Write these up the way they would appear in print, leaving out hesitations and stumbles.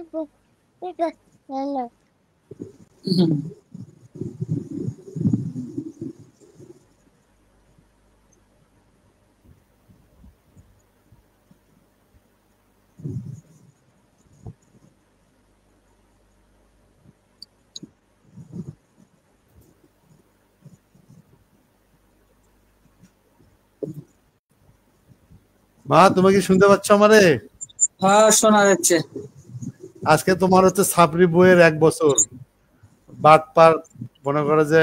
মা, তুমি কি শুনতে পাচ্ছ আমারে? হ্যাঁ, শোনা যাচ্ছে। আজকে তোমার হচ্ছে সাবরি বইয়ের 1 বছর। বাটপার মনে করে যে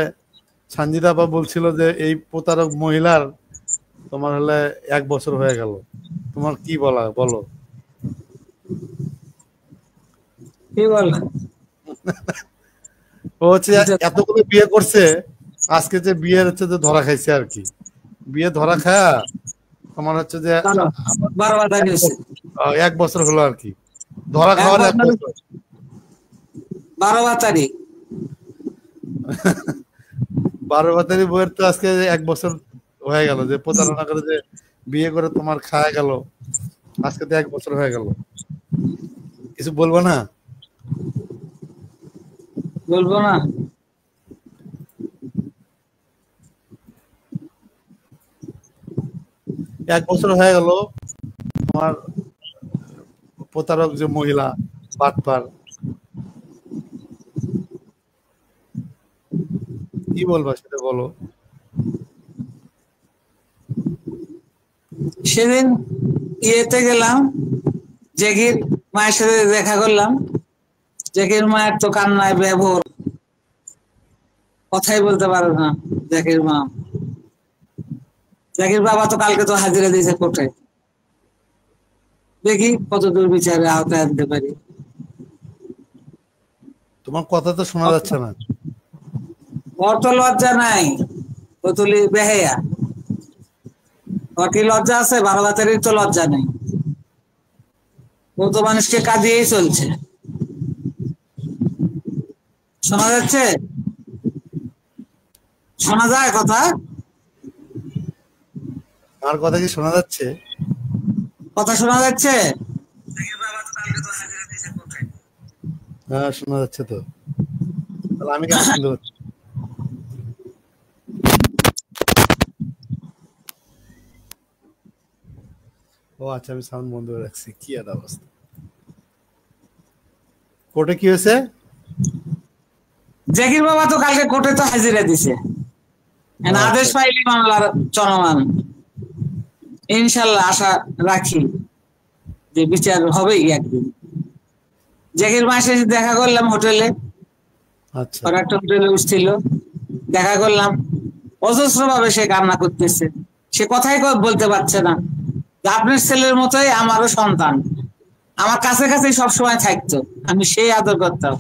সঞ্জিতা আপা বলছিল যে এই প্রতারক মহিলার তোমার হলে 1 বছর হয়ে গেল। তোমার কি বলা বলো? কি বললা? ও হচ্ছে এতগুলো বিয়ে করছে, আজকে যে বিয়ের হচ্ছে যে ধরা খাইছে আর কি। বিয়ে ধরা খায়া তোমার হচ্ছে যে 1 বছর হলো আর কি। ধরা খাওয়ার 1 বছর। 12 তারিখ 12 তারিখ বইয়ের তো আজকে 1 বছর হয়ে গেল, যে প্রতারণা করে যে বিয়ে করে তোমার খায়া গেল। আজকে তো 1 বছর হয়ে গেল। কিছু বলবো না? বলবো না। 1 বছর হয়ে গেল তোমার প্রতারক যে মহিলা বাটপার। কি বলবা সেটা বলো। সেদিন ইয়েতে গেলাম, জেগির মায়ের সাথে দেখা করলাম। জেগির মায়ের তো কান্নায় ব্যবহার, কথাই বলতে পারে না জেগির মা। জেগির বাবা তো কালকে তো হাজিরা দিয়েছে কোর্টে। দেখি কতদূর বিচারে আওতায় আনতে পারি। তোমার কথা তো শোনা যাচ্ছে না। ওর তো লজ্জা নাই, ও তুলি বেহেয়া। ওর কি লজ্জা আছে? 12 তারিখ তো লজ্জা নেই। ও তো মানুষকে কাঁদিয়েই চলছে। শোনা যাচ্ছে? শোনা যায় কথা? আমার কথা কি শোনা যাচ্ছে? কথা শোনা যাচ্ছে? হ্যাঁ, শোনা যাচ্ছে তো। তাহলে আমি কেন শুনতে পাচ্ছি? ও আচ্ছা, আমি সাউন্ড বন্ধ করে রাখছি। কি আর অবস্থা। কোর্টে কি হয়েছে? জাকির বাবা তো কালকে কোর্টে তো হাজিরা দিছে। আদেশ পাইলি মামলার চলমান। ইনশাল্লাহ আশা রাখি যে বিচার হবেই একদিন। জাকির মায়ের সাথে দেখা করলাম হোটেলে। আচ্ছা, ওরা একটা হোটেলে উঠছিল, দেখা করলাম। অজস্র ভাবে সে কান্না করতেছে। সে কথাই বলতে পারছে না। আপনার ছেলের মতোই আমারও সন্তান, আমার কাছে কাছে সবসময় থাকতো, আমি সেই আদর করতাম।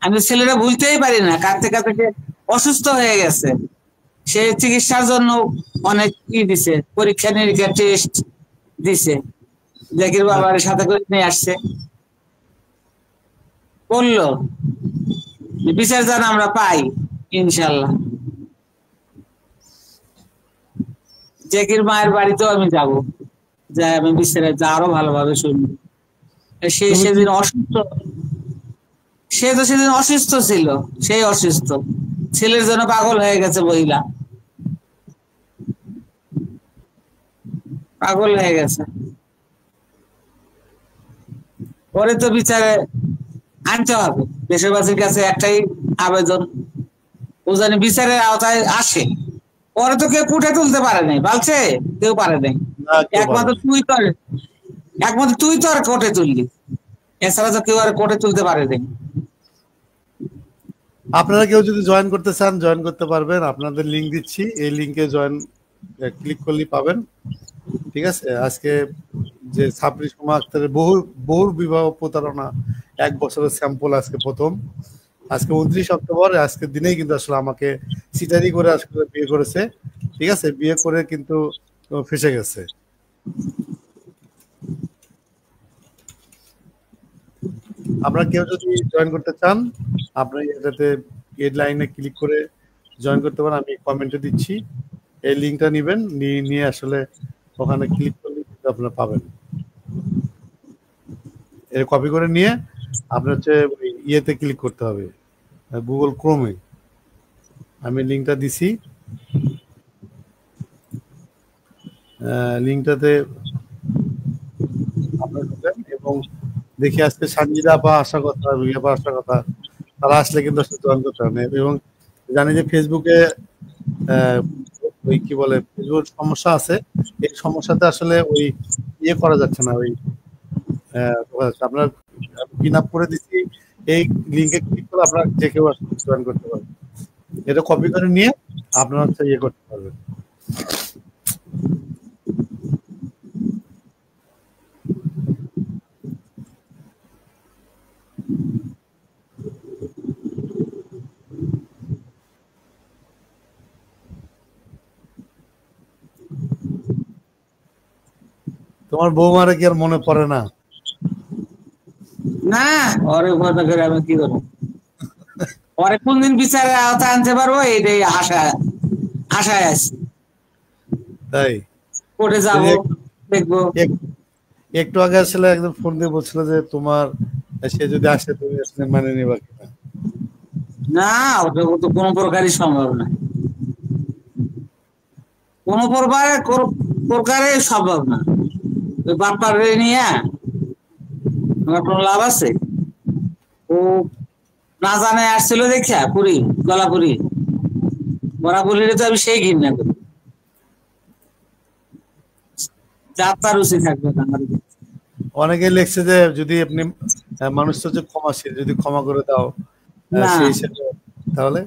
আমি ছেলেরা ভুলতেই পারি না। কাঁদতে কাঁদতে সে অসুস্থ হয়ে গেছে। সে চিকিৎসার জন্য অনেক দিছে, পরীক্ষা নিরীক্ষা টেস্ট দিছে। জাকির বাবার সাথে করে নিয়ে আসছে, বললো বিচার যেন আমরা পাই ইনশাল্লাহ। জাকির মায়ের বাড়িতেও আমি যাব, যাই আমি বিচারে যা আরো ভালোভাবে শুনবো। সে সেদিন অসুস্থ, সে তো সেদিন অসুস্থ ছিল। সেই অসুস্থ ছেলের জন্য পাগল হয়ে গেছে, মহিলা পাগল হয়ে গেছে। পরে তো বিচারে আনতে হবে। দেশবাসীর কাছে একটাই আবেদন, ও যেন বিচারের আওতায় আসে। পরে তো কেউ কুটে তুলতে পারে নাই, বলছে কেউ পারে নাই। একমাত্র তুই তো আর কোর্টে তুললি, এছাড়া তো কেউ আর কোর্টে তুলতে পারে নাই। আপনারা কেউ যদি জয়েন করতে চান জয়েন করতে পারবেন। আপনাদের লিংক দিচ্ছি, এই লিংকে জয়েন ক্লিক করলেই পাবেন। ঠিক আছে। আজকে যে সাবরি সুমা আক্তারের বহু বিবাহ প্রতারণা 1 বছরের স্যাম্পল আজকে প্রথম। আজকে 29 অক্টোবর, আজকের দিনেই কিন্তু আসলে আমাকে সিটারি করে আসলে বিয়ে করেছে। ঠিক আছে, বিয়ে করে কিন্তু ফেসে গেছে। আপনারা কেউ যদি জয়েন করতে চান, আপনারা এটাতে হেডলাইনে ক্লিক করে জয়েন করতে পারেন। আমি কমেন্টে দিচ্ছি, এই লিঙ্কটা নেবেন, নিয়ে আসলে ওখানে ক্লিক করলে আপনারা পাবেন। এর কপি করে নিয়ে আপনার হচ্ছে ইয়েতে ক্লিক করতে হবে, গুগল ক্রোমে। আমি লিঙ্কটা দিছি, লিঙ্কটাতে আপনার ঢুকেন এবং দেখি আজকে সঞ্জিদা আপা আসার কথা, রুই আপা আসার কথা, তারা আসলে কিন্তু আসলে জয়েন করতে হবে। এবং জানি যে ফেসবুকে ওই কি বলে ফেসবুক সমস্যা আছে, এই সমস্যাতে আসলে ওই ইয়ে করা যাচ্ছে না, ওই আপনার পিন আপ করে দিচ্ছি, এই লিঙ্কে ক্লিক করে আপনার যে কেউ জয়েন করতে পারবেন। এটা কপি করে নিয়ে আপনার হচ্ছে ইয়ে করতে পারবেন। তোমার বৌমারে কি আর মনে পড়ে না? না, ওরে কথা করে আমি কি করবো? পরে কোনদিন বিচারে আওতা আনতে পারবো এইটাই আশায় আছি। তাই কোর্টে যাবো, দেখবো। একটু আগে আসলে একদম ফোন দিয়ে বলছিল যে তোমার সে যদি আসে তুমি আসলে মানে নিবা কিনা। না, ওটা তো কোনো প্রকারই সম্ভব না, কোনো প্রকারে সম্ভব না। ওই বাপ্পার নিয়ে আমার কোনো লাভ আছে? ও না জানে আসছিল দেখিয়া পুরি গলা পুরি বড়া পুরিরে তো আমি সেই ঘৃণা করি। যাত্রা রুচি থাকবে না আমার। অনেকে লিখছে যে যদি আপনি মানুষ তো যে ক্ষমাশীল, যদি ক্ষমা করে দাও না সেই হিসেবে, তাহলে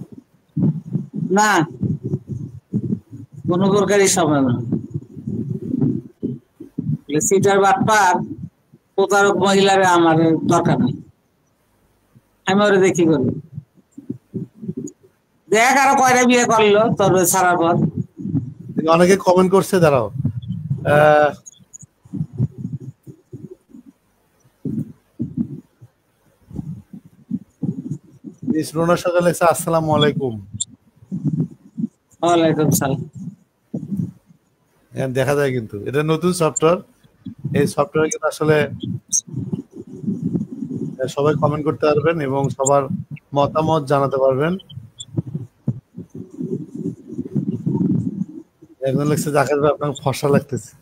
না, কোনো প্রকারই সম্ভব না। সিটার বাপ্পার প্রতারক মহিলারে আমার দরকার নেই, আমি ওরে দেখি করি। দেখ আরো কয়টা বিয়ে করলো তোর ছাড়ার পর। অনেকে কমেন্ট করছে, দাঁড়াও রোনা সকালে আসসালামু আলাইকুম। ওয়ালাইকুম সালাম। দেখা যায় কিন্তু এটা নতুন সফটওয়্যার, এই সফটওয়্যার কিন্তু আসলে সবাই কমেন্ট করতে পারবেন এবং সবার মতামত জানাতে পারবেন। একজন লিখছে জাকাত ভাই আপনাকে ফর্সা লাগতেছে,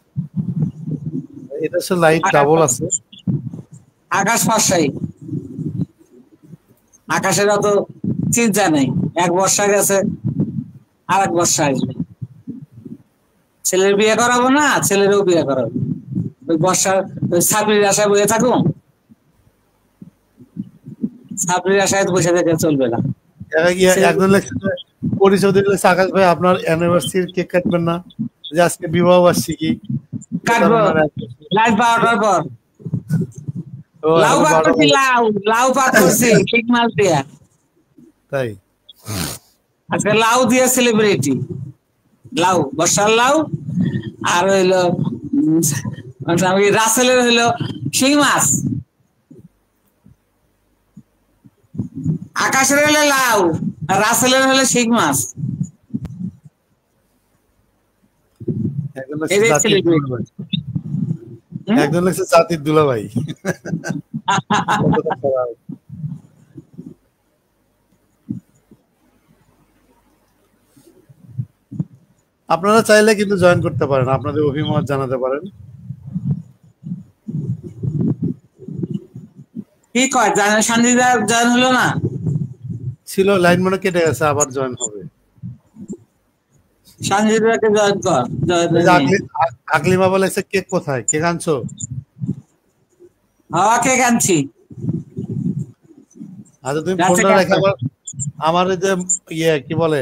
এটা আসলে লাইট ডাবল আছে। আকাশ ফর্সাই, আকাশের অত চিন্তা নেই, এক বর্ষা গেছে আর এক বর্ষা আসবে। ছেলের বিয়ে করাবো না, ছেলেরও বিয়ে করাবো। ওই বর্ষার ওই ছাত্রীর আশায় বসে থাকুন, ছাত্রীর আশায় বসে থেকে চলবে না। একজন লিখছে পরিচয় দিলে আকাশ ভাই আপনার অ্যানিভার্সারি কেক কাটবেন না, যে আজকে বিবাহ বার্ষিকী কাটবো লাইট 12টার পর। লাউ পাত করছি, লাউ পাত করছি ঠিক মাল দিয়া। তাই আজকে লাউ দিয়ে সেলিব্রিটি, লাউ বর্ষার লাউ আর হইলো রাসেলের হইলো শিং মাছ, আকাশের হলে লাউ আর রাসেলের হলে শিং মাছ। একজন লাগছে জাতির দুলাভাই। আপনারা চাইলে কিন্তু জয়েন করতে পারেন, আপনাদের অভিমত জানাতে পারেন। কি কয় জানেন সঞ্জিদা জয়েন হলো না? ছিল, লাইন মনে কেটে গেছে, আবার জয়েন হবে। সঞ্জিদাকে জয়েন কর। আকলিমা বলেছে কেক কোথায়, কেক আনছো? হাওয়া কেক আনছি। আচ্ছা তুমি ফোনটা রেখে আমার যে ইয়ে কি বলে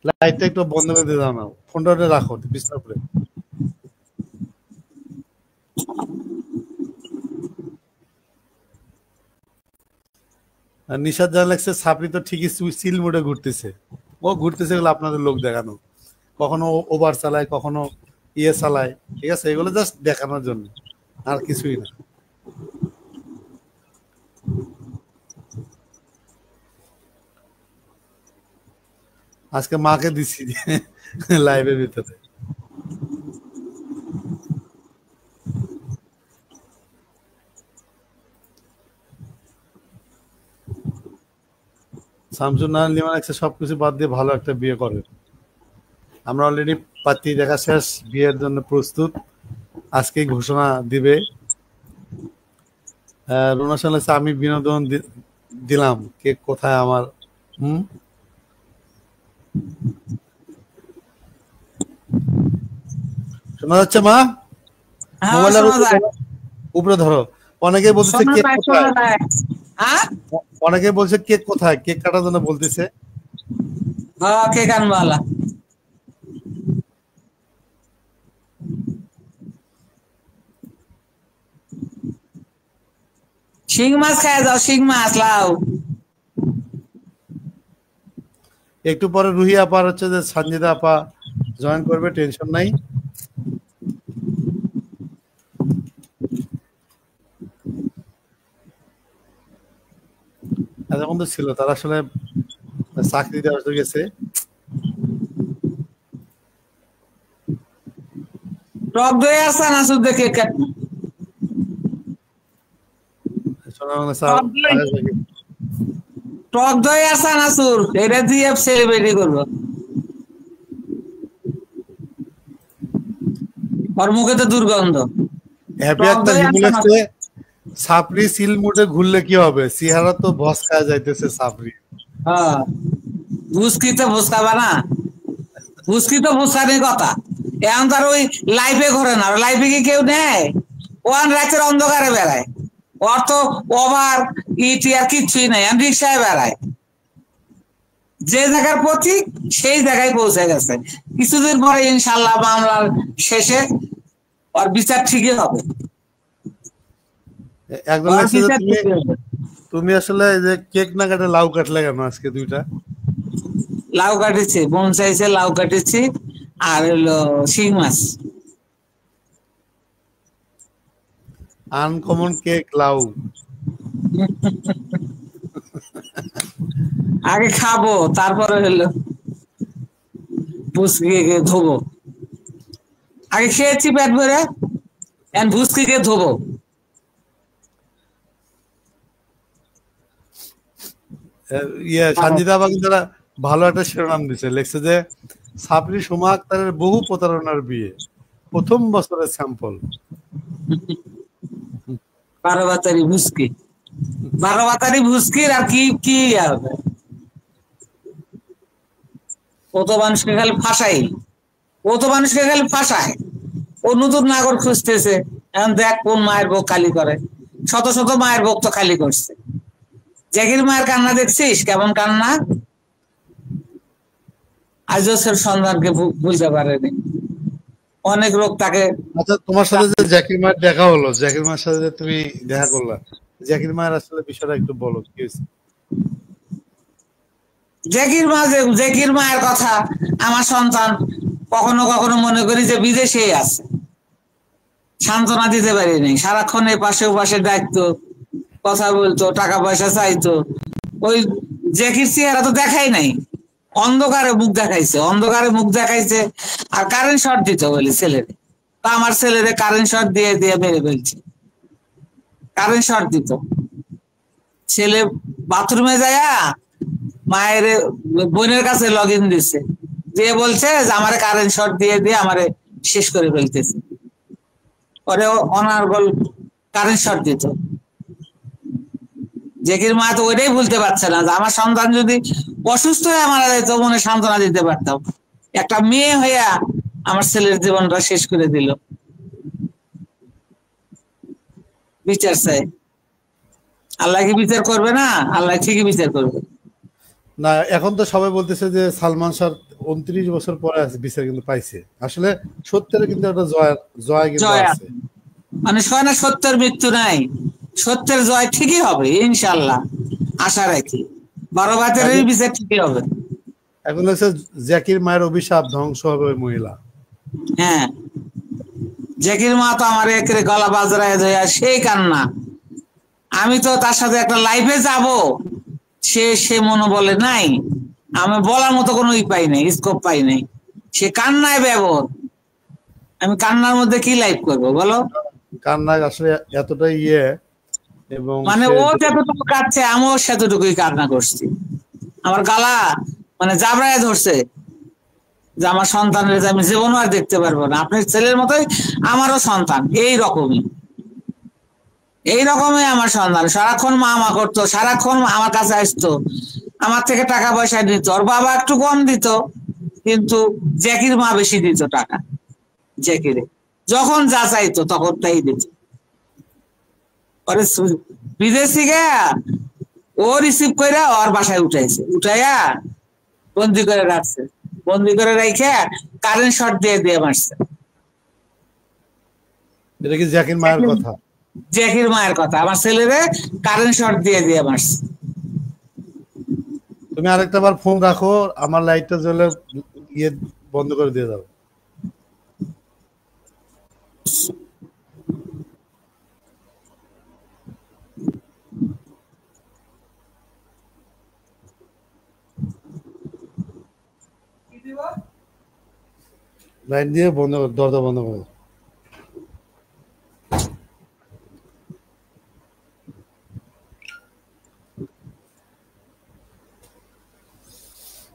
লাইটটা একটু বন্ধ করে দিয়ে দাও না, ফোনটা রাখো বিছানার উপরে। নিশাদ জান লাগছে সাপড়ি তো ঠিকই সিল মোডে ঘুরতেছে, ও ঘুরতেছে এগুলো আপনাদের লোক দেখানো, কখনো ওভার চালায় কখনো ইয়ে চালায়, ঠিক আছে, এগুলো জাস্ট দেখানোর জন্য, আর কিছুই না। আজকে মাকে দিছি লাইভের ভিতরে। শামসুন নাহার লিমন সবকিছু বাদ দিয়ে ভালো একটা বিয়ে করে। আমরা অলরেডি পাত্রী দেখা শেষ, বিয়ের জন্য প্রস্তুত, আজকেই ঘোষণা দিবে। রুনা সাল্লাহ আমি বিনোদন দিলাম, কেক কোথায় আমার? শোনা যাচ্ছে মা? মোবাইলের উপরে ধরো। অনেকে বলতেছে কেক কোথায়, অনেকে বলছে কেক কোথায়, কেক কাটার জন্য বলতেছে। কেক আনবালা শিং মাছ খায় যাও, শিং মাছ লাও। একটু পরে রুহি আপার হচ্ছে যে সঞ্জিদা আপা জয়েন করবে, টেনশন নাই। এতক্ষণ তো ছিল, তারা আসলে চাকরি দেওয়া গেছে। টক দই আসা না শুধু কেক কাট। টক দই আসা না সুর, এটা দিয়ে সেলিব্রেটি করবো। ওর মুখে তো দুর্গন্ধ। হ্যাপি একটা হিমেল আসছে, সাপরি সিল মোটে ঘুরলে কি হবে, সিহারা তো ভস খাওয়া যাইতেছে সাপরি। হ্যাঁ ভুসকি তো ভুসকাবা না, ভুসকি তো ভুসকানির কথা। এখন তার ওই লাইফে ঘরে না, লাইফে কি কেউ নেয়? ওয়ান রাতের অন্ধকারে বেড়ায়, ওর তো ওভার ইটি আর কিচ্ছুই নাই, রিক্সায় বেড়ায়। যে জায়গার পথিক সেই জায়গায় পৌঁছে গেছে। কিছুদিন পরে ইনশাল্লাহ মামলার শেষে ওর বিচার ঠিকই হবে। একদম তুমি আসলে যে কেক না কাটে লাউ কাটলে কেন আজকে? দুইটা লাউ কাটেছি, বোন চাইছে লাউ কাটেছি, আর হলো শিং মাছ। আনকমন কেক লাউ। আগে খাবো তারপরে হলো ভুসকিকে ধোবো। আগে খেয়েছি পেট ভরে, এখন ভুসকিকে ধোবো। সঞ্জিতা আপা কিন্তু ভালো একটা শিরোনাম দিছে, লিখছে যে সাপরি সুমা আক্তারের বহু প্রতারণার বিয়ে, প্রথম বছরের স্যাম্পল। 12 বাতারি ভুসকি, 12 বাতারি ভুসকির আর কি কি হবে? ও তো মানুষকে খালি ফাঁসাই, ও তো মানুষকে খালি ফাঁসায়। ও নতুন নাগর খুঁজতেছে, এখন দেখ কোন মায়ের বুক খালি করে। শত শত মায়ের বুক তো খালি করছে। জ্যাকির মায়ের কান্না দেখছিস কেমন কান্না? আজও সে সন্ধানকে বুঝতে পারেনি, অনেক লোক তাকে। আচ্ছা, তোমার সাথে যে জ্যাকির মায়ের দেখা হলো, জ্যাকির মায়ের সাথে যে তুমি দেখা করলা, জ্যাকির মায়ের আসলে বিষয়টা একটু বলো, কি হয়েছে? জ্যাকির মায়ের কথা, আমার সন্তান কখনো কখনো মনে করি যে বিদেশে আছে, সান্ত্বনা দিতে পারিনি। সারাক্ষণ এ পাশে ও পাশে ডাকতো, কথা বলতো, টাকা পয়সা চাইতো। ওই জ্যাকির চেহারা তো দেখাই নাই, অন্ধকারে মুখ দেখাইছে, অন্ধকারে মুখ দেখাইছে। আর কারেন্ট শর্ট দিত বলে ছেলেরে, তা আমার ছেলেরে কারেন্ট শর্ট দিয়ে দিয়ে মেরে ফেলছে। কারেন্ট শর্ট দিত, ছেলে বাথরুমে যায় মায়ের বোনের কাছে লগ ইন দিছে, দিয়ে বলছে যে আমারে কারেন্ট শর্ট দিয়ে দিয়ে আমারে শেষ করে ফেলতেছে। পরে অনার্গল কারেন্ট শর্ট দিত। জ্যাকির মা তো ওইটাই ভুলতে পারছে না যে আমার সন্তান যদি অসুস্থ হয়ে মারা যেত, মনে সান্ত্বনা দিতে পারতাম। একটা মেয়ে হইয়া আমার ছেলের জীবনটা শেষ করে দিল। বিচার চাই, আল্লাহ কি বিচার করবে না? আল্লাহ ঠিকই বিচার করবে। না, এখন তো সবাই বলতেছে যে সালমান শাহ 29 বছর পরে বিচার কিন্তু পাইছে। আসলে সত্যের কিন্তু একটা জয় কিন্তু আছে, মানে সত্যের মৃত্যু নাই, সত্যের জয় ঠিকই হবে ইনশাআল্লাহ, আশা রাখি। 12 বাতের বিচার ঠিকই হবে। এখন হচ্ছে জ্যাকির মায়ের অভিশাপ, ধ্বংস হবে ওই মহিলা। হ্যাঁ, জ্যাকির মা তো আমার একেবারে গলা বাজরায় ধোয়া সেই কান্না। আমি তো তার সাথে একটা লাইফে যাব, সে মনোবলে নাই, আমি বলার মতো কোনো পাই নাই, স্কোপ পাই নাই। সে কান্নায় ব্যবহার, আমি কান্নার মধ্যে কি লাইফ করবো বলো? কান্না আসলে এতটাই এবং মানে ও যতটুকু কাঁদছে আমিও সেতটুকুই কান্না করছি। আমার গালা মানে জাবড়ায় ধরছে যে আমার সন্তানের যে আমি জীবন আর দেখতে পারবো না। আপনার ছেলের মতোই আমারও সন্তান, এই রকমই আমার সন্তান। সারাক্ষণ মা করতো, সারাক্ষণ আমার কাছে আসতো, আমার থেকে টাকা পয়সা দিত। ওর বাবা একটু কম দিত, কিন্তু জ্যাকির মা বেশি দিত টাকা। জ্যাকিরে যখন যা চাইতো তখন তাই দিত। পরে বিদেশি গে ও রিসিভ করে ওর বাসায় উঠাইয়া বন্দি করে রাখছে। বন্দি করে রেখে কারেন্ট শর্ট দিয়ে মারছে। এটা কি জ্যাকির মায়ের কথা? জ্যাকির মায়ের কথা। আমার ছেলেরে কারেন্ট শর্ট দিয়ে মারছে। তুমি আরেকটা বার ফোন রাখো, আমার লাইটটা জ্বলে ইয়ে বন্ধ করে দিয়ে দাও। লাইট দিয়ে বন্ধ কর, দরজা বন্ধ করো।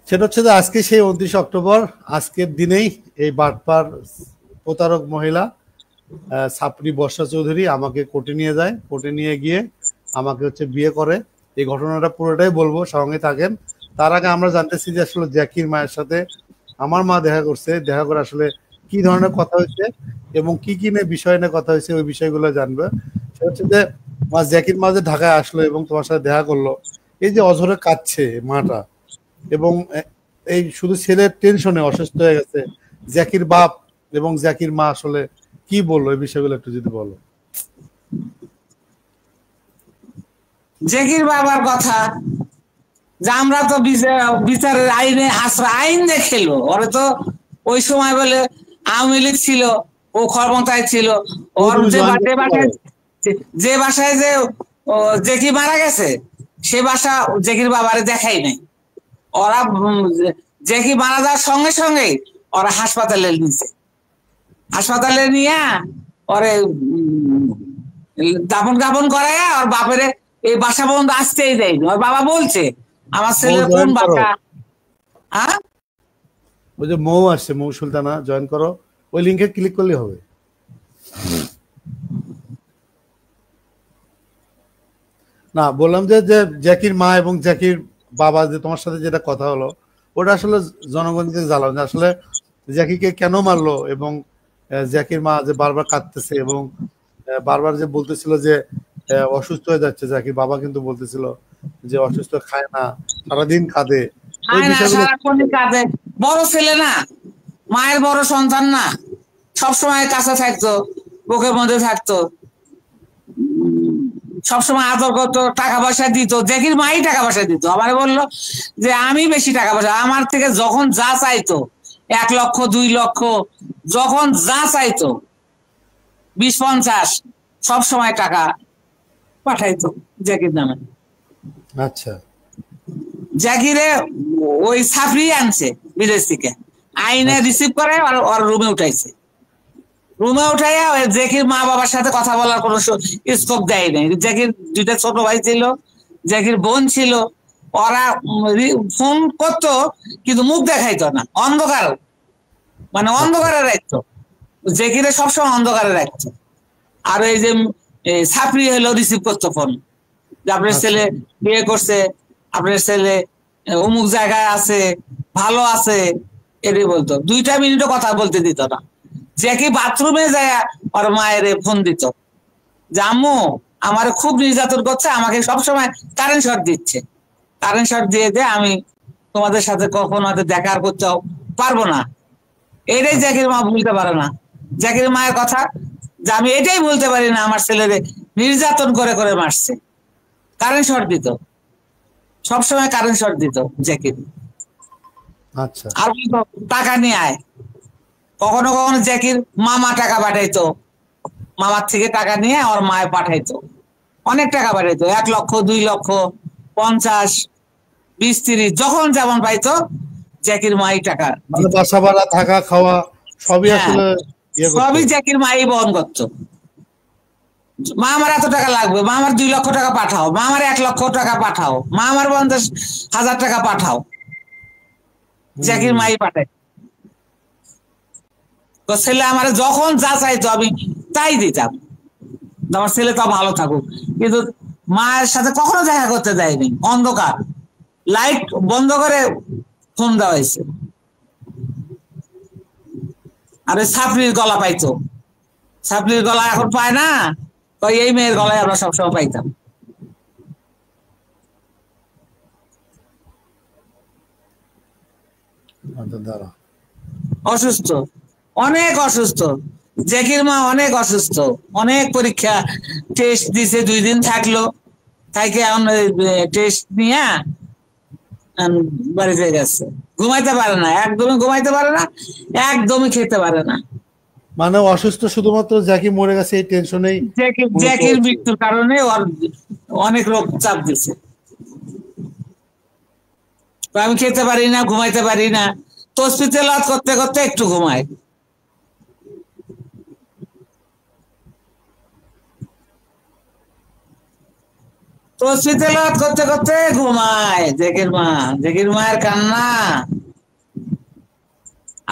সেটা হচ্ছে যে আজকে সেই 29 অক্টোবর, আজকের দিনেই এই বাটপার প্রতারক মহিলা ছাপরি বর্ষা চৌধুরী আমাকে কোর্টে নিয়ে যায়। কোর্টে নিয়ে গিয়ে আমাকে হচ্ছে বিয়ে করে। এই ঘটনাটা পুরোটাই বলবো, সঙ্গে থাকেন। তার আগে আমরা জানতেছি যে আসলে জ্যাকির মায়ের সাথে আমার মা দেখা করছে, দেখা করে আসলে কি ধরনের কথা হয়েছে এবং কি কি নিয়ে বিষয় নিয়ে কথা হয়েছে, ওই বিষয়গুলো জানবে। সেটা হচ্ছে যে জ্যাকির মা যে ঢাকায় আসলো এবং তোমার সাথে দেখা করলো, এই যে অঝরে কাঁদছে মাটা, এবং এই শুধু ছেলের টেনশনে অসুস্থ হয়ে গেছে, জ্যাকির বাপ এবং জ্যাকির মা আসলে কি বললো, এই বিষয়গুলো একটু যদি বলো। জ্যাকির বাবার কথা যে আমরা তো বিচারের আইনে আইন দেখেলো। ওরা তো ওই সময় বলে আওয়ামী লীগ ছিল, ও ক্ষমতায় ছিল। ওর যে বাসায় যে জ্যাকি মারা গেছে সে বাসা জ্যাকির বাবারে দেখাই নাই। ওরা জ্যাকি মারা যাওয়ার সঙ্গে সঙ্গে ওরা হাসপাতালে নিছে। হাসপাতালে নিয়ে ওরে দাপন করাইয়া ওর বাপের এই বাসা পর্যন্ত আসতেই দেয়নি। ওর বাবা বলছে আমার ছেলের কোন বাসা। হ্যাঁ, ওই যে মৌ আসছে, মৌ সুলতানা, জয়েন করো, ওই লিংকে ক্লিক করলে হবে। না, বললাম যে জ্যাকির মা এবং জ্যাকির বাবা যে তোমার সাথে যেটা কথা হলো, ওটা আসলে জনগণকে জ্বালাও যে আসলে জ্যাকিকে কেন মারলো, এবং জ্যাকির মা যে বারবার কাঁদতেছে এবং বারবার যে বলতেছিল যে অসুস্থ হয়ে যাচ্ছে। জ্যাকির বাবা কিন্তু বলতেছিল যে অসুস্থ, খায় না, সারাদিন কাঁদে। বড় ছেলে না, মায়ের বড় সন্তান না, সবসময় কাছে থাকতো, বুকের মধ্যে থাকতো, সবসময় আদর করতো, টাকা পয়সা দিত। জ্যাকির মাই টাকা পয়সা দিত। আবার বললো যে আমি বেশি টাকা পয়সা, আমার থেকে যখন যা চাইতো 1 লক্ষ 2 লক্ষ, যখন যা চাইতো 20-50 সবসময় টাকা পাঠাইতো জ্যাকির নামে। আচ্ছা, জ্যাকিরে ওই সাফরি আনছে বিদেশ থেকে, আইনে রিসিভ করে আর রুমে উঠাইছে। রুমে উঠাইয়া ওই জ্যাকির মা বাবার সাথে কথা বলার কোনো স্কোপ দেয় নাই। জ্যাকির 2টা ছোট ভাই ছিল, জ্যাকির বোন ছিল, ওরা ফোন করতো কিন্তু মুখ দেখাইতো না, অন্ধকার, মানে অন্ধকারে রাখতো। জ্যাকিরে সবসময় অন্ধকারে রাখতো। আর এই যে সাফরি হলো রিসিভ করতো ফোন, যে আপনার ছেলে বিয়ে করছে, আপনার ছেলে অমুক জায়গায় আছে, ভালো আছে, এটাই বলতো। 2টা মিনিটও কথা বলতে দিত না। জ্যাকি বাথরুমে যায় ওর মায়ের ফোন দিত যে আম্মু আমার খুব নির্যাতন করছে, আমাকে সবসময় কারেন্ট শর্ট দিচ্ছে, কারেন্ট শর্ট দিয়ে আমি তোমাদের সাথে কখনো দেখা করতে পারবো না। এটাই জ্যাকির মা বলতে পারে না। জ্যাকির মায়ের কথা যে আমি এটাই বলতে পারি না, আমার ছেলেরে নির্যাতন করে করে মারছে, কারেন্ট শর্ট দিত, সবসময় কারেন্ট শর্ট দিত জ্যাকির। আচ্ছা, আর টাকা নিয়ে আয়। কখনো কখনো জ্যাকির মামা টাকা পাঠাইতো, মামার থেকে টাকা নিয়ে ওর মায়ে পাঠাইতো, অনেক টাকা পাঠাইতো, 1 লক্ষ 2 লক্ষ 50 20 30 যখন যেমন পাইতো জ্যাকির মাই টাকা, বাসা ভাড়া, থাকা খাওয়া সবই আসলে সবই জ্যাকির মাই বহন করতো। মা আমার এত টাকা লাগবে, মা আমার 2 লক্ষ টাকা পাঠাও, মা আমার 1 লক্ষ টাকা পাঠাও, মা আমার 50,000 টাকা পাঠাও। জাকির মাই পাঠায়। তো ছেলে আমার যখন যা চাইতো আমি তাই দিতাম, আমার ছেলে তো ভালো থাকুক। কিন্তু মায়ের সাথে কখনো দেখা করতে দেয়নি, অন্ধকার লাইট বন্ধ করে ফোন দেওয়া হয়েছে। আর ছাত্রীর গলা পাইতো, ছাত্রীর গলা এখন পায় না, তো এই মেয়ের গলায় আমরা সবসময় পাইতাম। অসুস্থ, অনেক অসুস্থ, জাকির মা অনেক অসুস্থ, অনেক পরীক্ষা টেস্ট দিছে, 2 দিন থাকলো, তাইকে এখন টেস্ট নিয়ে বাড়িতে গেছে। ঘুমাইতে পারে না, একদমই ঘুমাইতে পারে না, একদমই খেতে পারে না। মানে অসুস্থ শুধুমাত্র জাকি মরে গেছে এই টেনশনেই, জাকির মৃত্যুর কারণে ওর অনেক রোগ চাপ দিছে। আমি খেতে পারি না, ঘুমাইতে পারি না, তসবিহ তেলাওয়াত করতে করতে একটু ঘুমাই। তসবিহ তেলাওয়াত করতে করতে ঘুমায় জাকির মা। জাকির মায়ের কান্না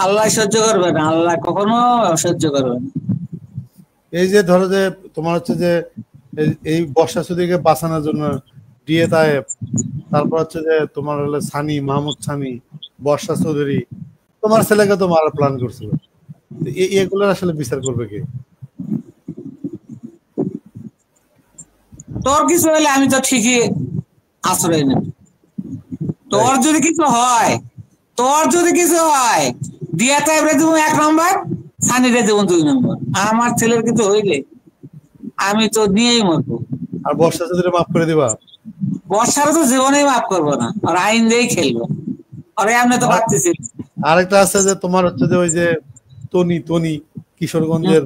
আল্লাহ সহ্য করবে না, আল্লাহ কখনো সহ্য করবে না। এই যে ধরো যে তোমার হচ্ছে যে এই বর্ষা সুদীকে বাঁচানোর জন্য ডিএ তায়েব, তারপর হচ্ছে যে তোমার হলো সানি, মাহমুদ সানি, বর্ষা চৌধুরী, তোমার ছেলেকে তো মারার প্ল্যান করছিল, এগুলোর আসলে বিচার করবে কে? তোর কিছু হলে আমি তো ঠিকই আশ্রয় নেব। তোর যদি কিছু হয়, তোর যদি কিছু হয়, দিয়া তাইবরে দেবো 1 নম্বর, সানিরে দেবো 2 নম্বর। আমার ছেলের কিছু হইলে আমি তো নিয়েই মরবো। আর বর্ষা চৌধুরী মাফ করে দিবা? বর্ষার তো জীবনেই মাফ করবো না, আর আইন দিয়েই খেলবো। আরে আমি তো ভাবতেছি। আরেকটা আছে যে তোমার হচ্ছে যে ওই যে টনি, টনি কিশোরগঞ্জের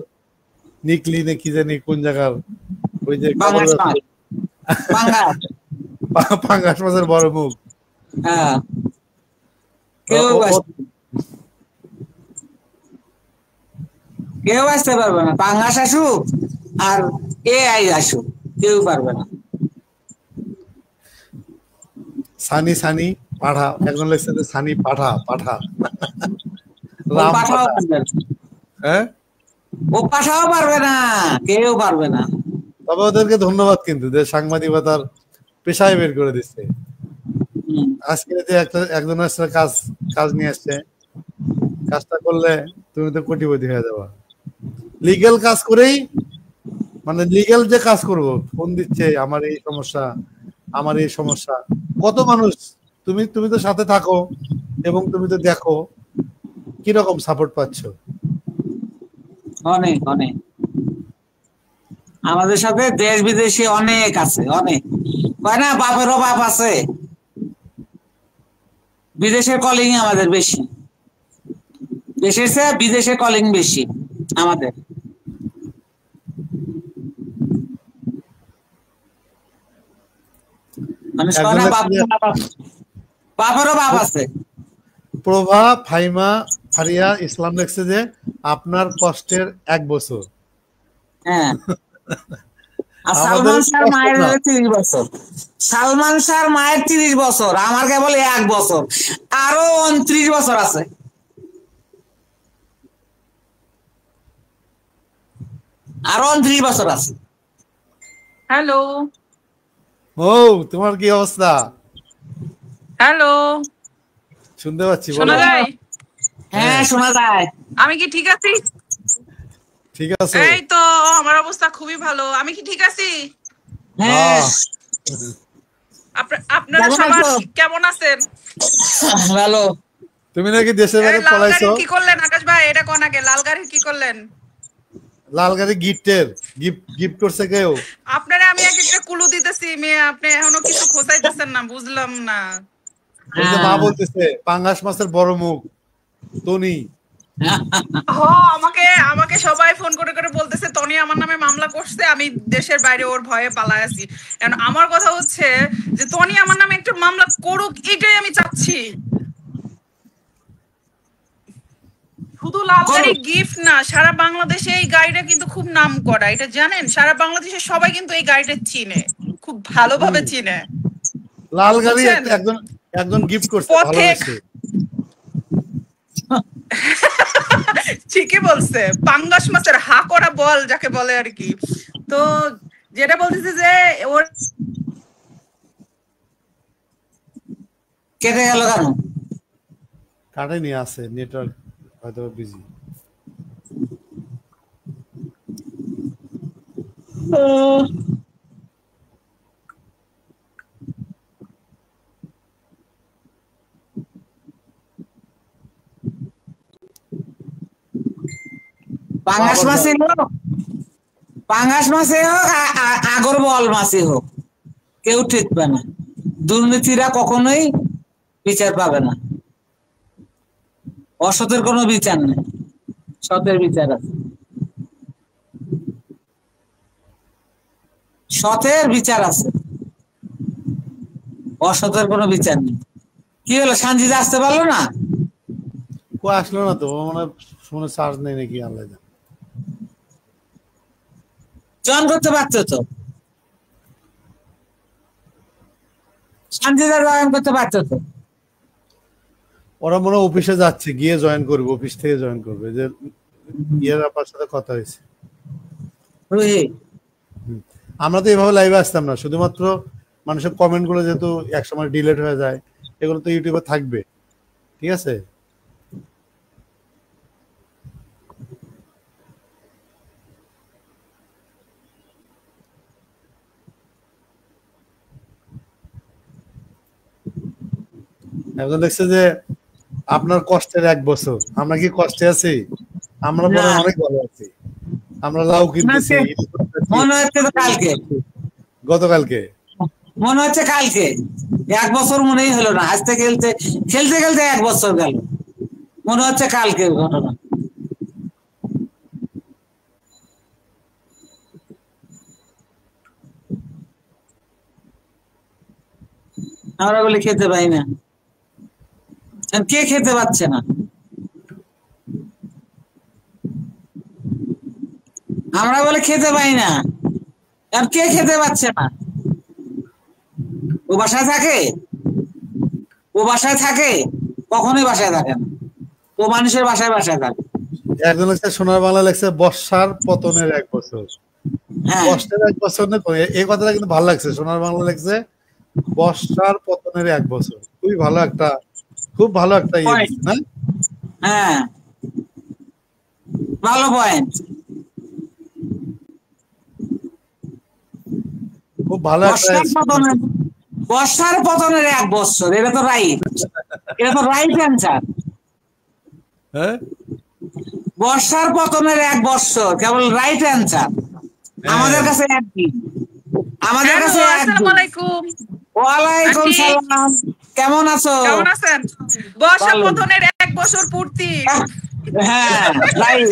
নিকলি না কি জানি কোন জায়গার, ওই যে পাঙ্গাস মাছের বড় মুখ। হ্যাঁ, কেউ আসতে পারবে না, পাঙ্গাস আসুক আর এআই আসুক, কেউ পারবে না। সানি, সানি পাঠা, একজন লেখছে যে সানি পাঠা, পাঠা হ্যাঁ, ও পাঠাও পারবে না, কেউ পারবে না। তবে ওদেরকে ধন্যবাদ কিন্তু, যে সাংবাদিকতার পেশায় বের করে দিচ্ছে। আজকে যে একজন আসছে কাজ নিয়ে আসছে, কাজটা করলে তুমি তো কোটিপতি হয়ে যাবা। লিগ্যাল কাজ করেই, মানে লিগ্যাল যে কাজ করবো, ফোন দিচ্ছে আমার এই সমস্যা, আমার এই সমস্যা, কত মানুষ, তুমি তো সাথে থাকো এবং তুমি তো দেখো কিরকম সাপোর্ট পাচ্ছ। অনেক অনেক আমাদের সাথে দেশ বিদেশি অনেক আছে, অনেক কয় না বাপেরও বাপ আছে। বিদেশের কলিং আমাদের বেশি, দেশের চেয়ে বিদেশে কলিং বেশি আমাদের। মানুষ কয় না বাপেরও বাপ আছে। প্রভা ফাইমা ফারিয়া ইসলাম লেখছে যে আপনার কষ্টের 1 বছর। হ্যাঁ, আর সালমান শাহর মায়ের 30 বছর, সালমান শাহর মায়ের 30 বছর, আমার কেবল 1 বছর, আরো 29 বছর আছে। আরো 29 বছর আছে। হ্যালো, ও তোমার কি অবস্থা? হ্যালো, শুনতে পাচ্ছি, শোনা যায়? হ্যাঁ শোনা যায়। আমি কি ঠিক আছি? ঠিক আছে, এই তো আমার অবস্থা খুবই ভালো। আমি কি ঠিক আছি? হ্যাঁ, আপনারা সবাই কেমন আছেন? ভালো। তুমি নাকি দেশের বাইরে পলাইছো? কি করলেন আকাশ ভাই? এটা কোন আগে লাল গাড়ি কি করলেন? লাল গাড়ি গিফট করছে কেউ? আপনারা আমি একটা কুলু দিতেছি, মেয়ে আপনি এখনো কিছু খোঁজাইতেছেন না, বুঝলাম না। ওই যে মা বলতেছে পাঙ্গাস মাছের বড় মুখ টনি। আমাকে সবাই ফোন করে করে বলতেছে টনি আমার নামে মামলা করছে, আমি দেশের বাইরে ওর ভয়ে পালায় আছি। এখন আমার কথা হচ্ছে যে টনি আমার নামে একটা মামলা করুক, এটাই আমি চাচ্ছি। শুধু লাল গাড়ি গিফট না, সারা বাংলাদেশে এই গাড়িটা কিন্তু খুব নাম করা, এটা জানেন? সারা বাংলাদেশে সবাই কিন্তু এই গাড়িটা চিনে, খুব ভালোভাবে চিনে। লাল গাড়ি একজন একজন গিফট করছে, ভালোবাসে। ঠিকই বলছে, পাঙ্গাস মাছের হা করা বল যাকে বলে আর কি। তো যেটা বলতেছে যে ওর কেটে গেল কেন? কাটেনি, আছে নেটওয়ার্ক হয়তো বিজি। পাঙ্গাস মাছে হোক, পাঙ্গাস মাছে হোক, আগর বল মাছে হোক, কেউ টিকবে না। দুর্নীতিরা কখনোই বিচার পাবে না। অসতের কোনো বিচার নেই, সতের বিচার আছে। সতের বিচার আছে, অসতের কোনো বিচার নেই। কি হলো, সানজিদা আসতে পারলো না? কো আসলো না তো, মানে ফোনে চার্জ নেই নাকি, আল্লাহ জানে। জয়েন করতে পারতো তো, সানজিদা জয়েন করতে পারতো তো। ওরা মনে হয় অফিসে যাচ্ছে, গিয়ে জয়েন করবে, অফিস থেকে জয়েন করবে। যে ইয়ের আপার সাথে কথা হয়েছে। আমরা তো এইভাবে লাইভে আসতাম না, শুধুমাত্র মানুষের কমেন্ট গুলো যেহেতু একসময় ডিলিট হয়ে যায়, এগুলো তো ইউটিউবে থাকবে, ঠিক আছে? এখন দেখছে যে আপনার কষ্টের 1 বছর, আমরা কি কষ্টে আছি? আমরা বলে অনেক ভালো আছি। আমরা লাউ কিনতেছি, মনে হচ্ছে কালকে, গতকালকে মনে হচ্ছে কালকে। 1 বছর মনেই হলো না, হাসতে খেলতে খেলতে খেলতে 1 বছর গেল, মনে হচ্ছে কালকে ঘটনা। আমরা বলে খেতে পাই না, কে খেতে পাচ্ছে না? আমরা বলে খেতে পাই না, আর কে খেতে পাচ্ছে না? ও বাসায় থাকে, ও বাসায় থাকে, কখনোই বাসায় থাকে না, ও মানুষের বাসায় বাসায় থাকে। একজন লেখছে সোনার বাংলা, লেখছে বর্ষার পতনের 1 বছর। বর্ষার 1 বছর না, এই কথাটা কিন্তু ভালো লাগছে। সোনার বাংলা লেখছে বর্ষার পতনের 1 বছর, খুবই ভালো একটা, খুব ভালো একটা ইয়ে দিচ্ছে না? হ্যাঁ, ভালো পয়েন্ট, খুব ভালো একটা। বর্ষার পতনের 1 বছর, এটা তো রাইট, এটা তো রাইট অ্যান্সার। হ্যাঁ, বর্ষার পতনের 1 বছর কেবল রাইট অ্যান্সার। আমাদের কাছে একদিন, আমাদের কাছে আসসালামু আলাইকুম। ওয়ালাইকুম সালাম, কেমন আছো? কেমন আছেন? বর্ষা পতনের 1 বছর পূর্তি। হ্যাঁ, রাইট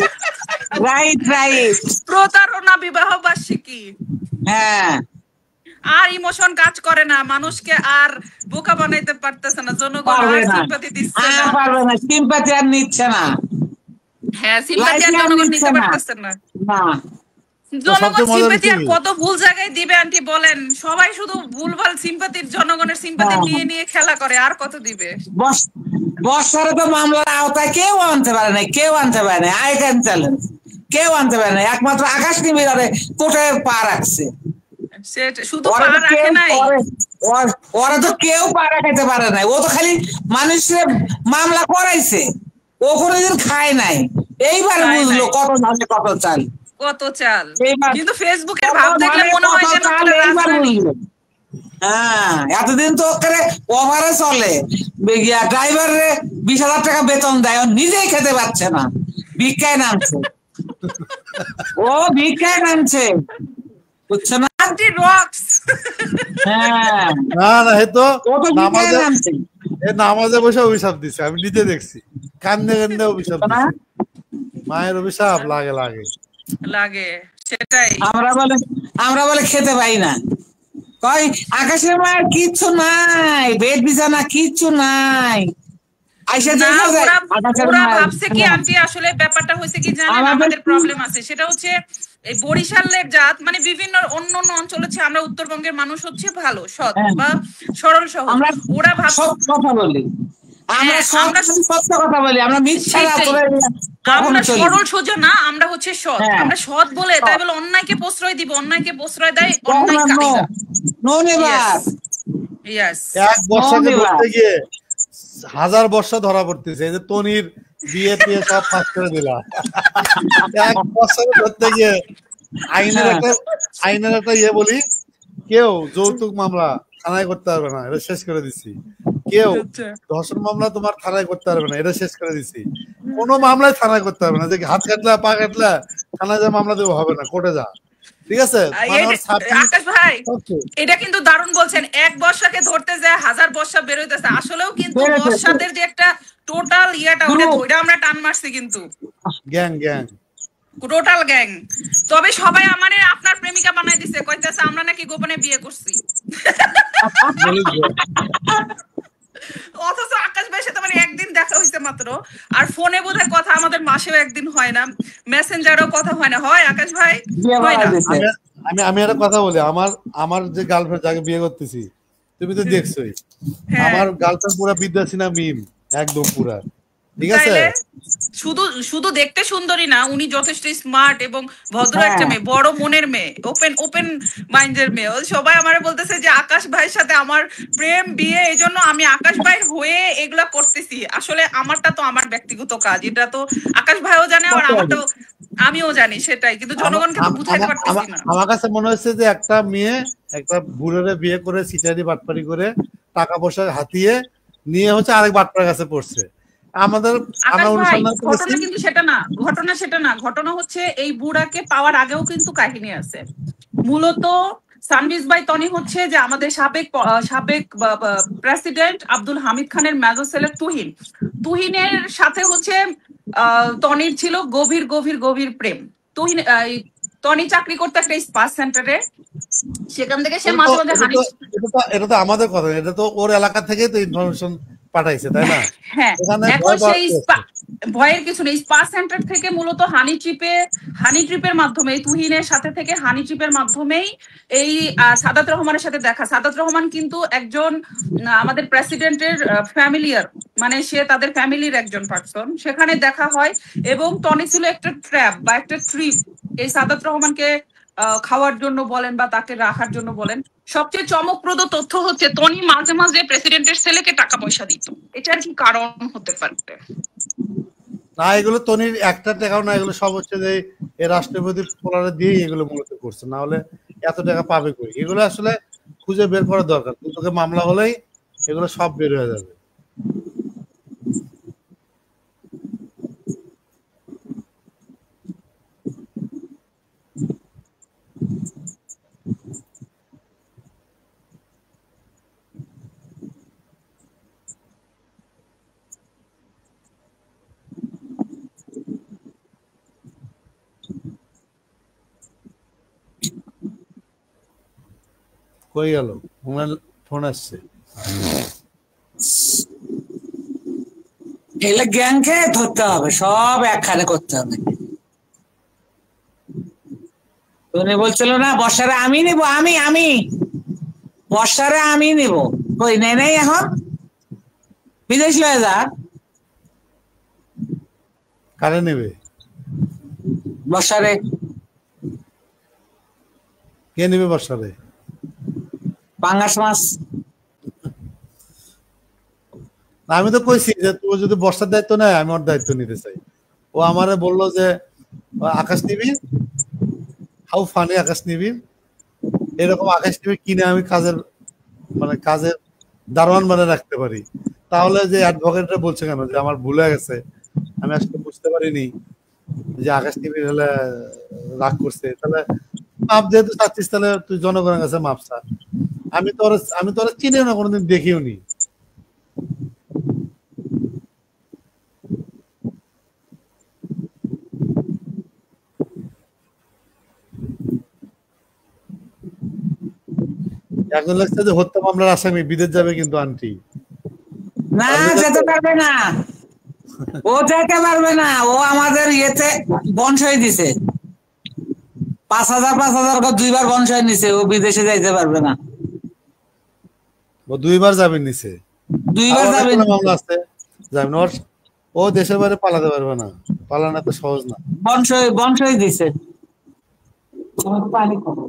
রাইট রাইট। প্রতারণা বিবাহ বার্ষিকী। হ্যাঁ, আর ইমোশন কাজ করে না, মানুষকে আর বোকা বানাইতে পারতেছে না, জনগণ আর সিম্পাথি দিচ্ছে না, পারবে না, সিম্পাথি আর নিচ্ছে না। হ্যাঁ, সিম্পাথি আর জনগণ নিতে পারতেছে না। না, জনগণ সিম্পাথি আর কত ভুল জায়গায় দিবে আন্টি বলেন? সবাই শুধু ভুলভাল সিম্পাথির, জনগণের সিম্পাথি নিয়ে নিয়ে খেলা করে, আর কত দিবে? বর্ষারে তো মামলার আওতায় কেউ আনতে পারে না, কেউ আনতে পারে না। আই ক্যান চ্যালেঞ্জ, কেউ আনতে পারে না, একমাত্র আকাশ নিবিড়ে কোর্টে পা রাখছে। শুধু পা রাখে নাই, ওরা তো কেউ পা রাখাইতে পারে নাই। ও তো খালি মানুষের মামলা করাইছে, ও কোনোদিন খায় নাই। এইবার বুঝলো কত ধানে কত চাল, কত চাল। কিন্তু ফেসবুকের ভাব দেখলে মনে হয় যেন রাজধানী। হ্যাঁ, এতদিন তো ওভারে চলে, ড্রাইভার রে 20,000 টাকা বেতন দেয়, নিজেই খেতে পাচ্ছে না, ভিক্ষায় নামছে। ও ভিক্ষায় নামছে, বুঝছো না? হ্যাঁ, না না, হে তো নামাজে বসে অভিশাপ দিছে, আমি নিজে দেখছি। কান্দে কান্দে অভিশাপ দিছে, মায়ের অভিশাপ লাগে লাগে লাগে, সেটাই। আমরা বলে খেতে পাই না, কই আকাশের মায়ের কিচ্ছু নাই, বেড বিছানা কিচ্ছু নাই, আইসা না, দেখো যে ওরা আকাশের ওরা মায়ের ভাবছে কি আন্টি, আসলে ব্যাপারটা হয়েছে কি জানেন, আমাদের আমাদের প্রবলেম আছে, সেটা হচ্ছে এই বরিশালের জাত, মানে বিভিন্ন অন্য অন্য অঞ্চল হচ্ছে, আমরা উত্তরবঙ্গের মানুষ হচ্ছে ভালো সৎ হ্যাঁ, বা সরল সহজ। আমরা ওরা ভাবছে, সব কথা বলি, আমরা হ্যাঁ সব আমরা সত্য কথা বলি, আমরা মিথ্যা সেটাই, করে কখনো আমরা চলি না। সরল সোজা না, আমরা হচ্ছে সৎ। হ্যাঁ, আমরা সৎ বলে তাই সব। বলে অন্যায়কে প্রশ্রয় দিব, অন্যায়কে প্রশ্রয় দেয় কখনো নো, অন্যায়কারীরা। No yes, never, yes. এক নো বর্ষাকে নেভার। ধরতে গিয়ে হাজার বর্ষা ধরা পড়তেছে। এই যে তনির বিয়ে টিয়ে সব ফাঁস করে দিলা। এক বর্ষাকে ধরতে গিয়ে আইনের একটা আইনের একটা ইয়ে বলি, কেউ যৌতুক মামলা থানায় করতে পারবে না, এটা শেষ করে দিচ্ছি। কেউ আচ্ছা। ধর্ষণ মামলা তোমার থানায় করতে পারবে না, এটা শেষ করে দিচ্ছি। কোনো মামলায় থানায় করতে পারবে না, যে হাত কাটলা পা কাটলা থানায় যা মামলা দেবো হবে না, কোর্টে যা। ঠিক আছে, মানে ওর আকাশ ভাই, ছাব্বিশ এটা কিন্তু দারুণ বলছেন, এক বর্ষাকে ধরতে যায় হাজার বর্ষা বেরোইতেছে। আসলেও কিন্তু বর্ষাদের যে একটা টোটাল ইয়েটা, ওটা ধরে আমরা টান মারছি কিন্তু, গ্যাং গ্যাং। Total gang. তবে সবাই আমারে আপনার প্রেমিকা বানাই দিছে, কইতেছে আমরা নাকি গোপনে বিয়ে করছি। অথচ আকাশ ভাইয়ের সাথে মানে একদিন দেখা হইছে মাত্র, আর ফোনে বোধহয় কথা আমাদের মাসেও একদিন হয় না, মেসেঞ্জারেও কথা হয় না, হয় আকাশ ভাই? হয় না? আমি আমি একটা কথা বলি, আমার আমার যে গার্লফ্রেন্ড যাকে বিয়ে করতেছি, তুমি তো দেখছোই, হ্যাঁ, আমার গার্লফ্রেন্ড পুরা বিদ্যাসিনা মিম, একদম পুরা। ঠিক আছে, তাইলে শুধু শুধু দেখতে সুন্দরী না, উনি যথেষ্ট স্মার্ট এবং ভদ্র একটা হ্যাঁ, মেয়ে, বড় মনের মেয়ে, ওপেন ওপেন মাইন্ডের মেয়ে। ও সবাই আমারে বলতেছে যে আকাশ ভাইয়ের সাথে আমার প্রেম বিয়ে, এই জন্য আমি আকাশ ভাইয়ের হয়ে এগুলা করতেছি। আসলে আমারটা তো আমার ব্যক্তিগত কাজ, এটা তো আকাশ ভাইও জানে, আর আমারটাও আমিও জানি, সেটাই, কিন্তু জনগণকে তো বুঝাইতে পারতেছি না। আমার কাছে মনে হচ্ছে যে একটা মেয়ে একটা বুড়োরে বিয়ে করে সিটারি বাটপারি করে টাকা পয়সা হাতিয়ে নিয়ে হচ্ছে আরেক বাটপার কাছে পড়ছে। আমাদের আকাশ আমরা ভাই, অনুসন্ধান করেছি। ঘটনা কিন্তু সেটা না, ঘটনা সেটা না, ঘটনা হচ্ছে এই বুড়াকে পাওয়ার আগেও কিন্তু কাহিনী আছে। মূলত সানভিজ ভাই তনি হচ্ছে যে আমাদের সাবেক প্রেসিডেন্ট আব্দুল হামিদ খানের মেজর ছেলে তুহিন, তুহিনের সাথে হচ্ছে তনির ছিল গভীর গভীর গভীর প্রেম। তুহিন তনি চাকরি করতে একটা স্পা সেন্টারে, সেখান থেকে সে মাঝে মাঝে হানি, এটা তো আমাদের কথা, এটা তো ওর এলাকা থেকে তো ইনফরমেশন পাঠাইছে, তাই না? হ্যাঁ, এখানে এখন সেই ভয়ের কিছু নেই, স্পা সেন্টার থেকে মূলত হানি ট্রিপের মাধ্যমে, তুহিনের সাথে থেকে হানি ট্রিপের মাধ্যমেই এই সাদাত রহমানের সাথে দেখা। সাদাত রহমান কিন্তু একজন আমাদের প্রেসিডেন্টের ফ্যামিলিয়ার, মানে সে তাদের ফ্যামিলির একজন পার্সন, সেখানে দেখা হয়। এবং টনি ছিল একটা ট্র্যাপ বা একটা ট্রিপ এই সাদাত রহমানকে খাওয়ার জন্য বলেন বা তাকে রাখার জন্য বলেন। সবচেয়ে চমকপ্রদ তথ্য হচ্ছে টনি মাঝে মাঝে প্রেসিডেন্টের ছেলেকে টাকা পয়সা দিত। এটার কি কারণ হতে পারে? না, এগুলো তনির একটা টাকাও না, এগুলো সব হচ্ছে যে এই রাষ্ট্রপতি পোলারে দিয়ে এগুলো মূলত করছে, না হলে এত টাকা পাবে কই? এগুলো আসলে খুঁজে বের করা দরকার, তোকে মামলা হলেই এগুলো সব বের হয়ে যাবে। কই গেল? ফোন আসছে। এগুলো গ্যাংকে ধরতে হবে, সব একখানে করতে হবে। তুমি বলছিল না বর্ষারে আমি নিব, আমি বর্ষারে আমি নিব, কই নেই নেই, এখন বিদেশ লয়ে যা। কারে নেবে? বর্ষারে কে নেবে বর্ষারে? পাঙ্গাস মাছ। আমি তো কইছি যে তুই যদি বর্ষার দায়িত্ব নেয় আমি ওর দায়িত্ব নিতে চাই। ও আমারে বললো যে আকাশ নিবি, হাউ ফানি আকাশ নিবি, এরকম আকাশ নিবি কিনে আমি কাজের দারোয়ান বানিয়ে রাখতে পারি। তাহলে যে অ্যাডভোকেটরা বলছে কেন যে আমার ভুল হয়ে গেছে, আমি আসলে বুঝতে পারিনি যে আকাশ টিভি হলে রাগ করছে, তাহলে মাপ যেহেতু চাচ্ছিস তাহলে তুই জনগণের কাছে মাপ চা। আমি তো ওরা চিনিও না, কোনোদিন দেখিও নি। এখন লাগছে যে হত্যা মামলার আসামি বিদেশ যাবে কিন্তু আন্টি। না যেতে পারবে না, ও যেতে পারবে না, ও আমাদের ইয়েতে বনসাই দিছে 5,000 করে 2বার বনসাই নিছে, ও বিদেশে যাইতে পারবে না। ও 2বার যাবেন নিছে, 2বার যাবেন মামলা আছে যাবেন, ও দেশের বাইরে পালাতে পারবে না, পালানো তো সহজ না। বনসাই দিছে। পানি খাবো।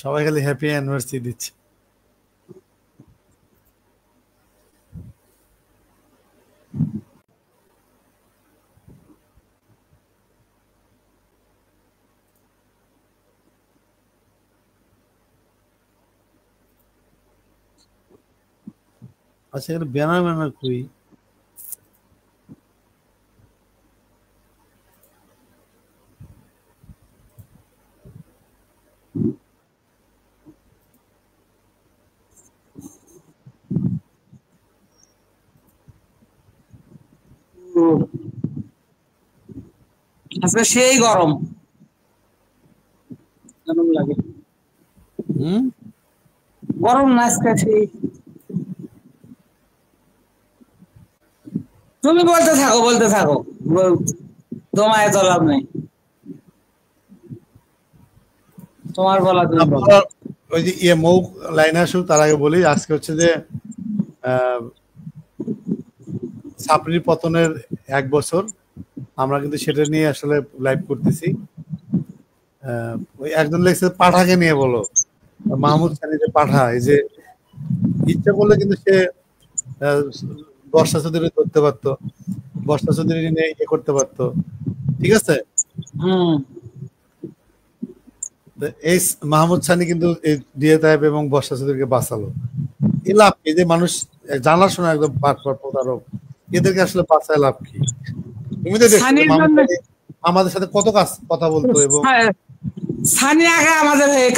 সবাই খালি হ্যাপি অ্যানিভার্সারি দিচ্ছে। আচ্ছা এখানে ব্যানার ম্যানার কই? আজকে সেই গরম লাগে। গরম না আজকে সেই। তুমি বলতে থাকো তোমায় তো লাভ নেই, তোমার বলা ওই যে মৌ লাইন আসুক তার আগে বলি, আজকে হচ্ছে যে সাপড়ির পতনের 1 বছর, আমরা কিন্তু সেটা নিয়ে আসলে লাইভ করতেছি। ওই একজন লেখছে পাঠাকে নিয়ে বলো, মাহমুদ খানি যে পাঠা, এই যে ইচ্ছা করলে কিন্তু সে বর্ষা চৌধুরী ধরতে পারতো, বর্ষা চৌধুরী নিয়ে ইয়ে করতে পারতো, ঠিক আছে। এই মাহমুদ সানি কিন্তু ডিএ তাইব এবং বর্ষা চৌধুরীকে বাঁচালো। এই লাভ কি যে মানুষ জানার শোনা একদম প্রতারক, এদেরকে আসলে বাঁচায় লাভ কি? তুমি তো আমাদের সাথে কত কথা বলতো, এবং সানি আগে আমাদের হয়ে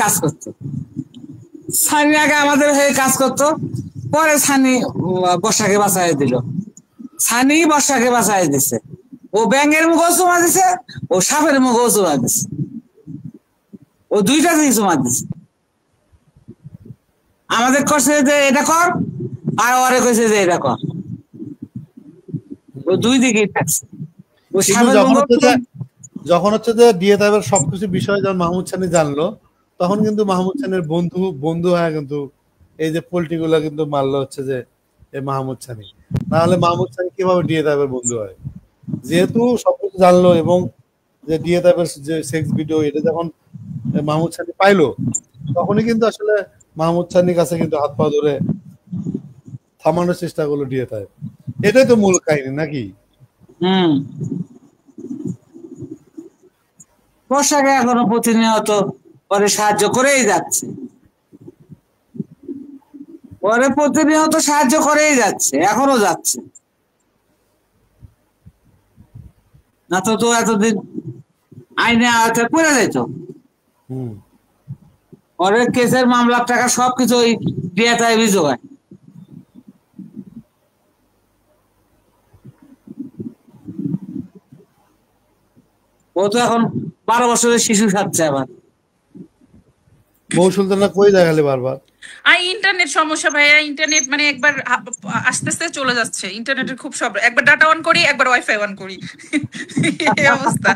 কাজ করতো, পরে সানি বর্ষাকে বাঁচাই দিল। সানি বর্ষাকে বাঁচাই দিছে, ও ব্যাঙের মুখও চুমা দিছে, ও সাপের মুখও চুমা দিছে, ও দুইটা থেকে চুমা দিছে। আমাদের করছে যে এটা কর, আর ওরে কইছে যে এটা কর, ও দুই দিকেই থাকছে। ও যখন হচ্ছে যে ডিএ তাইবের সবকিছু বিষয় যখন মাহমুদ সানি জানলো, তখন কিন্তু মাহমুদ সানির বন্ধু হয় কিন্তু এই যে পোল্ট্রি গুলা কিন্তু মারলো হচ্ছে যে এই মাহমুদ সানি, না হলে মাহমুদ সানি কিভাবে ডিএ তাইবের বন্ধু হয়? যেহেতু সবকিছু জানলো এবং যে ডিএ তাইবের যে সেক্স ভিডিও এটা যখন মাহমুদ সানি পাইলো, তখনই কিন্তু আসলে মাহমুদ সানির কাছে কিন্তু হাত পা ধরে থামানোর চেষ্টা করলো ডিএ তাইব। এটাই তো মূল কাহিনী নাকি? বর্ষাকে এখনো প্রতিনিয়ত পরে সাহায্য করেই যাচ্ছে, এখনো যাচ্ছে না তো এতদিন আইনে আওতায় পড়ে যেত। পরে কেসের মামলার টাকা সবকিছু ওই ডিএ তাইব জোগায়। ও তো এখন 12 বছরের শিশু সাজছে আবার। বউ সুলতানা কই দেখালে বারবার? ইন্টারনেট সমস্যা ভাইয়া, ইন্টারনেট মানে একবার আস্তে আস্তে চলে যাচ্ছে, ইন্টারনেটের খুব সব, একবার ডাটা অন করি একবার ওয়াইফাই অন করি, এই অবস্থা।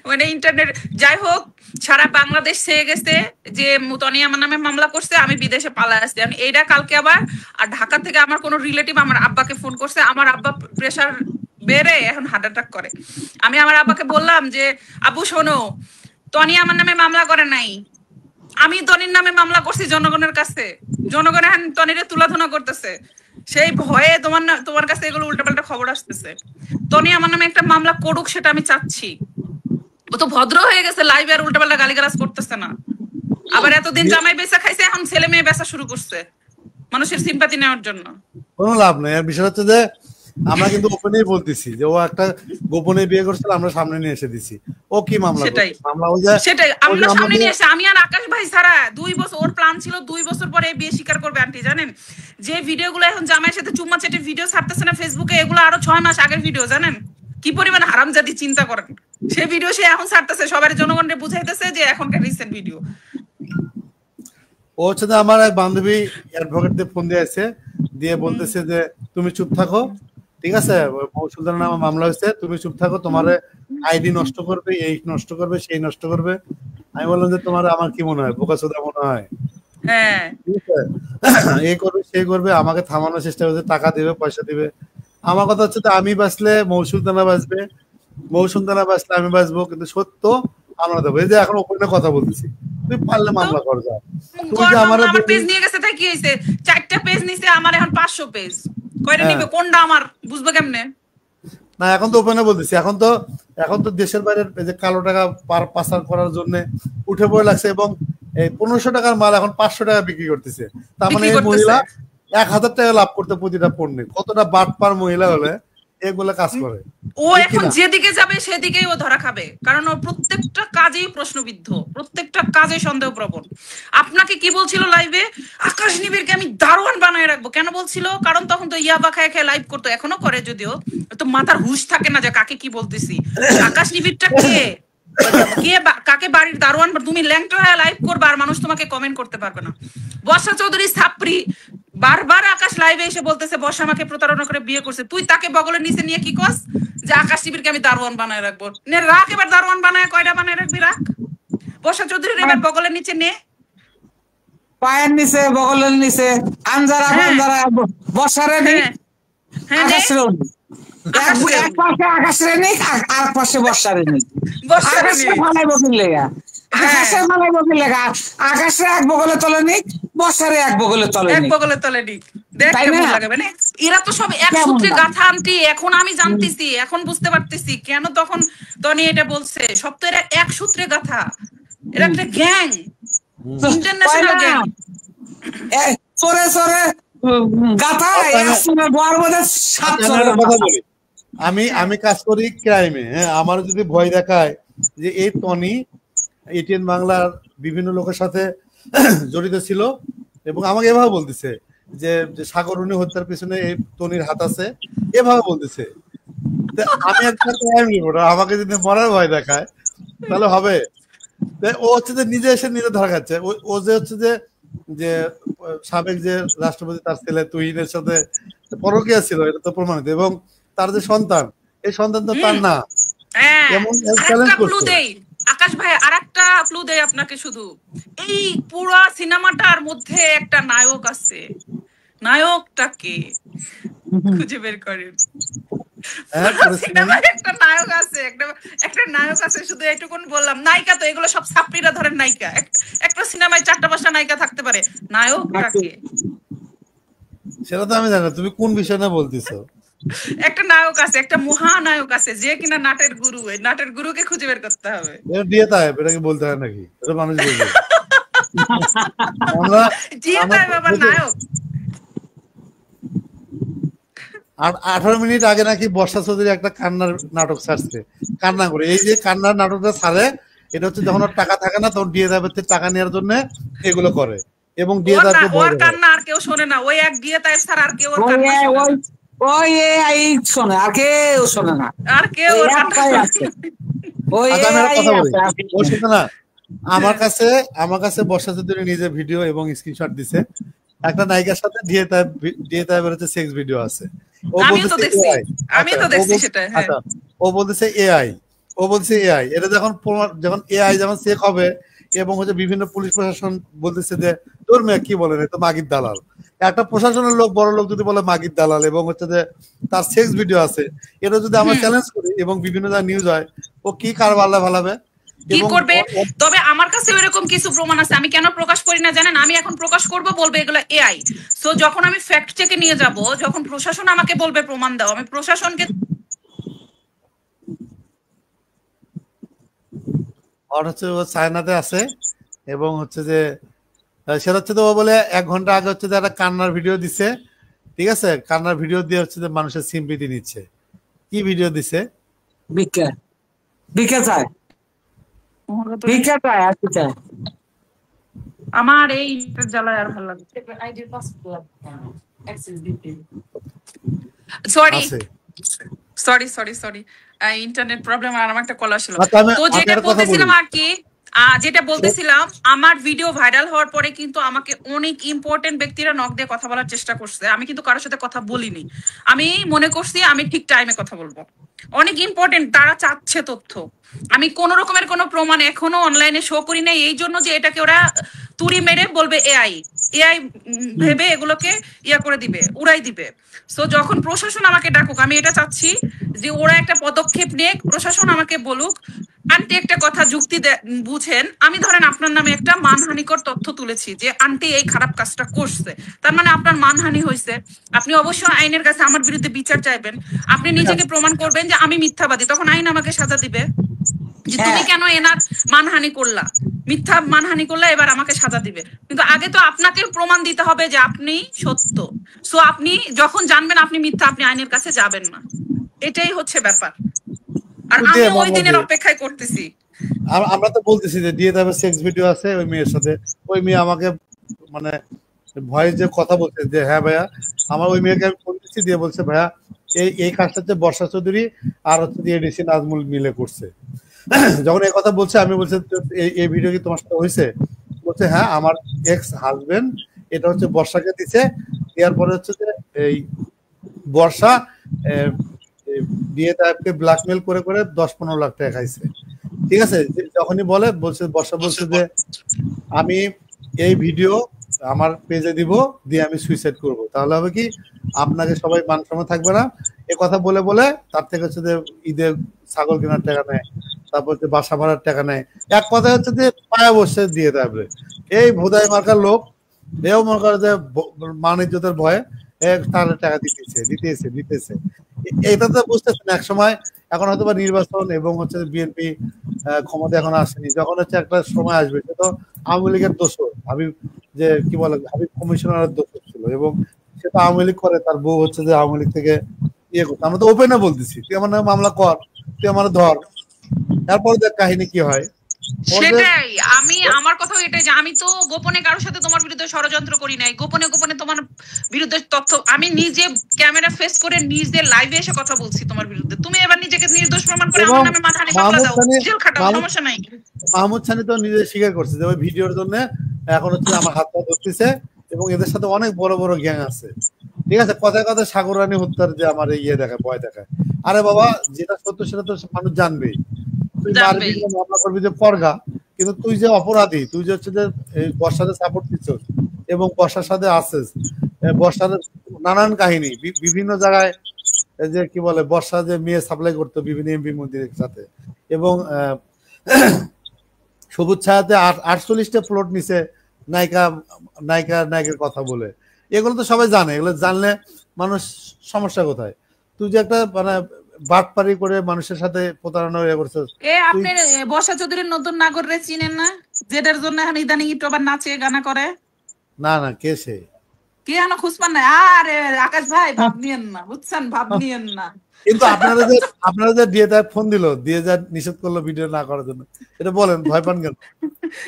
মানে ইন্টারনেট যাই হোক, সারা বাংলাদেশ ছেয়ে গেছে যে তনি আমার নামে মামলা করছে, আমি বিদেশে পালা আসছি। আমি এইটা কালকে আবার আর ঢাকা থেকে আমার কোনো রিলেটিভ আমার আব্বাকে ফোন করছে, আমার আব্বা প্রেশার বেড়ে এখন হার্ট অ্যাটাক করে। আমি আমার আব্বাকে বললাম যে আব্বু শোনো, তনি আমার নামে মামলা করে নাই, আমি তনির নামে মামলা করছি জনগণের কাছে, জনগণ এখন তনিরে তুলাধনা করতেছে, সেই ভয়ে তোমার কাছে এগুলো উল্টাপাল্টা খবর আসতেছে। তনি আমার নামে একটা মামলা করুক, সেটা আমি চাচ্ছি। ও তো ভদ্র হয়ে গেছে, লাইভে আর উল্টাপাল্টা গালিগালাজ করতেছে না। আবার এতদিন জামাই বেচা খাইছে, এখন ছেলে মেয়ে বেচা শুরু করছে মানুষের সিম্পাতি নেওয়ার জন্য। কোনো লাভ নেই। আর বিষয় হচ্ছে যে আমরা কিন্তু ওপেনেই বলতেছি যে ও একটা গোপনে বিয়ে করছিল, আমরা সামনে নিয়ে এসে দিছি। ও কি মামলা? সেটাই আমরা সামনে নিয়ে এসে, আমি আর আকাশ ভাই ছাড়া 2 বছর, ওর প্ল্যান ছিল 2 বছর পরে বিয়ে স্বীকার করবে। আন্টি জানেন যে ভিডিওগুলো এখন জামাইয়ের সাথে চুম্মা চেটে ভিডিও ছাড়তেছে না ফেসবুকে, এগুলো আরো 6 মাস আগের ভিডিও, জানেন কি পরিমাণ হারামজাদি চিন্তা করেন। সে ভিডিও সে এখন ছাড়তেছে, সবার জনগণকে বুঝাইতেছে যে এখনকার রিসেন্ট ভিডিও। ও হচ্ছে যে আমার এক বান্ধবী অ্যাডভোকেট দিয়ে ফোন দিয়েছে, দিয়ে বলতেছে যে তুমি চুপ থাকো, ঠিক আছে, সুলতানের নামে মামলা হয়েছে, তুমি চুপ থাকো, তোমার আইডি নষ্ট করবে, এই নষ্ট করবে, সেই নষ্ট করবে। আমি বললাম যে তোমার আমার কি মনে হয়, বোকাচোদা মনে হয়? হ্যাঁ, এই করবে সেই করবে, আমাকে থামানোর চেষ্টা করছে, টাকা দিবে, পয়সা দিবে। আমার কথা হচ্ছে যে আমি বাঁচলে মৌসুলতানা বাঁচবে, মৌসুলতানা বাঁচলে আমি বাঁচবো, কিন্তু সত্য আমরা দেবো। এই যে এখন ওপেনে কথা বলতেছি, তুই পারলে মামলা কর যা। তুই যে আমার পেজ নিয়ে গেছে, তাই কি হয়েছে? 4টা পেজ নিছে, আমার এখন 500 পেজ। কয়টা নিবে, কোনটা আমার বুঝবো কেমনে? না এখন তো ওপেনে বলতেছি, এখন তো দেশের বাইরে যে কালো টাকা পাচার করার জন্য উঠে পড়ে লাগছে, এবং এই 1500 টাকার মাল এখন 500 টাকা বিক্রি করতেছে। তার মানে এই মহিলা 1000 টাকা লাভ করতে প্রতিটা পণ্যে। কতটা বাটপার মহিলা হলে এগুলা কাজ করে? ও এখন যেদিকে যাবে সেদিকেই ও ধরা খাবে, কারণ ও প্রত্যেকটা কাজেই প্রশ্নবিদ্ধ, প্রত্যেকটা কাজে সন্দেহপ্রবণ। আপনাকে কি বলছিল লাইভে? আকাশ নিবিড়কে আমি দারোয়ান বানায় রাখবো। কেন বলছিল? কারণ তখন তো ইয়াবা খায় খায় লাইভ করতো, এখনো করে, যদিও তো মাথার হুঁশ থাকে না যে কাকে কি বলতেছি। আকাশ নিবিড়টা কে, কাকে বাড়ির দারোয়ান? তুমি ল্যাংটা হয়ে লাইভ করবা আর মানুষ তোমাকে কমেন্ট করতে পারবে না। বর্ষা চৌধুরী ছাপরি বারবার আকাশ লাইভে এসে বলতেছে বর্ষা আমাকে প্রতারণা করে বিয়ে করছে। তুই তাকে বগলের নিচে নিয়ে কি কস যে আকাশ শিবিরকে আমি দারোয়ান বানায় রাখবো? নে রাখ, এবার দারোয়ান বানায় কয়টা বানায় রাখবি রাখ। বর্ষা চৌধুরীর এবার বগলের নিচে নে, পায়ের নিচে, বগলের নিচে, আঞ্জারা বাঞ্জারা বর্ষারে নে, এক পাশে আকাশের নিক আর পাশে বর্ষারে নিক। আকাশে ফালাইবো কি লেগা? আকাশে ফালাইবো কি লেগা? আকাশে এক বগলে তলে নিক, বর্ষারে এক বগলে তলে নিক, এক বগলে তলে নিক। দেখ কেমন লাগে। মানে এরা তো সব এক সূত্রে গাথা আনটি। এখন আমি জানতেছি, এখন বুঝতে পারতেছি কেন তখন তনি এটা বলছে। সব তো এরা এক সূত্রে গাথা, এরা একটা গ্যাং, ইন্টারন্যাশনাল গ্যাং। চোরে চোরে গাথা আমি কাজ করি ক্রাইমে। হ্যাঁ, আমার যদি ভয় দেখায় যে এই টনি এটিএন বাংলার বিভিন্ন লোকের সাথে জড়িত ছিল, এবং আমাকে এভাবে বলতেছে যে সাগরুনি হত্যার পিছনে এই টনির হাত আছে, এভাবে বলতেছে। আমি একটা ক্রাইম রিপোর্টার, আমাকে যদি মরার ভয় দেখায় তাহলে হবে? ও হচ্ছে যে নিজে এসে নিজে ধরা খাচ্ছে। ও যে হচ্ছে যে সাবেক যে রাষ্ট্রপতি তার ছেলে তুহিনের সাথে পরকীয়া ছিল, এটা তো প্রমাণিত, এবং তার যে সন্তান, এই সন্তান তো তার না। আকাশ ভাই আরেকটা ক্লু দেই আপনাকে, শুধু এই পুরো সিনেমাটার মধ্যে একটা নায়ক আছে। নায়কটাকে খুঁজে বের করেন। একটা নায়ক আছে, একটা নায়ক আছে, শুধু এইটুকুন বললাম। নায়িকা তো এগুলো সব ছাত্রীরা ধরেন নায়িকা। একটা সিনেমায় 4টা-5টা নায়িকা থাকতে পারে, নায়কটাকে সেটা তো আমি জানি না। তুমি কোন বিষয়টা বলতেছো? একটা নায়ক আছে, একটা মহানায়ক আছে, যে কিনা নাটের গুরু। এই নাটের গুরুকে খুঁজে বের করতে হবে। এটা দিয়ে তাই এটাকে বলতে হয় নাকি? এটা মানুষ বলবে। আমরা দিয়ে তাই বাবা নায়ক। আর 18 মিনিট আগে নাকি বর্ষা চৌধুরী একটা কান্নার নাটক ছাড়ছে, কান্না করে। এই যে কান্নার নাটকটা ছাড়ে, এটা হচ্ছে যখন ওর টাকা থাকে না তখন ডিএ তাইবের থেকে টাকা নেওয়ার জন্য এগুলো করে, এবং ডিএ তাইবকে ওর কান্না আর কেউ শোনে না। ওই এক ডিএ তাইব ছাড়া আর কেউ ওর কান্না ওই এই শোনে, আর কেউ শোনে না, আর কেউ ওর কান্না ওই কথা বলি। ও শুনে না, আমার কাছে বর্ষা চৌধুরী নিজে ভিডিও এবং স্ক্রিনশট দিছে। একটা নায়িকার সাথে ডিএ তাইবের হচ্ছে সেক্স ভিডিও আছে। ও বলতেছে সেটা। হ্যাঁ, ও বলতেছে এআই, এটা যখন এআই যখন চেক হবে, এবং হচ্ছে বিভিন্ন পুলিশ প্রশাসন বলতেছে যে তোর মেয়ে কি বলেন, তো মাগির দালাল। একটা প্রশাসনের লোক, বড় লোক যদি বলে মাগির দালাল, এবং হচ্ছে যে তার সেক্স ভিডিও আছে, এটা যদি আমরা চ্যালেঞ্জ করি এবং বিভিন্ন জায়গায় নিউজ হয়, ও কি কারবার ভালাবে, কি করবে? তবে আমার কাছে এরকম কিছু প্রমাণ আছে। আমি কেন প্রকাশ করি না জানেন? আমি এখন প্রকাশ করব, বলবে এগুলো এআই। সো যখন আমি ফ্যাক্ট চেকে নিয়ে যাব, যখন প্রশাসন আমাকে বলবে প্রমাণ দাও, আমি প্রশাসনকে হচ্ছে ও চায়নাতে আছে, এবং হচ্ছে যে সেটা হচ্ছে তো ও বলে 1 ঘন্টা আগে হচ্ছে যে একটা কান্নার ভিডিও দিছে, ঠিক আছে? কান্নার ভিডিও দিয়ে হচ্ছে যে মানুষের সিম্পিতি নিচ্ছে। কি ভিডিও দিছে? ভিক্ষা চায়, ভিক্ষা চায়, আর কি চায়? আমার এই জ্বালায় আর ভালো লাগে। Sorry, sorry sorry sorry, internet problem আর আমার একটা কল আসলো। আচ্ছা আমি তো আমি যেটা একটা কথা বলি। বলতেছিলাম আর কি, যেটা বলতেছিলাম, আমার ভিডিও ভাইরাল হওয়ার পরে কিন্তু আমাকে অনেক ইম্পর্টেন্ট ব্যক্তিরা নক দিয়ে কথা বলার চেষ্টা করছে। আমি কিন্তু কারোর সাথে কথা বলিনি, আমি মনে করছি আমি ঠিক টাইমে কথা বলবো। অনেক ইম্পর্টেন্ট, তারা চাচ্ছে তথ্য। আমি কোন রকমের কোনো প্রমাণ এখনো অনলাইনে শো করি নাই, এই জন্য যে এটাকে ওরা তুড়ি মেরে বলবে এআই এআই ভেবে এগুলোকে ইয়া করে দিবে, উড়াই দিবে। সো যখন প্রশাসন আমাকে ডাকুক, আমি এটা চাচ্ছি যে ওরা একটা পদক্ষেপ নিয়ে প্রশাসন আমাকে বলুক, আন্টি একটা কথা যুক্তি বুঝেন, আমি ধরেন আপনার নামে একটা মানহানিকর তথ্য তুলেছি যে আন্টি এই খারাপ কাজটা করছে, তার মানে আপনার মানহানি হয়েছে, আপনি অবশ্যই আইনের কাছে আমার বিরুদ্ধে বিচার চাইবেন, আপনি নিজেকে প্রমাণ করবেন যে আমি মিথ্যাবাদী, তখন আইন আমাকে সাজা দিবে যে তুমি কেন এনার মানহানি করলা, মিথ্যা মানহানি করলা, এবার আমাকে সাজা দিবে। কিন্তু আগে তো আপনাকে প্রমাণ দিতে হবে যে আপনি সত্য। সো আপনি যখন জানবেন আপনি মিথ্যা, আপনি আইনের কাছে যাবেন না, এটাই হচ্ছে ব্যাপার। আর আমি ওই দিনের অপেক্ষায় করতেছি। আমরা তো বলতেছি যে দিয়ে দেবে সেক্স ভিডিও আছে ওই মেয়ের সাথে, ওই মেয়ে আমাকে মানে ভয়েস যে কথা বলছে যে হ্যাঁ ভাইয়া, আমার ওই মেয়েকে আমি ফোন দিচ্ছি, দিয়ে বলছে ভাইয়া এই কাজটা হচ্ছে বর্ষা চৌধুরী আর হচ্ছে দিয়ে ডিসি নাজমুল মিলে করছে। যখন এই কথা বলছে আমি বলছি এই ভিডিও কি তোমার সাথে হয়েছে? বলছে হ্যাঁ আমার এক্স হাজবেন্ড এটা হচ্ছে বর্ষাকে দিছে, দেওয়ার পরে হচ্ছে যে এই বর্ষা বিয়ে তাকে ব্ল্যাকমেল করে করে 10-15 লাখ টাকা খাইছে। ঠিক আছে, যখনই বলছে বর্ষা বলছে যে আমি এই ভিডিও আমার পেজে দিব, দিয়ে আমি সুইসাইড করব, তাহলে হবে কি আপনাকে সবাই মান সম্মান থাকবে না। এ কথা বলে বলে তার থেকে হচ্ছে যে ঈদের ছাগল কেনার টাকা নেয়, তারপর হচ্ছে বাসা ভাড়ার টাকা নেয়, এক কথা হচ্ছে যে পায়া বসে দিয়ে দেবে। এই ভোদাই মার্কার লোক এও মনে করে যে মান ইজ্জতের ভয়ে তার টাকা দিতেছে। এটা তো বুঝতেছেন এক সময়, এখন হয়তো বা নির্বাচন এবং হচ্ছে বিএনপি ক্ষমতা এখন আসেনি, যখন হচ্ছে একটা সময় আসবে সে তো আওয়ামী লীগের দোষর, হাবিব যে কি বলে হাবিব কমিশনারের দোষর ছিল, এবং সে তো আওয়ামী লীগ করে, তার বউ হচ্ছে যে আওয়ামী লীগ থেকে ইয়ে করতো। আমরা তো ওপেনে বলতেছি তুই আমার নামে মামলা কর, তুই আমার ধর, তারপর দেখ কাহিনী কি হয়। সেটাই, আমি আমার কথাও এটাই যে আমি তো গোপনে কারোর সাথে তোমার বিরুদ্ধে ষড়যন্ত্র করি নাই, গোপনে গোপনে তোমার বিরুদ্ধে তথ্য আমি নিজে ক্যামেরা ফেস করে নিজে লাইভে এসে কথা বলছি তোমার বিরুদ্ধে, তুমি এবার নিজেকে নির্দোষ প্রমাণ করে আমার নামে মানহানি মামলা দাও, জেল খাটাও, সমস্যা নাই। মাহমুদ সানি তো নিজে স্বীকার করছে যে ওই ভিডিওর জন্য এখন হচ্ছে আমার হাত পা ধরতেছে, এবং এদের সাথে অনেক বড় বড় গ্যাং আছে। ঠিক আছে, কথায় কথায় সাগর রানী হত্যার যে আমার ইয়ে দেখায়, ভয় দেখায়। আরে বাবা যেটা সত্য সেটা তো মানুষ জানবেই। তুই মারবি মামলা করবি যে পরগা, কিন্তু তুই যে অপরাধী, তুই যে হচ্ছে যে বর্ষাতে সাপোর্ট দিচ্ছিস এবং বর্ষার সাথে আছিস, বর্ষার নানান কাহিনী বিভিন্ন জায়গায় যে কি বলে বর্ষা যে মেয়ে সাপ্লাই করতো বিভিন্ন এমপি মন্ত্রীর সাথে, এবং সবুজ ছায়াতে 48টা প্লট নিচে নায়িকার কথা বলে, এগুলো তো সবাই জানে। এগুলো জানলে মানুষ সমস্যা কোথায়? তুই যে একটা মানে বাটপারি করে মানুষের সাথে প্রতারণা করছিস। আপনি বর্ষা চৌধুরীর নতুন নাগরে চিনেন না, যেটার জন্য এখন ইদানিং একটু আবার নাচে গানা করে? না কে সে? কে আনো খুঁজপান না? আরে আকাশ ভাই ভাব নিয়েন না, বুঝছেন, ভাব নিয়েন না। কিন্তু আপনারা যে দিয়ে ফোন দিল, দিয়ে যা নিষেধ করলো ভিডিও না করার জন্য, এটা বলেন ভয় পান কেন?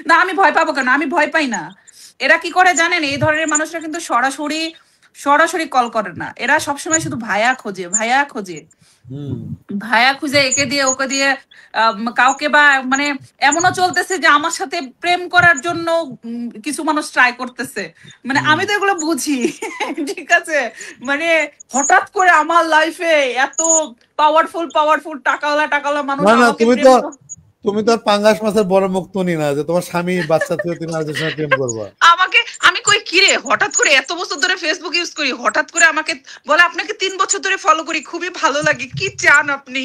না আমি ভয় পাবো কেন, আমি ভয় পাই না। এরা কি করে জানেন, এই ধরনের মানুষরা কিন্তু সরাসরি কল করে না, এরা সবসময় শুধু ভায়া খোঁজে ভায়া খুঁজে, একে দিয়ে ওকে দিয়ে কাউকে, বা মানে এমনও চলতেছে যে আমার সাথে প্রেম করার জন্য কিছু মানুষ ট্রাই করতেছে। মানে আমি তো এগুলো বুঝি ঠিক আছে, মানে হঠাৎ করে আমার লাইফে এত পাওয়ারফুল টাকাওয়ালা মানুষ তুমি তো পাঙ্গাস মাছের বড় মুক্ত নি না যে তোমার স্বামী বাচ্চা থেকে তুমি আরেকজনের সাথে প্রেম করবা। আমি কই কিরে, হঠাৎ করে এত বছর ধরে ফেসবুক ইউজ করি, হঠাৎ করে আমাকে বলে আপনাকে 3 বছর ধরে ফলো করি, খুবই ভালো লাগে, কি চান আপনি,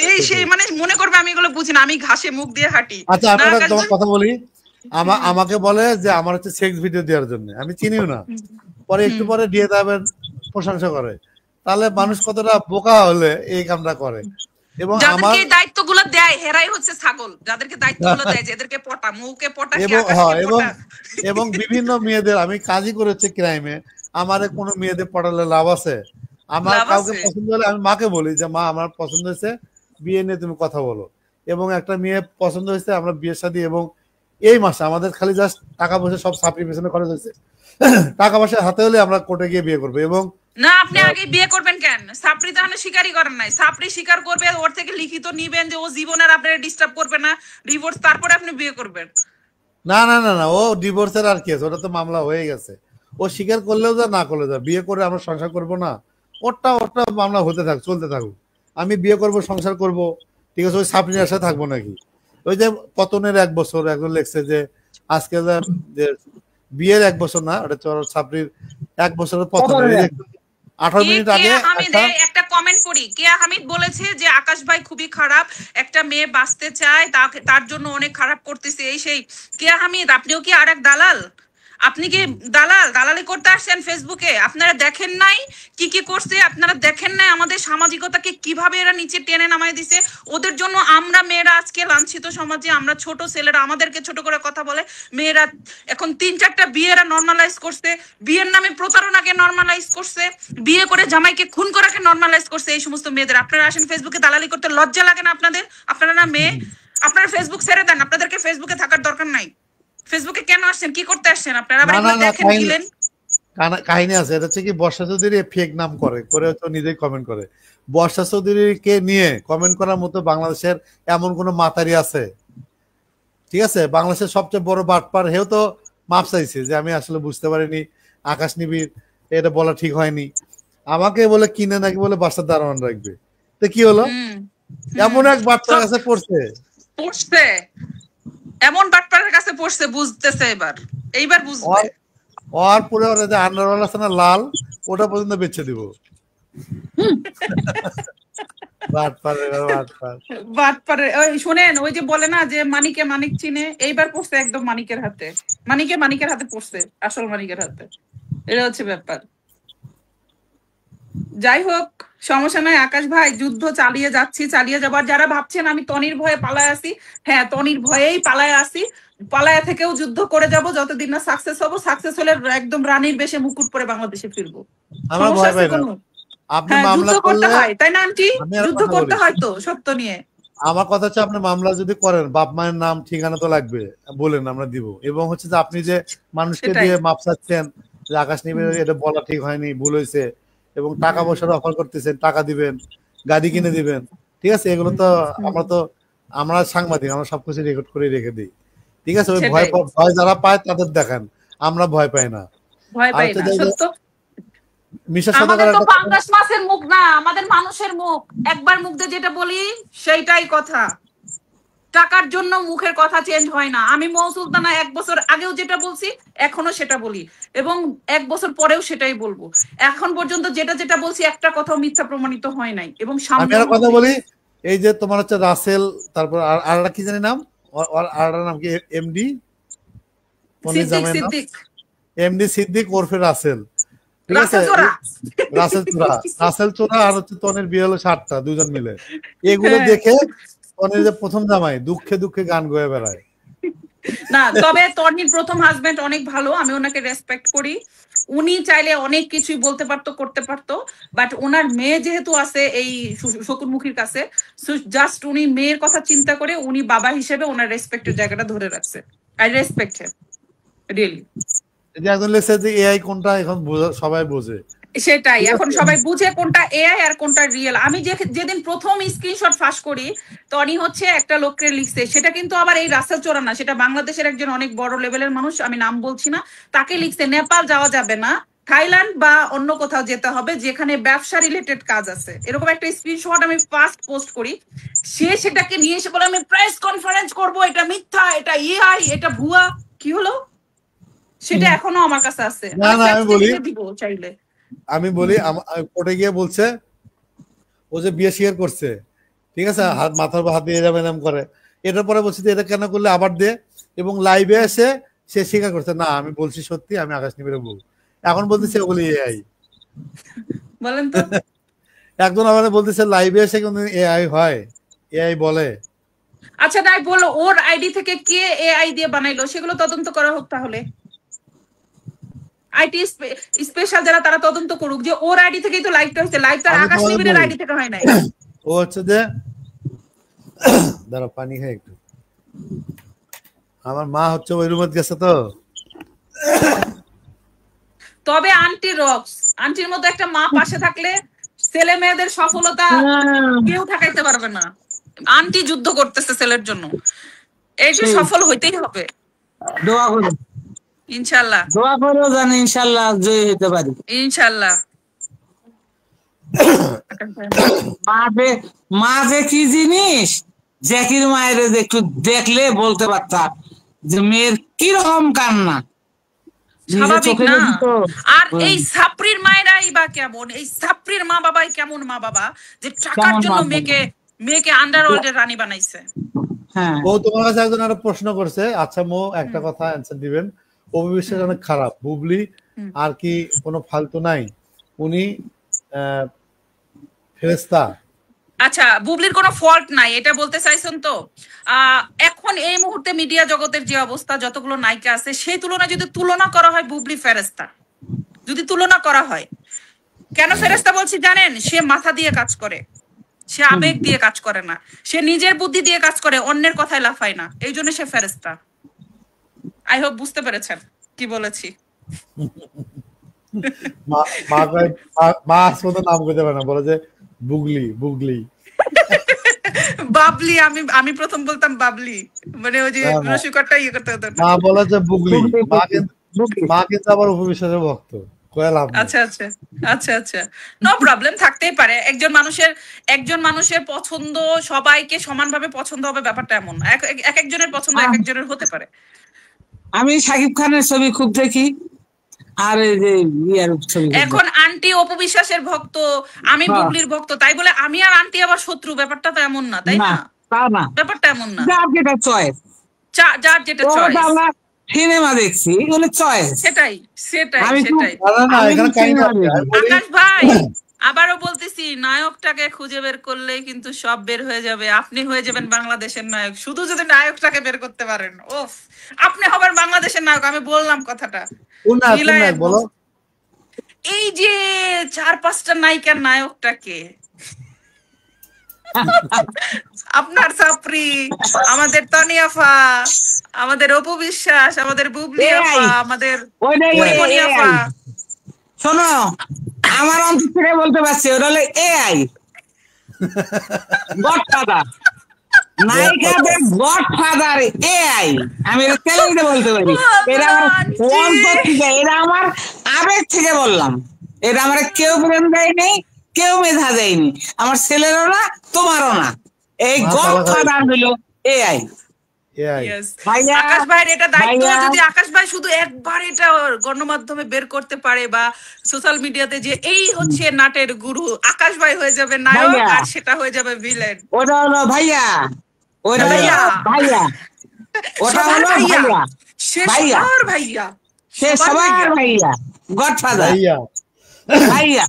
এই সেই, মানে মনে করবে আমি এগুলো বুঝি না, আমি ঘাসে মুখ দিয়ে হাঁটি। আচ্ছা আপনারা তোমার কথা বলি, আমাকে বলে যে আমার হচ্ছে সেক্স ভিডিও দেওয়ার জন্য, আমি চিনিও না, পরে একটু পরে দিয়ে দেবেন প্রশংসা করে, তাহলে মানুষ কতটা বোকা হলে এই কামটা করে। এবং যাদেরকে দায়িত্বগুলো দেয় হেরাই হচ্ছে ছাগল, যাদেরকে দায়িত্বগুলো দেয়, যাদেরকে পটা মুখে পটা এবং বিভিন্ন মেয়েদের আমি কাজই করেছি ক্রাইমে, আমারে কোনো মেয়েদের পটালে লাভ আছে? আমার কাউকে পছন্দ হলে আমি মাকে বলি যে মা আমার পছন্দ হয়েছে, বিয়ে নিয়ে তুমি কথা বলো। এবং একটা মেয়ে পছন্দ হয়েছে, আমরা বিয়ের শাদী, এবং এই মাসে আমাদের খালি জাস্ট টাকা পয়সা সব সাপ্লি পেছনে খরচ হয়েছে, টাকা পয়সা হাতে হলে আমরা কোর্টে গিয়ে বিয়ে করবো। এবং না আপনি আগে বিয়ে করবেন কেন? সাপড়ি তাহলে স্বীকারই করেন নাই। সাপড়ি স্বীকার করবে, ওর থেকে লিখিত নিবেন যে ও জীবনের আপনার ডিস্টার্ব করবে না, ডিভোর্স, তারপরে আপনি বিয়ে করবেন। না না না না, ও ডিভোর্সের আর কেস, ওটা তো মামলা হয়ে গেছে। ও স্বীকার করলেও যা না করলে যা, বিয়ে করে আমরা সংসার করব না, ওটা ওটা মামলা হতে থাক, চলতে থাকুক। আমি বিয়ে করব, সংসার করব, ঠিক আছে। ওই সাপড়ির আশায় থাকবো নাকি? ওই যে পতনের 1 বছর একজন লেখছে যে আজকে যে বিয়ের 1 বছর না, ওটা সাপড়ির 1 বছরের পতনের 18 মিনিট আগে একটা কমেন্ট পড়ি। কেয়া হামিদ বলেছে যে আকাশ ভাই খুবই খারাপ, একটা মেয়ে বাঁচতে চায়, তার জন্য অনেক খারাপ করতেছে, এই সেই। কেয়া হামিদ, আপনিও কি আর এক দালাল? আপনি কি দালালি করতে আসছেন ফেসবুকে? আপনারা দেখেন নাই কি কি করছে? আপনারা দেখেন নাই আমাদের সামাজিকতাকে কিভাবে এরা নিচে টেনে নামায় দিছে? ওদের জন্য আমরা মেয়েরা আজকে লাঞ্ছিত সমাজে, আমরা ছোট ছেলেরা আমাদেরকে ছোট করে কথা বলে। মেয়েরা এখন 3-4টা বিয়েরা নর্মালাইজ করছে, বিয়ের নামে প্রতারণাকে নর্মালাইজ করছে, বিয়ে করে জামাইকে খুন করাকে নর্মালাইজ করছে। এই সমস্ত মেয়েদের আপনারা আসেন ফেসবুকে দালালি করতে, লজ্জা লাগে না আপনাদের? আপনারা না মেয়ে? আপনারা ফেসবুক ছেড়ে দেন, আপনাদেরকে ফেসবুকে থাকার দরকার নাই। ফেসবুকে কেন আসছেন? কি করতে আসছেন আপনারা? আবার এগুলো দেখেন গিলেন। কাহিনী আছে, এটা হচ্ছে কি, বর্ষা চৌধুরী ফেক নাম করে হয়তো নিজেই কমেন্ট করে। বর্ষা চৌধুরীকে নিয়ে কমেন্ট করার মতো বাংলাদেশের এমন কোন মাতারি আছে? ঠিক আছে, বাংলাদেশের সবচেয়ে বড় বাটপার, হেও তো মাপ চাইছে যে আমি আসলে বুঝতে পারিনি, আকাশ নিবিড় এটা বলা ঠিক হয়নি, আমাকে বলে কিনে নাকি বলে বাসার দারোয়ান রাখবে। তো কি হলো? এমন এক বাটপার কাছে পড়ছে, এমন বাটপারের কাছে পড়ছে, বুঝতেছে এইবার বুঝবে। আর পুরো যে আন্ডারওয়াল আছে না লাল, ওটা পর্যন্ত বেচে দিব। শোনেন, ওই যে বলে না যে মানিকে মানিক চিনে, এইবার পড়ছে একদম মানিকের হাতে, মানিকের হাতে পড়ছে, আসল মানিকের হাতে। এটা হচ্ছে ব্যাপার। যাই হোক, সমস্যা নাই আকাশ ভাই, যুদ্ধ চালিয়ে যাচ্ছি, চালিয়ে যাবার। যারা ভাবছেন আমি তনির ভয়ে পালায় আসি, হ্যাঁ তনির ভয়েই পালায় আসি, পালায়া থেকেও যুদ্ধ করে যাব যতদিন না সাকসেস হবো। সাকসেস হলে একদম রানীর বেশে মুকুট পরে বাংলাদেশে ফিরবো। যুদ্ধ করতে হয়, তাই না আন্টি? যুদ্ধ করতে হয় তো সত্য নিয়ে। আমার কথা হচ্ছে, আপনি মামলা যদি করেন, বাপ মায়ের নাম ঠিকানা তো লাগবে, বলেন আমরা দিব। এবং হচ্ছে যে আপনি যে মানুষকে দিয়ে মাপ চাচ্ছেন যে আকাশ নিবিড় এটা বলা ঠিক হয়নি, ভুল হয়েছে, এবং টাকা পয়সার অফার করতেছেন, টাকা দিবেন, গাড়ি কিনে দিবেন, ঠিক আছে, এগুলো তো আমরা সাংবাদিক, আমরা সবকিছু রেকর্ড করে রেখে দিই, ঠিক আছে। ওই ভয় যারা পায় তাদের দেখেন, আমরা ভয় পাই না। আমাদের তো পাঙ্গাস মাছের মুখ না, আমাদের মানুষের মুখ। একবার মুখ দিয়ে যেটা বলি সেইটাই কথা, টাকার জন্য মুখের কথা চেঞ্জ হয় না। আমি মৌ সুলতানা 1 বছর আগেও যেটা বলছি এখনো সেটা বলি, এবং 1 বছর পরেও সেটাই বলবো। এখন পর্যন্ত যেটা বলছি একটা কথাও মিথ্যা প্রমাণিত হয় নাই। এবং আমি আর কথা বলি, এই যে তোমার হচ্ছে রাসেল, তারপর আর কি জানি নাম, আর নাম কি, এমডি এমডি সিদ্দিক ওরফে রাসেল, ঠিক আছে। রাসেল চোরা আর হচ্ছে তনের বিয়ে হলো 7টা, দুজন মিলে। এগুলো দেখে তনের যে প্রথম জামাই দুঃখে দুঃখে গান গয়ে বেড়ায় না। তবে তনির প্রথম হাজবেন্ড অনেক ভালো, আমি ওনাকে রেসপেক্ট করি। উনি চাইলে অনেক কিছুই বলতে পারতো, করতে পারতো, বাট ওনার মেয়ে যেহেতু আছে এই শকুনমুখীর কাছে, জাস্ট উনি মেয়ের কথা চিন্তা করে উনি বাবা হিসেবে ওনার রেসপেক্টের জায়গাটা ধরে রাখছে। I respect him really. একজন লেখছে যে এআই কোনটা, এখন সবাই বোঝে। সেটাই, এখন সবাই বুঝে কোনটা এআই আর কোনটা রিয়েল। আমি যেদিন প্রথম স্ক্রিনশট ফাঁস করি, তনি হচ্ছে একটা লোককে লিখছে, সেটা কিন্তু আবার এই রাসেল চোরা না, সেটা বাংলাদেশের একজন অনেক বড় লেভেলের মানুষ, আমি নাম বলছি না। তাকে লিখছে নেপাল যাওয়া যাবে না, থাইল্যান্ড বা অন্য কোথাও যেতে হবে যেখানে ব্যবসা রিলেটেড কাজ আছে, এরকম একটা স্ক্রিনশট আমি ফার্স্ট পোস্ট করি। সে সেটাকে নিয়ে এসে বলে আমি প্রেস কনফারেন্স করব, এটা মিথ্যা, এটা এআই, এটা ভুয়া। কি হলো? সেটা এখনো আমার কাছে আছে, আমি বলি কোর্টে গিয়ে বলছে ও যে বিয়ে স্বীকার করছে, ঠিক আছে, মাথার হাত দিয়ে যাবে নাম করে। এটার পরে বলছি এটা কেন করলে, আবার দে। এবং লাইভে এসে সে স্বীকার করছে, না আমি বলছি সত্যি, আমি আকাশ নিবিড়ের বউ। এখন বলতেছে ওগুলি এআই, বলেন তো। একজন আমাদের বলতেছে লাইভে এসে কোন এআই হয়, এআই বলে। আচ্ছা তাই বলো, ওর আইডি থেকে কে এআই দিয়ে বানাইলো সেগুলো তদন্ত করা হোক তাহলে। আইটি স্পেশাল যারা তারা তদন্ত করুক যে ওর আইডি থেকেই তো লাইভটা হচ্ছে, লাইভ তার আকাশ নিবিড়ের আইডি থেকে হয় নাই। ও হচ্ছে যে দাঁড়া পানি খাই একটু, আমার মা হচ্ছে ওই রুমে গেছে তো। তবে আন্টি রক্স আন্টির মতো একটা মা পাশে থাকলে ছেলে মেয়েদের সফলতা কেউ ঠেকাইতে পারবে না। আন্টি যুদ্ধ করতেছে ছেলের জন্য, এই যে সফল হইতেই হবে। দোয়া করো, ইনশাল্লাহ দোয়া করো জানি ইনশাল্লাহ জয়ী হতে পারি ইনশাল্লাহ। মা যে কি জিনিস, জ্যাকির মায়ের একটু দেখলে বলতে পারতাম যে মেয়ের কিরকম কান্না। স্বাভাবিক না? আর এই সাপ্রির মায়েরাই বা কেমন, এই সাপ্রির মা বাবাই কেমন মা বাবা যে টাকার জন্য মেয়েকে আন্ডারওয়ার্ল্ডের রানী বানাইছে। হ্যাঁ, ও তোমার কাছে একজন আরো প্রশ্ন করছে, আচ্ছা মো একটা কথা অ্যানসার দিবেন। অভিবিশ্বাস অনেক খারাপ, বুবলি আর কি কোনো ফালতু নাই, উনি ফেরেশতা। আচ্ছা, বুবলির কোনো ফল্ট নাই এটা বলতে চাইছেন তো? এখন এই মুহূর্তে মিডিয়া জগতের যে অবস্থা, যতগুলো নায়িকা আছে সেই তুলনায় যদি তুলনা করা হয়, বুবলি ফেরেশতা। যদি তুলনা করা হয়, কেন ফেরেশতা বলছি জানেন? সে মাথা দিয়ে কাজ করে, সে আবেগ দিয়ে কাজ করে না, সে নিজের বুদ্ধি দিয়ে কাজ করে, অন্যের কথায় লাফায় না, এই জন্য সে ফেরেশতা। আই হোপ বুঝতে পেরেছেন কি বলেছি। মা আসলে নাম করতে পারে না, বলে যে বুগলি বুগলি বাবলি। আমি প্রথম বলতাম বাবলি, মানে ওই যে রসিকরটা ইয়ে করতে হতো। মা বলে যে বুগলি। মা কিন্তু আবার উপবিশ্বাসের ভক্ত। আচ্ছা আচ্ছা আচ্ছা আচ্ছা, নো প্রবলেম, থাকতেই পারে। একজন মানুষের পছন্দ সবাইকে সমানভাবে পছন্দ হবে ব্যাপারটা এমন না। এক একজনের পছন্দ এক একজনের হতে পারে। আমি শাকিব খানের ছবি খুব দেখি, আর এই যে ইয়ার ছবি। এখন আন্টি অপু বিশ্বাসের ভক্ত, আমি বুবলির ভক্ত, তাই বলে আমি আর আন্টি আবার শত্রু, ব্যাপারটা তো এমন না, তাই না? ব্যাপারটা এমন না। যার যেটা চয়েস, যার যেটা চয়েস। সিনেমা দেখছি এগুলো চয়েস। সেটাই সেটাই সেটাই। আকাশ ভাই, আবারও বলতেছি, নায়কটাকে খুঁজে বের করলেই কিন্তু সব বের হয়ে যাবে। আপনি হয়ে যাবেন বাংলাদেশের নায়ক, শুধু যদি নায়কটাকে বের করতে পারেন। ওফ, আপনি হবেন বাংলাদেশের নায়ক। আমি বললাম কথাটা, এই যে 4-5টা নায়িকার নায়কটাকে, আপনার সাপ্রি, আমাদের তনিয়াফা, আমাদের অপু বিশ্বাস, আমাদের বুবলি আপা, আমাদের মনি আপা। শোনো, আমার অন্তর থেকে বলতে পারছি, ওটা হলো এআই গডফাদার, নায়িকাদের গডফাদার এআই। আমি চ্যালেঞ্জে বলতে পারি, এটা আমার অন্তর থেকে, এটা আমার আবেগ থেকে বললাম। এটা আমার কেউ ব্রেন দেয়নি, কেউ মেধা দেয়নি, আমার ছেলেরও না, তোমারও না। এই গডফাদার হলো এআই। আকাশ ভাইয়ের এটা দায়িত্ব, যদি আকাশ ভাই শুধু একবার এটা গণমাধ্যমে বের করতে পারে বা সোশ্যাল মিডিয়াতে, যে এই হচ্ছে নাটের গুরু, আকাশ ভাই হয়ে যাবে নায়ক আর সেটা হয়ে যাবে ভিলেন। ওটা হলো ভাইয়া, ওটা ভাইয়া, ভাইয়া, ওটা হলো ভাইয়া, ভাইয়া, ভাইয়া, সে সবার ভাইয়া, গডফাদার ভাইয়া।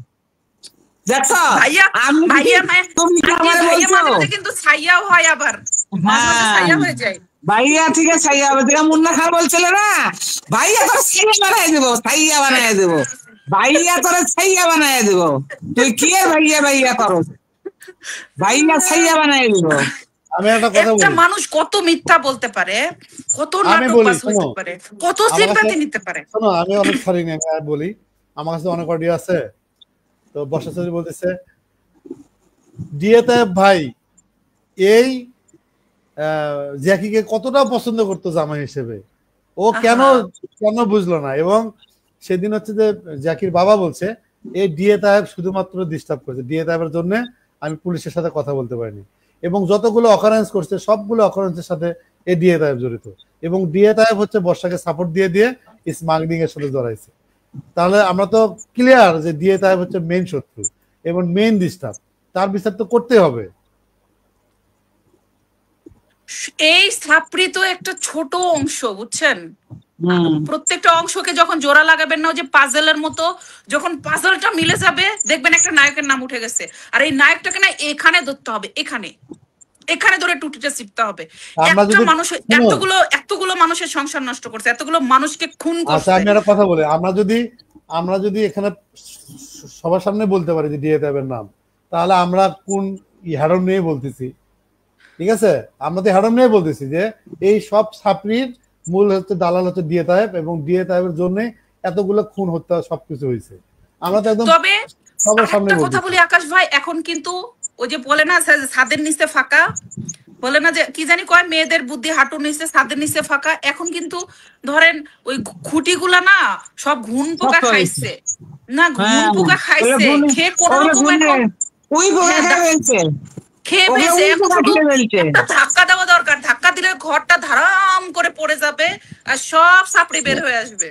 দেখো ভাইয়া, ভাইয়া তুমি ভাইয়া মানে কিন্তু ছাইয়াও হয়, আবার ছাইয়া হয়ে যায়। ভাইয়া ঠিক আছে, ছাইয়া হবে। যেটা মুন্না খান বলছিল না, ভাইয়া তোর ছাইয়া বানাই দেবো, ছাইয়া বানাই দেবো, ভাইয়া তোর ছাইয়া বানাই দেবো। তুই কি ভাইয়া ভাইয়া করো, ভাইয়া ছাইয়া বানাই দেবো। আমি একটা কথা বলি, একটা মানুষ কত মিথ্যা বলতে পারে, কত নাটকবাজ হতে পারে, কত সিম্পাথি নিতে পারে। শোনো, আমি অনেক সরি না, আমি আর বলি, আমার কাছে অনেক অডিও আছে। তো বর্ষা চৌধুরী বলতেছে, ডিএতে ভাই এই জ্যাকিকে কতটা পছন্দ করতো জামাই হিসেবে, ও কেন বুঝলো না। এবং সেদিন হচ্ছে যে জ্যাকির বাবা বলছে এই ডিএ তাহেব শুধুমাত্র ডিস্টার্ব করেছে, ডিএ তাহেবের জন্য আমি পুলিশের সাথে কথা বলতে পারিনি। এবং যতগুলো অকারেন্স করছে সবগুলো অকারেন্সের সাথে এই ডিএ তাহেব জড়িত। এবং ডিএ তাহেব হচ্ছে বর্ষাকে সাপোর্ট দিয়ে স্মাগলিং এর সাথে জড়াইছে। তাহলে আমরা তো ক্লিয়ার যে ডিএ তাহেব হচ্ছে মেইন শত্রু এবং মেইন ডিস্টার্ব, তার বিচার তো করতে হবে। এই সাপ্রি তো একটা ছোট অংশ, বুঝছেন? প্রত্যেকটা অংশকে যখন জোড়া লাগাবেন না, যে পাজলের মতো, যখন পাজলটা মিলে যাবে দেখবেন একটা নায়কের নাম উঠে গেছে। আর এই নায়কটাকে না এখানে ধরতে হবে, এখানে ধরে টুটিটা চিপতে হবে। একটা মানুষ এতগুলো মানুষের সংসার নষ্ট করছে, এতগুলো মানুষকে খুন করছে। আমি একটা কথা বলি, আমরা যদি এখানে সবার সামনে বলতে পারি যে ডিএ তাহেবের নাম, তাহলে আমরা কোন হ্যাডম নিয়ে বলতেছি? ঠিক আছে, আমরা তো হ্যাডম নিয়ে বলতেছি যে এই সব ছাপড়ির মূল হচ্ছে দালাল হচ্ছে ডিএ তাহেব, এবং ডিএ তাহেবের জন্য এতগুলো খুন হত্যা সবকিছু হয়েছে। আমরা তো একদম তবে সবার সামনে আরেকটা কথা বলতেছি। বলি আকাশ ভাই, এখন কিন্তু ওই যে বলে না ছাদের নিচে ফাঁকা, বলে না যে কি জানি কয় মেয়েদের বুদ্ধি হাঁটুর নিচে ছাদের নিচে ফাঁকা, এখন কিন্তু ধরেন ওই খুঁটিগুলা না সব ঘুন পোকা শক্ত হয়েছে। খাইছে, না ঘুন হ্যাঁ, পোকা ওগুলো খাইছে, গুনে, খেয়ে কোন ওগুলো রকম গুনে এখন উই পোকা হ্যাঁ খেয়ে ফেলছে, খেয়ে ওগুলো ফেলছে, উই এখন পোকা শুধু খেয়ে ফেলছে। একটা ধাক্কা দেওয়া দরকার, ধাক্কা দিলে ঘরটা ধারাম করে পড়ে যাবে আর সব সাপড়ি বের হয়ে আসবে।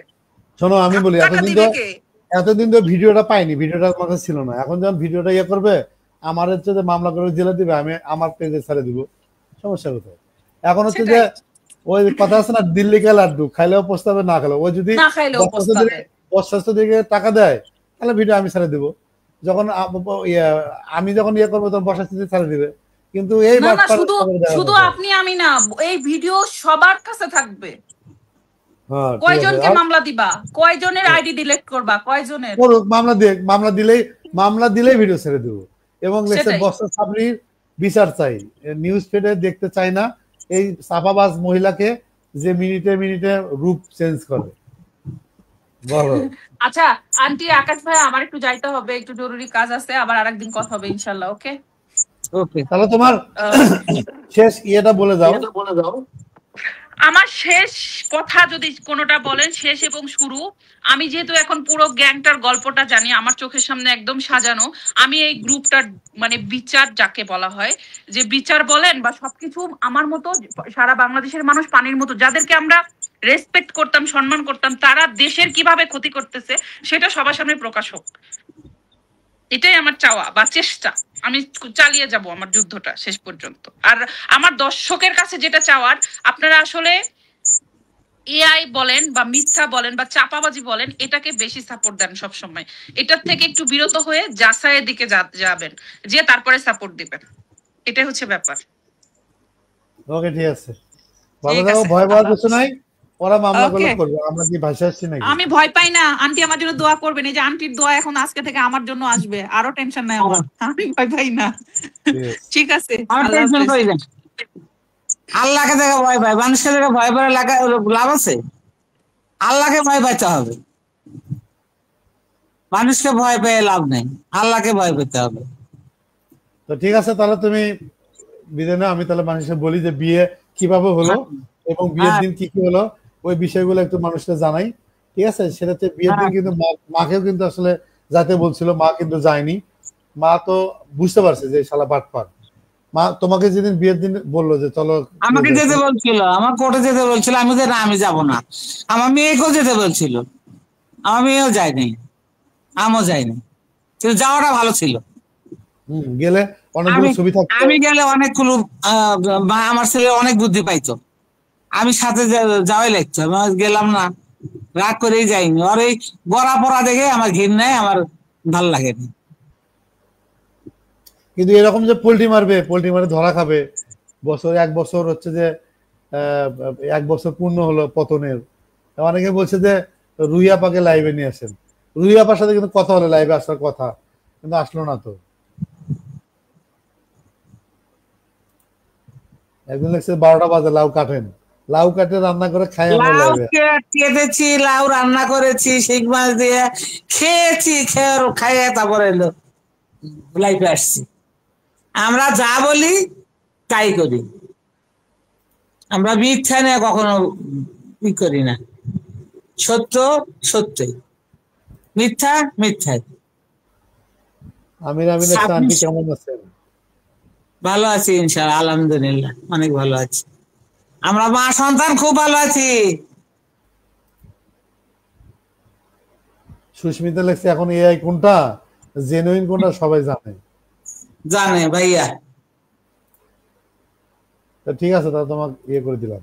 শোনো আমি বলি, ধাক্কাটা দিবে কে? এতদিন তো ভিডিওটা পাইনি, ভিডিওটা আমার কাছে ছিল না। এখন যখন ভিডিওটা ইয়ে করবে, আমার হচ্ছে যে মামলা করে জেলে দিবে, আমি আমার পেজে ছেড়ে দিব, সমস্যা কোথায়? এখন হচ্ছে যে সেটাই, ওই কথা আছে না, দিল্লি কে লাড্ডু খাইলেও পস্তাবে, না খেলেও। ওই যদি না খাইলেও পস্তাবে। বস্তাস্ত দিকে টাকা দেয়, তাহলে ভিডিও আমি ছেড়ে দিব। যখন আমি যখন ইয়ে করবো, তখন বর্ষাস্তিতে ছেড়ে দিবে। কিন্তু এই না না, বাটপার শুধু শুধু আপনি আমি না, এই ভিডিও সবার কাছে থাকবে। হ্যাঁ ঠিক আছে। কয়জনকে মামলা দিবা, কয়জনের আইডি ডিলিট করবা, কয়জনের? করুক, মামলা দিলেই ভিডিও ছেড়ে দেবো। এবং সেটাই, বস্তা সাবরির বিচার চাই, নিউজ ফিডে দেখতে চাই না এই সাফাবাজ মহিলাকে যে মিনিটে মিনিটে রূপ চেঞ্জ করে। বলো। আচ্ছা আন্টি আকাশ ভাই, আমার একটু যাইতে হবে, একটু জরুরি কাজ আছে, আবার আরেকদিন কথা হবে ইনশাল্লাহ। ওকে, ওকে, তাহলে তোমার শেষ ইয়েটা বলে দাও। আমার শেষ কথা যদি কোনোটা বলেন, শেষ এবং শুরু, আমি যেহেতু এখন পুরো গ্যাংটার গল্পটা জানি, আমার চোখের সামনে একদম সাজানো, আমি এই গ্রুপটার মানে বিচার যাকে বলা হয়, যে বিচার বলেন বা সবকিছু, আমার মতো সারা বাংলাদেশের মানুষ পানির মতো যাদেরকে আমরা রেসপেক্ট করতাম, সম্মান করতাম, তারা দেশের কিভাবে ক্ষতি করতেছে সেটা সবার সামনে প্রকাশ হোক, এটাই আমার চাওয়া বা চেষ্টা। আমি চালিয়ে যাব আমার যুদ্ধটা শেষ পর্যন্ত। আর আমার দর্শকের কাছে যেটা চাওয়ার, আপনারা আসলে এআই বলেন বা মিথ্যা বলেন বা চাপাবাজি বলেন, এটাকে বেশি সাপোর্ট দেন সব সময়। এটার থেকে একটু বিরত হয়ে যাচাইয়ের দিকে যাবেন, যে তারপরে সাপোর্ট দিবেন, এটাই হচ্ছে ব্যাপার। ওকে ঠিক আছে, ভালো ঠিক থাকো, আছে, ভয় পাওয়ার আল্লাহ কিছু হাফেজ। নাই। ওরা মামলা করলে ওকে, করবে, আমরা কি ভাষা আসছি নাকি? আমি ভয় পাই না, আন্টি আমার জন্য দোয়া করবেন, এই যে আন্টির দোয়া এখন আজকে থেকে আমার জন্য আসবে, আরো টেনশন নাই আমার, আমি ভয় পাই না। ঠিক আছে। ঠিক আছে, আমার আল্লাহ টেনশন হাফেজ। করি না। আল্লাহকে দেখে ভয় পায়, মানুষকে দেখে ভয় পায় লাভ আছে? আল্লাহকে ভয় পাইতে হবে, মানুষকে ভয় পেয়ে লাভ নেই, আল্লাহকে ভয় পেতে হবে। তো ঠিক আছে, তাহলে তুমি বিদায় নাও। আমি তাহলে মানুষকে বলি যে বিয়ে কিভাবে হলো হ্যাঁ, এবং বিয়ের হ্যাঁ, দিন কি কি হলো, ওই বিষয়গুলো একটু মানুষকে জানাই। ঠিক আছে, সেটা হচ্ছে বিয়ের দিন হ্যাঁ, কিন্তু মাকেও কিন্তু আসলে যাতে বলছিল, মা কিন্তু যায়নি। মা তো বুঝতে পারছে যে এই শালা বাটপার। মা তোমাকে যেদিন বিয়ের দিন বললো যে চলো বিয়ে আমাকে যাই, যেতে বলছিল, আমার কোর্টে যেতে বলছিল, আমি যে না আমি যাব না। আমার মেয়েকেও যেতে বলছিল, আমার মেয়েও যায়নি, আমিও যাইনি, কিন্তু যাওয়াটা ভালো ছিল। গেলে অনেকগুলো আমি ছবি থাকতো। আমি গেলে অনেকগুলো আমার ছেলে অনেক বুদ্ধি পাইতো, আমি সাথে যাওয়াই লাগতো, আমি গেলাম না, রাগ করেই যাইনি। আর এই বড়া পড়া দেখে আমার ঘির নেয়, আমার ভাল লাগেনি। কিন্তু এরকম যে পোল্ট্রি মারবে, পোল্ট্রি মারে ধরা খাবে, এক বছর হচ্ছে যে আহ, 1 বছর পূর্ণ হলো পতনের। অনেকে বলছে যে রুহি আপাকে লাইভে নিয়ে আসেন। রুহি আপার সাথে কিন্তু কথা হলো, লাইভে আসার কথা, কিন্তু আসলো না তো। একদিন লাগছে 12টা বাজে লাউ কাটেন, লাউ কাটে রান্না করে খাই আমরা লাউ লাইভে। কেটেছি, লাউ রান্না করেছি শিং মাছ দিয়ে, খেয়েছি, খাইয়ে তারপরে এলো লাইফে আসছি। আমরা যা বলি তাই করি, আমরা মিথ্যা নিয়ে কখনো ই করি না, সত্য সত্যই, মিথ্যা মিথ্যাই। আমির আমিন একটা আন্টি কেমন আছেন? ভালো আছি ইনশাআল্লাহ, আলহামদুলিল্লাহ অনেক ভালো আছি, আমরা মা সন্তান খুব ভালো আছি। সুস্মিতা লেগছে এখন এআই কোনটা জেনুইন কোনটা সবাই জানে। জানে ভাইয়া। তো ঠিক আছে, তাহলে তোমাকে ইয়ে করে দিলাম।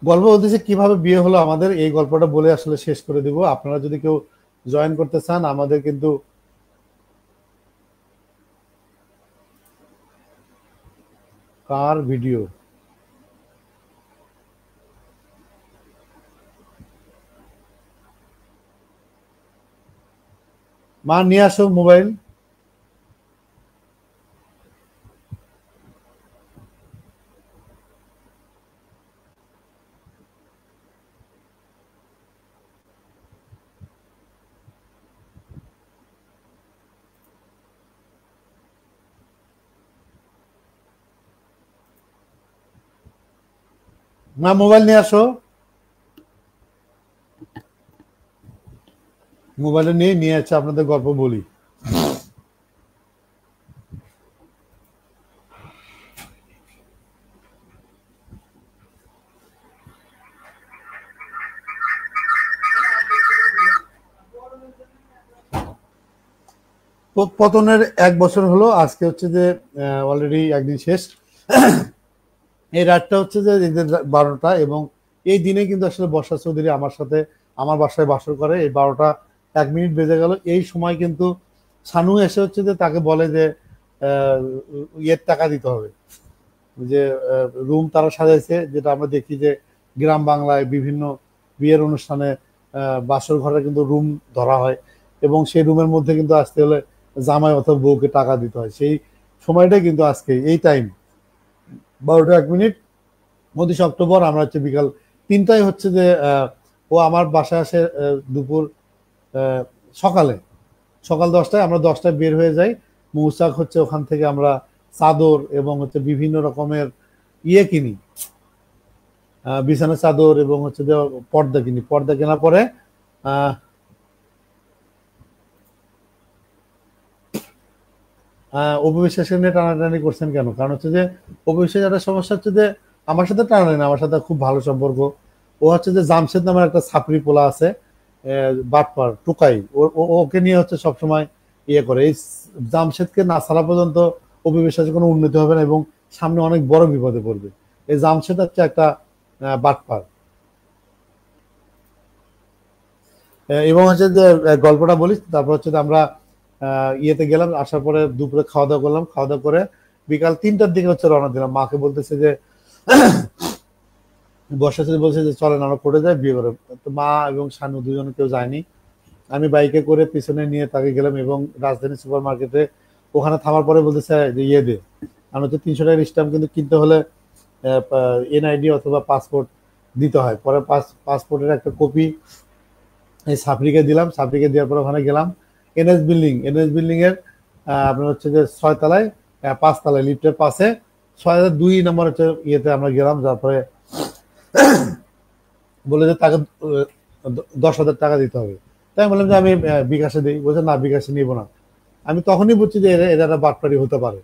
গল্প বলতেছে কিভাবে বিয়ে হলো আমাদের, এই গল্পটা বলে আসলে শেষ করে দিব। আপনারা যদি কেউ জয়েন করতে চান, আমাদের কিন্তু কার ভিডিও মা নিয়ে আসো মোবাইল। মা মোবাইল নিয়ে আসো। মোবাইলে নিয়ে আছে, আপনাদের গল্প বলি। পতনের 1 বছর হলো আজকে, হচ্ছে যে অলরেডি একদিন শেষ। এই রাতটা হচ্ছে যে 12টা, এবং এই দিনে কিন্তু আসলে বর্ষা চৌধুরী আমার সাথে আমার বাসায় বাসর করে। এই 12টা 1 মিনিট বেজে গেল। এই সময় কিন্তু শানু এসে হচ্ছে যে তাকে বলে যে ইয়ের টাকা দিতে হবে, যে রুম তারা সাজাইছে, যেটা আমরা দেখি যে গ্রাম বাংলায় বিভিন্ন বিয়ের অনুষ্ঠানে বাসর ঘরে কিন্তু রুম ধরা হয়, এবং সেই রুমের মধ্যে কিন্তু আসতে হলে জামাই অথবা বউকে টাকা দিতে হয়। সেই সময়টাই কিন্তু আজকে এই টাইম 12টা 1 মিনিট 29 অক্টোবর। আমরা হচ্ছে বিকাল 3টায় হচ্ছে যে ও আমার বাসায় আসে দুপুর সকাল 10টায়। আমরা 10টায় বের হয়ে যাই। মৌচাক হচ্ছে ওখান থেকে আমরা চাদর এবং হচ্ছে বিভিন্ন রকমের ইয়ে কিনি, বিছানা চাদর এবং হচ্ছে যে পর্দা কিনি। পর্দা কেনার পরে অপবিশ্বাসের নিয়ে টানাটানি করছেন কেন? কারণ হচ্ছে যে অপবিশ্বাসের একটা সমস্যা হচ্ছে যে আমার সাথে টানাটানি না, আমার সাথে খুব ভালো সম্পর্ক। ও হচ্ছে যে জামশেদ নামের একটা ছাপরি পোলা আছে, বাটপার টুকাই, ওকে নিয়ে হচ্ছে সবসময় ইয়ে করে। এই জামশেদকে না ছাড়া পর্যন্ত অপবিশ্বাসের কোনো উন্নতি হবে না, এবং সামনে অনেক বড় বিপদে পড়বে। এই জামশেদ হচ্ছে একটা বাটপার। এবং হচ্ছে যে গল্পটা বলি, তারপর হচ্ছে আমরা ইয়েতে গেলাম। আসার পরে দুপুরে খাওয়া দাওয়া করলাম। খাওয়া দাওয়া করে বিকাল 3টার দিকে হচ্ছে রওনা দিলাম। মাকে বলতেছে যে বর্ষা বলছে যে চলেন আমরা কোর্টে যাই বিয়ে করে। তো মা এবং শানু দুজনে কেউ যায়নি। আমি বাইকে করে পিছনে নিয়ে তাকে গেলাম, এবং রাজধানী সুপার মার্কেটে ওখানে থামার পরে বলতেছে যে ইয়ে দে, কারণ হচ্ছে 300 টাকার স্ট্যাম্প কিন্তু কিনতে হলে এনআইডি অথবা পাসপোর্ট দিতে হয়। পরে পাসপোর্টের একটা কপি এই সাপড়িকে দিলাম। সাপড়িকে দেওয়ার পরে ওখানে গেলাম এনএস বিল্ডিং এর আপনার হচ্ছে যে 6 তলায় 5 তলায় লিফটের পাশে 6,2 নম্বর হচ্ছে ইয়েতে আমরা গেলাম। তারপরে বলে যে তাকে 10,000 টাকা দিতে হবে। তাই বললাম যে আমি বিকাশে দিই। বলছে না, বিকাশে নিব না। আমি তখনই বুঝছি যে এরা একটা বাটপারি হতে পারে।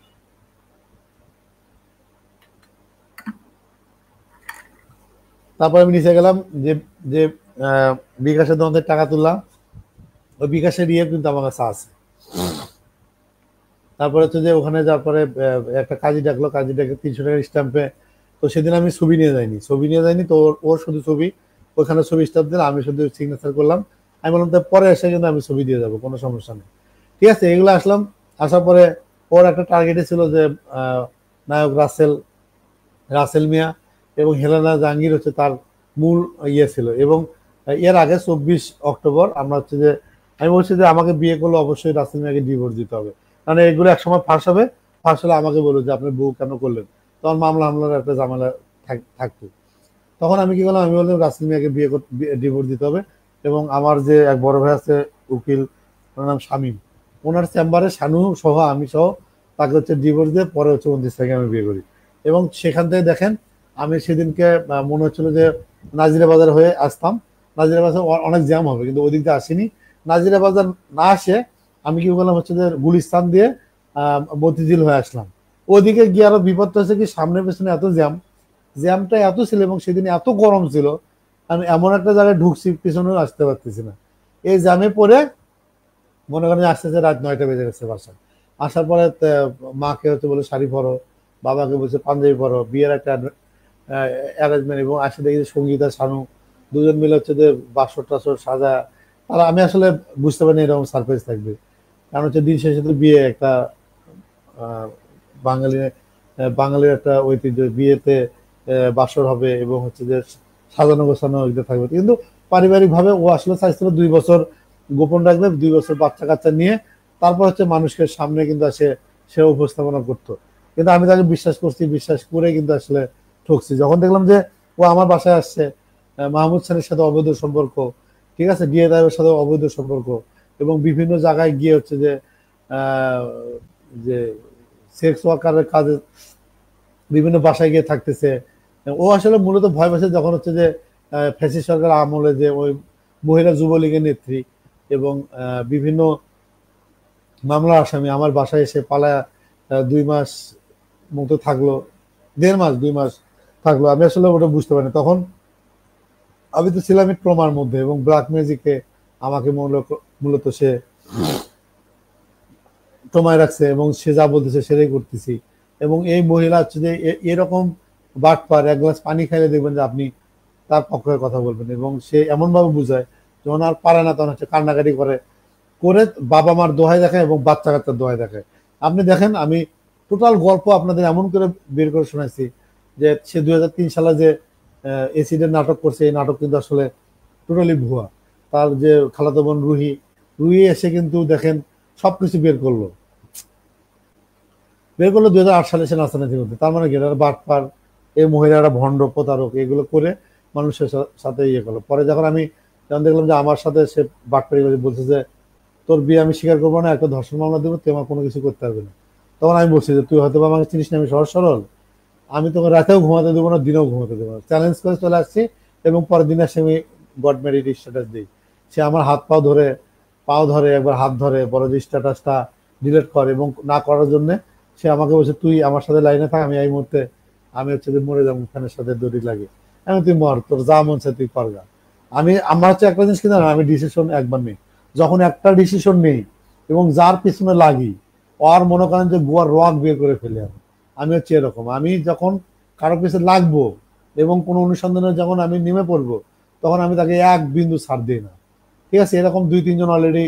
তারপরে আমি নিচে গেলাম, যে যে বিকাশের দন্তের টাকা তুললাম, ওই বিকাশের ইয়ে কিন্তু আমার কাছে আছে। তারপরে হচ্ছে যে ওখানে যাওয়ার পরে একটা কাজী ডাকলো, কাজী ডাকে 300 টাকার স্ট্যাম্পে। তো সেদিন আমি ছবি নিয়ে যাইনি, তো ওর শুধু ছবি, ওখানে ছবি স্ট্যাম্প দিলাম, আমি শুধু সিগনেচার করলাম। আমি বললাম তো পরে এসে কিন্তু আমি ছবি দিয়ে যাবো, কোনো সমস্যা নেই। ঠিক আছে, এগুলো আসলাম। আসার পরে ওর একটা টার্গেটে ছিল যে নায়ক রাসেল মিয়া এবং হেলেনা জাহাঙ্গীর হচ্ছে তার মূল ইয়ে ছিল। এবং এর আগে 24 অক্টোবর আমরা হচ্ছে যে আমি বলছি যে আমাকে বিয়ে করলে অবশ্যই রাসেল মিয়াকে ডিভোর্স দিতে হবে, কারণ এগুলো একসময় ফাঁস হবে। ফাঁস হলে আমাকে বললো যে আপনার বউ কেন করলেন, তখন মামলা হামলার একটা ঝামেলা থাকতো। তখন আমি কি করলাম, আমি বললাম রাসেল মিয়াকে ডিভোর্স দিতে হবে। এবং আমার যে এক বড় ভাই আছে উকিল, ওনার নাম শামীম, ওনার চেম্বারে শানু সহ আমি সহ তাকে হচ্ছে ডিভোর্স দিয়ে পরে হচ্ছে 29 তারিখে আমি বিয়ে করি। এবং সেখান থেকে দেখেন আমি সেদিনকে মনে হচ্ছিল যে নাজিরা বাজার হয়ে আসতাম, নাজিরা বাজার অনেক জ্যাম হবে, কিন্তু ওই দিক দিয়ে আসিনি। নাজিরা বাজার না আসে আমি কি বললাম হচ্ছে যে গুলিস্তান দিয়ে মতিঝিল হয়ে আসলাম। ওদিকে গিয়ে আরো বিপদ হয়েছে কি, সামনে পেছনে এত জ্যামটা এত ছিল, এবং সেদিন এত গরম ছিল, আমি এমন একটা জায়গায় ঢুকছি পিছনেও আসতে পারতেছি না। এই জ্যামে পরে মনে করেন আস্তে আস্তে রাত 9টা বেজে গেছে বাসায়। আসার পরে মাকে হচ্ছে বলে শাড়ি পরো, বাবাকে বলছে পাঞ্জাবি পরো, বিয়ের একটা অ্যারেঞ্জমেন্ট। এবং আসে দেখি যে সঙ্গীতা শানু দুজন মিলে হচ্ছে যে বাসর টাসর সাজা। আর আমি আসলে বুঝতে পারিনি এরকম সারপ্রাইজ থাকবে, কারণ হচ্ছে দিন শেষে তো বিয়ে একটা বাঙালির একটা ঐতিহ্য, বিয়েতে বাসর হবে এবং হচ্ছে যে সাজানো গোছানো এগুলো থাকবে। কিন্তু পারিবারিক ভাবে ও আসলে চাইছিল 2 বছর গোপন রাখবে, 2 বছর বাচ্চা কাচ্চা নিয়ে তারপর হচ্ছে মানুষকে সামনে কিন্তু সে উপস্থাপনা করতো। কিন্তু আমি তাকে বিশ্বাস করছি, বিশ্বাস করে কিন্তু আসলে ঠকছি। যখন দেখলাম যে ও আমার বাসায় আসছে, মাহমুদ খানের সাথে অবৈধ সম্পর্ক, ঠিক আছে, ডিএ তাইবের সাথে অবৈধ সম্পর্ক, এবং বিভিন্ন জায়গায় গিয়ে হচ্ছে যে সেক্স ওয়ার্কারের কাজে বিভিন্ন বাসায় গিয়ে থাকতেছে। ও আসলে মূলত ভয় পাচ্ছে যখন হচ্ছে যে ফ্যাসিস্ট সরকার আমলে যে ওই মহিলা যুবলীগের নেত্রী এবং বিভিন্ন মামলার আসামি আমার বাসায় এসে পালায় 2 মাস মতো থাকলো, 1.5 মাস 2 মাস থাকলো। আমি আসলে ওটা বুঝতে পারিনি। তখন আমি তো ছিলাম ট্রমার মধ্যে, এবং ব্ল্যাক ম্যাজিকে আমাকে মূলত সে ট্রমায় রাখছে, এবং সে যা বলতেছে সেটাই করতেছি। এবং এই মহিলা হচ্ছে যে এরকম বাটপার, এক গ্লাস পানি খাইলে দেখবেন যে আপনি তার পক্ষে কথা বলবেন, এবং সে এমন ভাবে বুঝায় যখন আর পারে না তখন হচ্ছে কান্নাকাটি করে বাবা মার দোহাই দেখায় এবং বাচ্চা কাচ্চার দোহাই দেখায়। আপনি দেখেন, আমি টোটাল গল্প আপনাদের এমন করে বের করে শোনাইছি যে সে 2003 সালে যে এসিডের নাটক করছে, এই নাটক কিন্তু আসলে টোটালি ভুয়া। তার যে খালাতো বোন রুহি এসে কিন্তু দেখেন সবকিছু বের করলো 2008 সালে সে নাচানাচি করতে। তার মানে কি বাটপার, এই মহিলারা ভণ্ড প্রতারক, এগুলো করে মানুষের সাথে ইয়ে করলো। পরে যখন দেখলাম যে আমার সাথে সে বাটপারি বলছে যে তোর বিয়ে আমি স্বীকার করবো না, একটা ধর্ষণ মামলা দেবো, তুই আমার কোনো কিছু করতে পারবে না। তখন আমি বলছি যে তুই হয়তো আমাকে চিনিস না, আমি সহজ সরল, আমি তোকে রাতেও ঘুমাতে দেবো না, দিনেও ঘুমাতে দেবো না। চ্যালেঞ্জ করে চলে আসছি, এবং পরের দিন এসে আমি গড ম্যারিড স্ট্যাটাস দিই। সে আমার হাত পাও ধরে একবার হাত ধরে বড় যে স্ট্যাটাসটা ডিলিট করে, এবং না করার জন্য সে আমাকে বলছে তুই আমার সাথে লাইনে থাক, আমি এই মুহূর্তে আমি হচ্ছে যে মরে যাবো, ফ্যানের সাথে দড়ি লাগে, আমি তুই মর, তোর যা মন চায় তুই করগা। আমার হচ্ছে একটা জিনিস কিনা, আমি ডিসিশন একবার নেই, যখন একটা ডিসিশন নেই এবং যার পিছনে লাগি আর মনে করেন যে গোয়ার রক বের করে ফেলে। আমি হচ্ছে এরকম, আমি যখন কারো পিছনে লাগবো এবং কোনো অনুসন্ধানে যখন আমি নেমে পড়বো, তখন আমি তাকে এক বিন্দু ছাড় দিই না। ঠিক আছে, এরকম 2-3 জন অলরেডি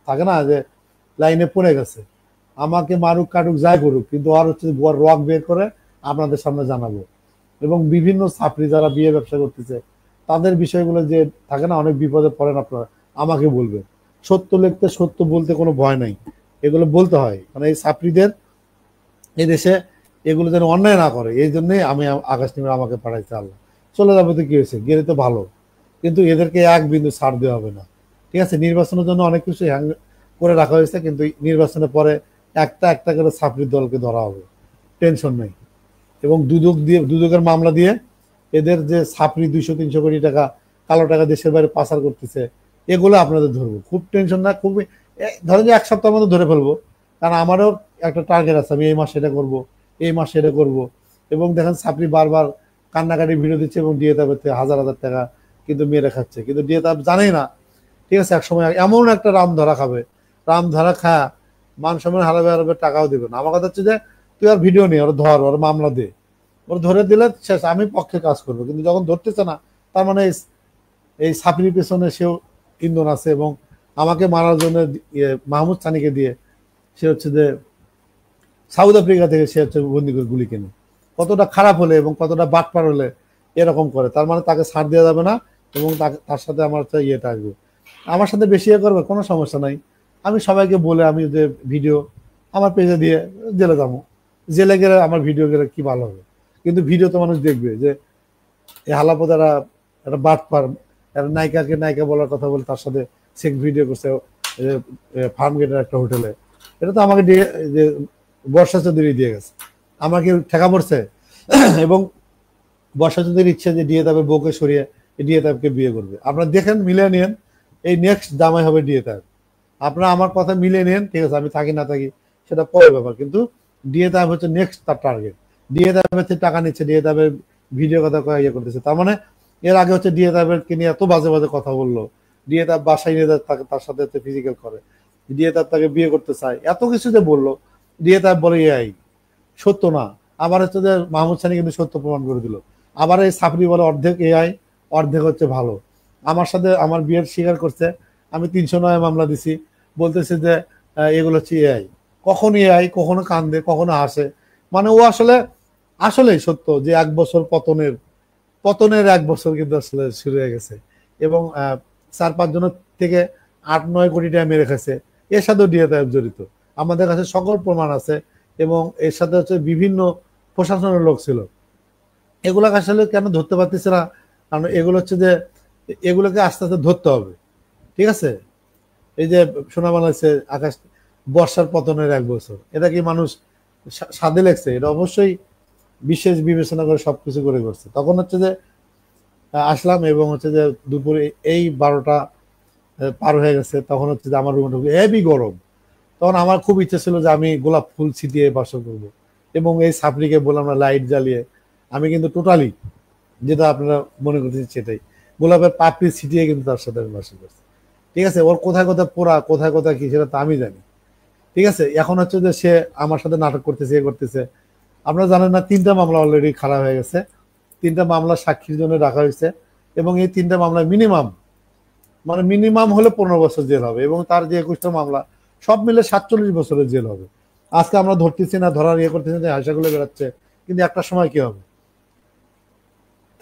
থাকে না যে লাইনে পড়ে গেছে, আমাকে মারুক কাটুক যাই করুক, কিন্তু আর হচ্ছে গোয়ার রক বের করে আপনাদের সামনে জানাবো। এবং বিভিন্ন ছাত্রী যারা বিয়ে ব্যবসা করতেছে তাদের বিষয়গুলো যে থাকে না, অনেক বিপদে পড়েন আপনারা, আমাকে বলবেন। সত্য লিখতে সত্য বলতে কোনো ভয় নাই, এগুলো বলতে হয়, মানে এই ছাত্রীদের এই দেশে এগুলো যেন অন্যায় না করে, এই জন্যই আমি আকাশ নিয়ে আমাকে পাঠাইছে আল্লাহ। চলে যাবে তো কি হয়েছে, গেলে তো ভালো, কিন্তু এদেরকে এক বিন্দু ছাড় দেওয়া হবে না। ঠিক আছে, নির্বাচনের জন্য অনেক কিছু হ্যাং করে রাখা হয়েছে, কিন্তু নির্বাচনের পরে একটা করে ছাত্রীর দলকে ধরা হবে, টেনশন নেই। এবং দুদকের মামলা দিয়ে এদের যে ছাপড়ি 200-300 কোটি টাকা কালো টাকা দেশের বাইরে পাচার করতেছে, এগুলো আপনাদের ধরবো, খুব টেনশন না। খুবই ধরেন যে 1 সপ্তাহের মধ্যে ধরে ফেলবো, কারণ আমারও একটা টার্গেট আছে, আমি এই মাসে এটা করবো, এই মাসে এটা করবো। এবং দেখেন ছাপড়ি বারবার কান্নাকাটি ভিডিও দিচ্ছে, এবং ডিএ তাপেতে হাজার টাকা কিন্তু মেরে খাচ্ছে, কিন্তু ডিএ তাপ জানেই না। ঠিক আছে, একসময় এমন একটা রাম ধরা খাবে, রাম ধরা খা মান সম্মান হারাবে টাকাও দেবে না। আমার কথা হচ্ছে যে তুই আর ভিডিও নেই, ওর ধর, ওর মামলা দে, ওর ধরে দিলে শেষ, আমি পক্ষে কাজ করবো। কিন্তু যখন ধরতেছে না, তার মানে এই ছাপড়ির পেছনে সেও ইন্ধন আছে, এবং আমাকে মারার জন্য মাহমুদ সানিকে দিয়ে সে হচ্ছে যে সাউথ আফ্রিকা থেকে সে হচ্ছে বন্দি করে গুলি কেনে। কতটা খারাপ হলে এবং কতটা বাটপার হলে এরকম করে, তার মানে তাকে ছাড় দেওয়া যাবে না, এবং তার সাথে আমার হচ্ছে ইয়েটা আসবে, আমার সাথে বেশি ইয়ে করবে, কোনো সমস্যা নাই। আমি সবাইকে বলে আমি যে ভিডিও আমার পেজে দিয়ে জেলে যাবো, জেলে গেলে আমার ভিডিও গেলে কি ভালো হবে, কিন্তু ভিডিও তো মানুষ দেখবে যে এই হালাপোদারা একটা বাটপার, একটা নায়িকা বলার কথা বলে তার সাথে সেক্স ভিডিও করছে ফার্ম গেটের একটা হোটেলে। এটা তো আমাকে দিয়ে যে বর্ষা চৌধুরী দিয়ে গেছে, আমাকে ঠেকা পড়ছে। এবং বর্ষা চৌধুরীর ইচ্ছে যে ডিএ তাপের বউকে সরিয়ে ডিএ তাপকে বিয়ে করবে। আপনারা দেখেন, মিলে নিন, এই নেক্সট জামাই হবে ডিএ তাপ। আপনারা আমার কথা মিলে নেন, ঠিক আছে, আমি থাকি না থাকি সেটা পরের ব্যাপার, কিন্তু ডিএ তাপ হচ্ছে নেক্সট তার টার্গেট। ডিএ তাপের থেকে টাকা নিচ্ছে, ডিএ তাপের ভিডিও কথা ইয়ে করতেছে। তার মানে এর আগে হচ্ছে ডিএ তাপেরকে নিয়ে এত বাজে বাজে কথা বললো, ডিএ তাপ বাসায় নিয়ে তার সাথে ফিজিক্যাল করে, ডিএ তাপ তাকে বিয়ে করতে চায়, এত কিছু যে বললো, ডিএ তাপ বলে এআই সত্য না। আবার হচ্ছে যে মাহমুদ সানি কিন্তু সত্য প্রমাণ করে দিল। আবার এই সাপড়ি বলে অর্ধেক এআই অর্ধেক হচ্ছে ভালো। আমার সাথে আমার বিয়ের স্বীকার করছে, আমি 309 মামলা দিছি, বলতেছে যে এগুলো হচ্ছে এআই। কখনো এআই, কখনো কান্দে, কখনো হাসে, মানে ও আসলেই সত্য যে 1 বছর পতনের 1 বছর কিন্তু আসলে শুরু হয়ে গেছে। এবং 4-5 জনের থেকে 8-9 কোটি টাকা মেরে খাচ্ছে, এর সাথেও ডিএফআইএফ জড়িত। আমাদের কাছে সকল প্রমাণ আছে এবং এর সাথে হচ্ছে বিভিন্ন প্রশাসনের লোক ছিল। এগুলোকে আসলে কেন ধরতে পারতেছে না? কারণ এগুলো হচ্ছে যে এগুলোকে আস্তে আস্তে ধরতে হবে, ঠিক আছে? এই যে শোনা বাংলাদেশে আকাশ বর্ষার পতনের 1 বছর, এটা কি মানুষ সাধে লেগছে? এটা অবশ্যই বিশেষ বিবেচনা করে সবকিছু করে করছে। তখন হচ্ছে যে আসলাম এবং হচ্ছে যে দুপুরে এই 12টা পার হয়ে গেছে, তখন হচ্ছে যে আমার রুমে ঢুকে হেভি গরম। তখন আমার খুব ইচ্ছে ছিল যে আমি গোলাপ ফুল ছিটিয়ে বাসর করব এবং এই সাপড়িকে বললাম না লাইট জ্বালিয়ে, আমি কিন্তু টোটালি যেটা আপনারা মনে করতেছেন সেটাই, গোলাপের পাপড়ি ছিটিয়ে কিন্তু তার সাথে আমি বাসর করছি, ঠিক আছে? ওর কোথায় কোথায় পোড়া, কোথায় কোথায় কি, সেটা তো আমি জানি, ঠিক আছে? এখন হচ্ছে যে সে আমার সাথে নাটক করতেছে, এ করতেছে। আপনারা জানেন না 3টা মামলা অলরেডি খারাপ হয়ে গেছে, 3টা মামলা সাক্ষীর জন্য রাখা হয়েছে এবং এই 3টা মামলায় মিনিমাম হলে 15 বছর জেল হবে এবং তার যে 21টা মামলা সব মিলে 47 বছরের জেল হবে। আজকে আমরা ধরতেছি না, ধরার ইয়ে করতেছি না, হাসাগুলো বেড়াচ্ছে, কিন্তু একটা সময় কি হবে?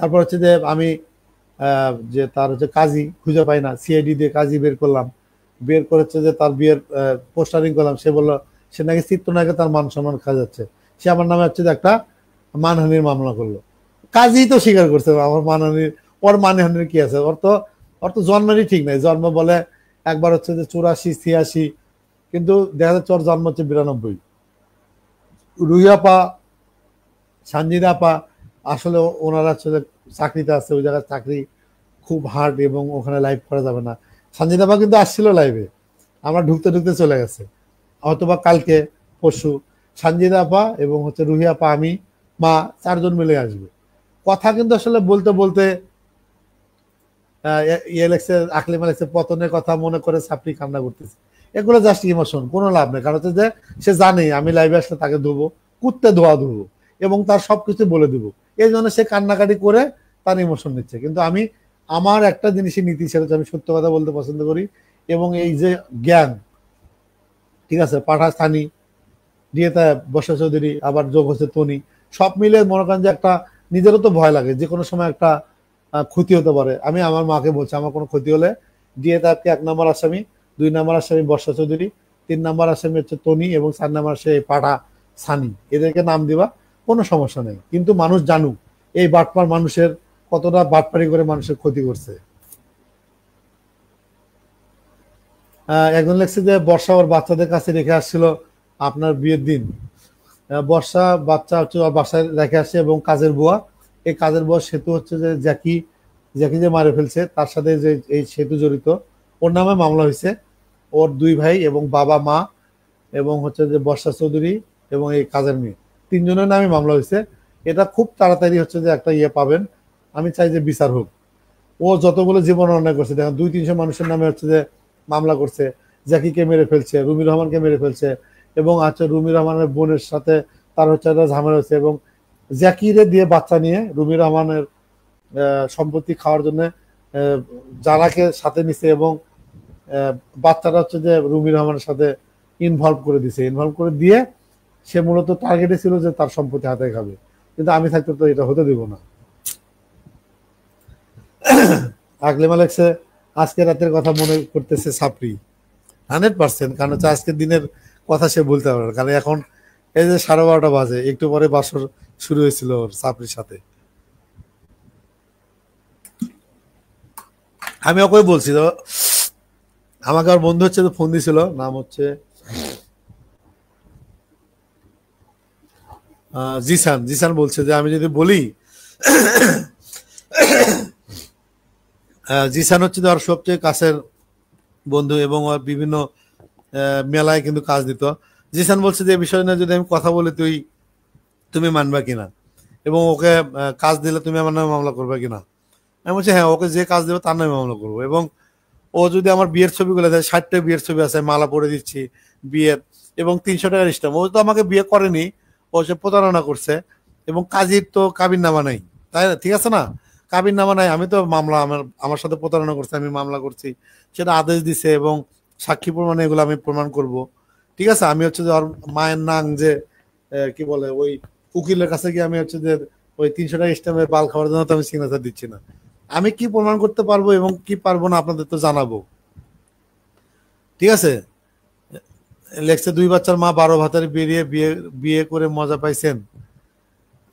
তারপর হচ্ছে যে আমি যে তার হচ্ছে কাজী খুঁজে পাই না, সিআইডি দিয়ে কাজী বের করলাম, বের করেছে যে তার বিয়ের পোস্টারিং করলাম, সে বললো সে নাকি চিত্রনায়কে তার মান সম্মান খা যাচ্ছে, সে আমার নামে হচ্ছে যে একটা মানহানির মামলা করলো। কাজী তো স্বীকার করছে আমার মানহানির, ওর মানহানির কি আছে? ওর তো জন্মেরই ঠিক নাই, জন্ম বলে একবার হচ্ছে যে 84-86, কিন্তু দেখা যাচ্ছে ওর জন্ম হচ্ছে 92। রুইয়াপা, সানজিদাপা আসলে ওনারা হচ্ছে যে চাকরিতে আছে, ওই জায়গায় চাকরি খুব হার্ড এবং ওখানে লাইভ করা যাবে না। সানজিদাপা কিন্তু আসছিল লাইভে, আমরা ঢুকতে ঢুকতে চলে গেছে, হয়তোবা কালকে পরশু সানজিদা আপা এবং হচ্ছে রুহি আপা, আমি, মা, 4 জন মিলে আসবে। কথা কিন্তু আসলে বলতে বলতে ইয়ে লেগছে, আকলিমা লেগছে, পতনের কথা মনে করে সাপড়ি কান্না করতেছে। এগুলো জাস্ট ইমোশন, কোনো লাভ নেই। কারণ হচ্ছে যে সে জানে আমি লাইভে আসলে তাকে ধোবো, কুত্তে ধোয়া ধোবো এবং তার সবকিছু বলে দেবো, এই জন্য সে কান্নাকাটি করে তার ইমোশন নিচ্ছে। কিন্তু আমি আমার একটা জিনিসই নীতি, সেটা হচ্ছে আমি সত্য কথা বলতে পছন্দ করি এবং এই যে জ্ঞান, ঠিক আছে, পাঠা স্থানী ডিএতা বর্ষা চৌধুরী, আবার যোগ হচ্ছে তনি, সব মিলে মনে করেন যে একটা নিজেরও তো ভয় লাগে যে কোনো সময় একটা ক্ষতি হতে পারে। আমি আমার মাকে বলছি আমার কোনো ক্ষতি হলে ডিএতাকে 1 নম্বর আসামি, 2 নম্বর আসামি বর্ষা চৌধুরী, 3 নম্বর আসামি হচ্ছে তনি এবং 4 নম্বর আসামি পাঠা সানি, এদেরকে নাম দিবা, কোনো সমস্যা নেই। কিন্তু মানুষ জানুক এই বাটপার মানুষের কতটা বাটপারি করে মানুষের ক্ষতি করছে। একজন লেখছে যে বর্ষা ওর বাচ্চাদের কাছে রেখে আসছিল আপনার বিয়ের দিন। বর্ষা বাচ্চা হচ্ছে ওর বাসায় রেখে আসে এবং কাজের বুয়া, এই কাজের বুয়া সেতু হচ্ছে যে জ্যাকি যে মারে ফেলছে তার সাথে যে এই সেতু জড়িত, ওর নামে মামলা হয়েছে। ওর 2 ভাই এবং বাবা মা এবং হচ্ছে যে বর্ষা চৌধুরী এবং এই কাজের মেয়ে, 3 জনের নামে মামলা হয়েছে। এটা খুব তাড়াতাড়ি হচ্ছে যে একটা ইয়ে পাবেন, আমি চাই যে বিচার হোক। ও যতগুলো জীবন অন্যায় করছে, দেখেন 200-300 মানুষের নামে হচ্ছে যে মামলা করছে, জ্যাকিকে মেরে ফেলছে, রুমি রহমানকে মেরে ফেলছে এবং আচ্ছা রুমি রহমানের বোনের সাথে তার হচ্ছে একটা ঝামেলা হয়েছে এবং জ্যাকিরে দিয়ে বাচ্চা নিয়ে রুমি রহমানের সম্পত্তি খাওয়ার জন্য যারাকে সাথে নিছে এবং বাচ্চাটা হচ্ছে যে রুমি রহমানের সাথে ইনভলভ করে দিছে, ইনভলভ করে দিয়ে সে মূলত টার্গেটে ছিল যে তার সম্পত্তি হাতে খাবে, কিন্তু আমি থাকতে তো এটা হতে দিব না। আকলিমা লেখছে আজকে রাতের কথা মনে করতেছে সাপড়ি, 100%, কারণ হচ্ছে আজকের দিনের কথা সে বলতে পারবে না, কারণ এখন এই যে 12:30 বাজে, একটু পরে বাসর শুরু হয়েছিল ওর সাপড়ির সাথে। আমি ওকে বলছি তো, আমাকে আর বন্ধু হচ্ছে ফোন দিছিল, নাম হচ্ছে জিসান বলছে যে আমি যদি বলি, জিসান হচ্ছে ওর সবচেয়ে কাছের বন্ধু এবং ওর বিভিন্ন মেলায় কিন্তু কাজ দিত। জিসান বলছে যে এই বিষয় নিয়ে যদি আমি কথা বলি তুমি মানবা কিনা এবং ওকে কাজ দিলে তুমি আমার নামে মামলা করবে কিনা। আমি বলছি হ্যাঁ, ওকে যে কাজ দেবে তার নামে মামলা করবো। এবং ও যদি আমার বিয়ের ছবিগুলো দেয়, 60টা বিয়ের ছবি আছে, মালা পরে দিচ্ছি বিয়ের এবং 300 টাকার স্ট্যাম্প। ও তো আমাকে বিয়ে করেনি, ও সে প্রতারণা করছে এবং কাজীর তো কাবিন নামা নাই, তাই না? ঠিক আছে না, কাবিন নামা নাই, আমি তো মামলা আমার সাথে প্রতারণা করছে, আমি মামলা করছি, সেটা আদেশ দিছে এবং সাক্ষী প্রমাণে এগুলো আমি প্রমাণ করব। ঠিক আছে, আমি হচ্ছে যে ওর মায়ের নাং যে কি বলে ওই উকিলের কাছে গিয়ে আমি হচ্ছে যে ওই 300 টাকা স্ট্যাম্পের বাল খাওয়ার জন্য তো আমি সিগনেচার দিচ্ছি না। আমি কি প্রমাণ করতে পারবো এবং কি পারবো না আপনাদের তো জানাবো। ঠিক আছে, লেখছে 2 বাচ্চার মা 12 ভাতারে বেরিয়ে বিয়ে বিয়ে করে মজা পাইছেন।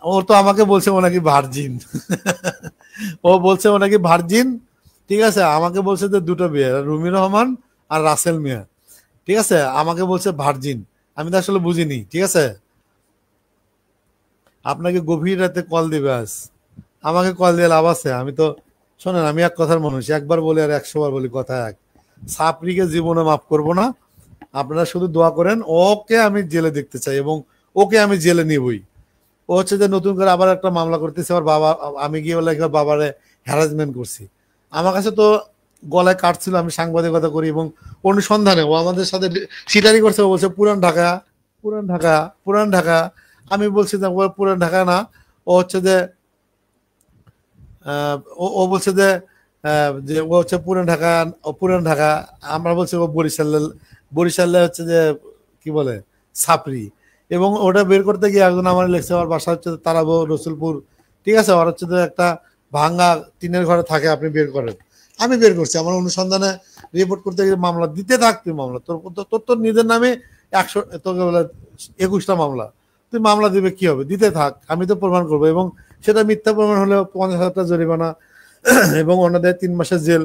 ও তো আমাকে বলছে ও নাকি ভার্জিন। ও বলছে ও নাকি ভার্জিন। ঠিক আছে, আমাকে বলছে যে 2টো বিয়ে, রুমি রহমান আর রাসেল মিয়া। ঠিক আছে, আমাকে বলছে ভার্জিন, আমি তো আসলে বুঝিনি। ঠিক আছে, আপনাকে গভীর রাতে কল দিবে আজ, আমাকে কল দিয়ে লাভ আছে? আমি তো শোনেন, আমি এক কথার মানুষ, একবার বলি আর 100 বার বলি, কথা এক। সাপরিকে জীবনে মাফ করব না। আপনারা শুধু দোয়া করেন, ওকে আমি জেলে দেখতে চাই এবং ওকে আমি জেলে নিবই। ও হচ্ছে যে নতুন করে আবার একটা মামলা করতেছে, আমার বাবা, আমি গিয়ে বলে বাবারে হ্যারাসমেন্ট করছি। আমার কাছে তো গলায় কাটছিল, আমি সাংবাদিকতা করি এবং অনুসন্ধানে ও আমাদের সাথে সিটারি করছে। ও বলছে পুরান ঢাকা, পুরান ঢাকা, পুরান ঢাকা। আমি বলছি যে পুরান ঢাকা না, ও হচ্ছে যে ও বলছে যে যে ও হচ্ছে পুরান ঢাকা, পুরান ঢাকা। আমরা বলছি ও বরিশালে, বরিশালে হচ্ছে যে কি বলে ছাপরি। এবং ওটা বের করতে গিয়ে একজন আমার লেখছে, আমার বাসা হচ্ছে তারাবো রসুলপুর। ঠিক আছে, ওর হচ্ছে যে একটা ভাঙ্গা টিনের ঘরে থাকে, আপনি বের করেন। আমি বের করছি, আমার অনুসন্ধানে রিপোর্ট করতে গিয়ে মামলা দিতে থাকতি। মামলা তোর তোর তোর নিজের নামে 100, তোকে বলে 21টা মামলা, তুই মামলা দিবে কি হবে, দিতে থাক, আমি তো প্রমাণ করবো। এবং সেটা মিথ্যা প্রমাণ হলে 50,000 টাকা জরিমানা এবং অন্যদের 3 মাসের জেল,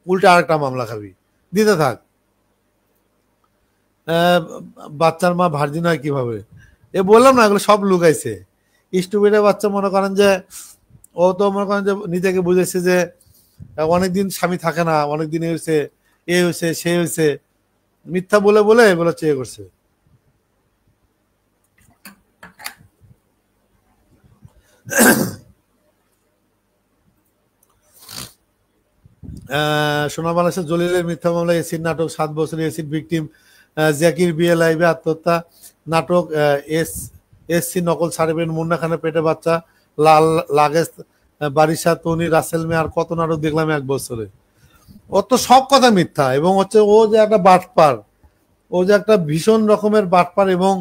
উল্টা আরেকটা মামলা খাবি, দিতে থাক। বাচ্চার মা ভার্জিন হয় কিভাবে? এ বললাম না, এগুলো সব লুকাইছে। স্টুপিডের বাচ্চা মনে করেন যে ও তো মনে করেন যে নিজেকে বুঝেছে যে অনেকদিন স্বামী থাকে না, অনেকদিন হয়েছে, এ হয়েছে সে হয়েছে, মিথ্যা বলে বলে এগুলো চেয়ে করছে। সোনা বাংলাদেশের জলিলের মিথ্যা মামলা, এসিড নাটক, 7 বছর এসিড ভিকটিম, জ্যাকির বিয়ে লাইভে আত্মহত্যা, নাটক, এসসি নকল সার্টিফিকেট, মুন্না খানের পেটে বাচ্চা, লাল লাগেজ, বারিশা, তনি, রাসেল মেয়ে, আর কত নাটক দেখলাম 1 বছরে। ও তো সব কথা মিথ্যা। এবং হচ্ছে ও যে একটা বাটপার, ও যে একটা ভীষণ রকমের বাটপার। এবং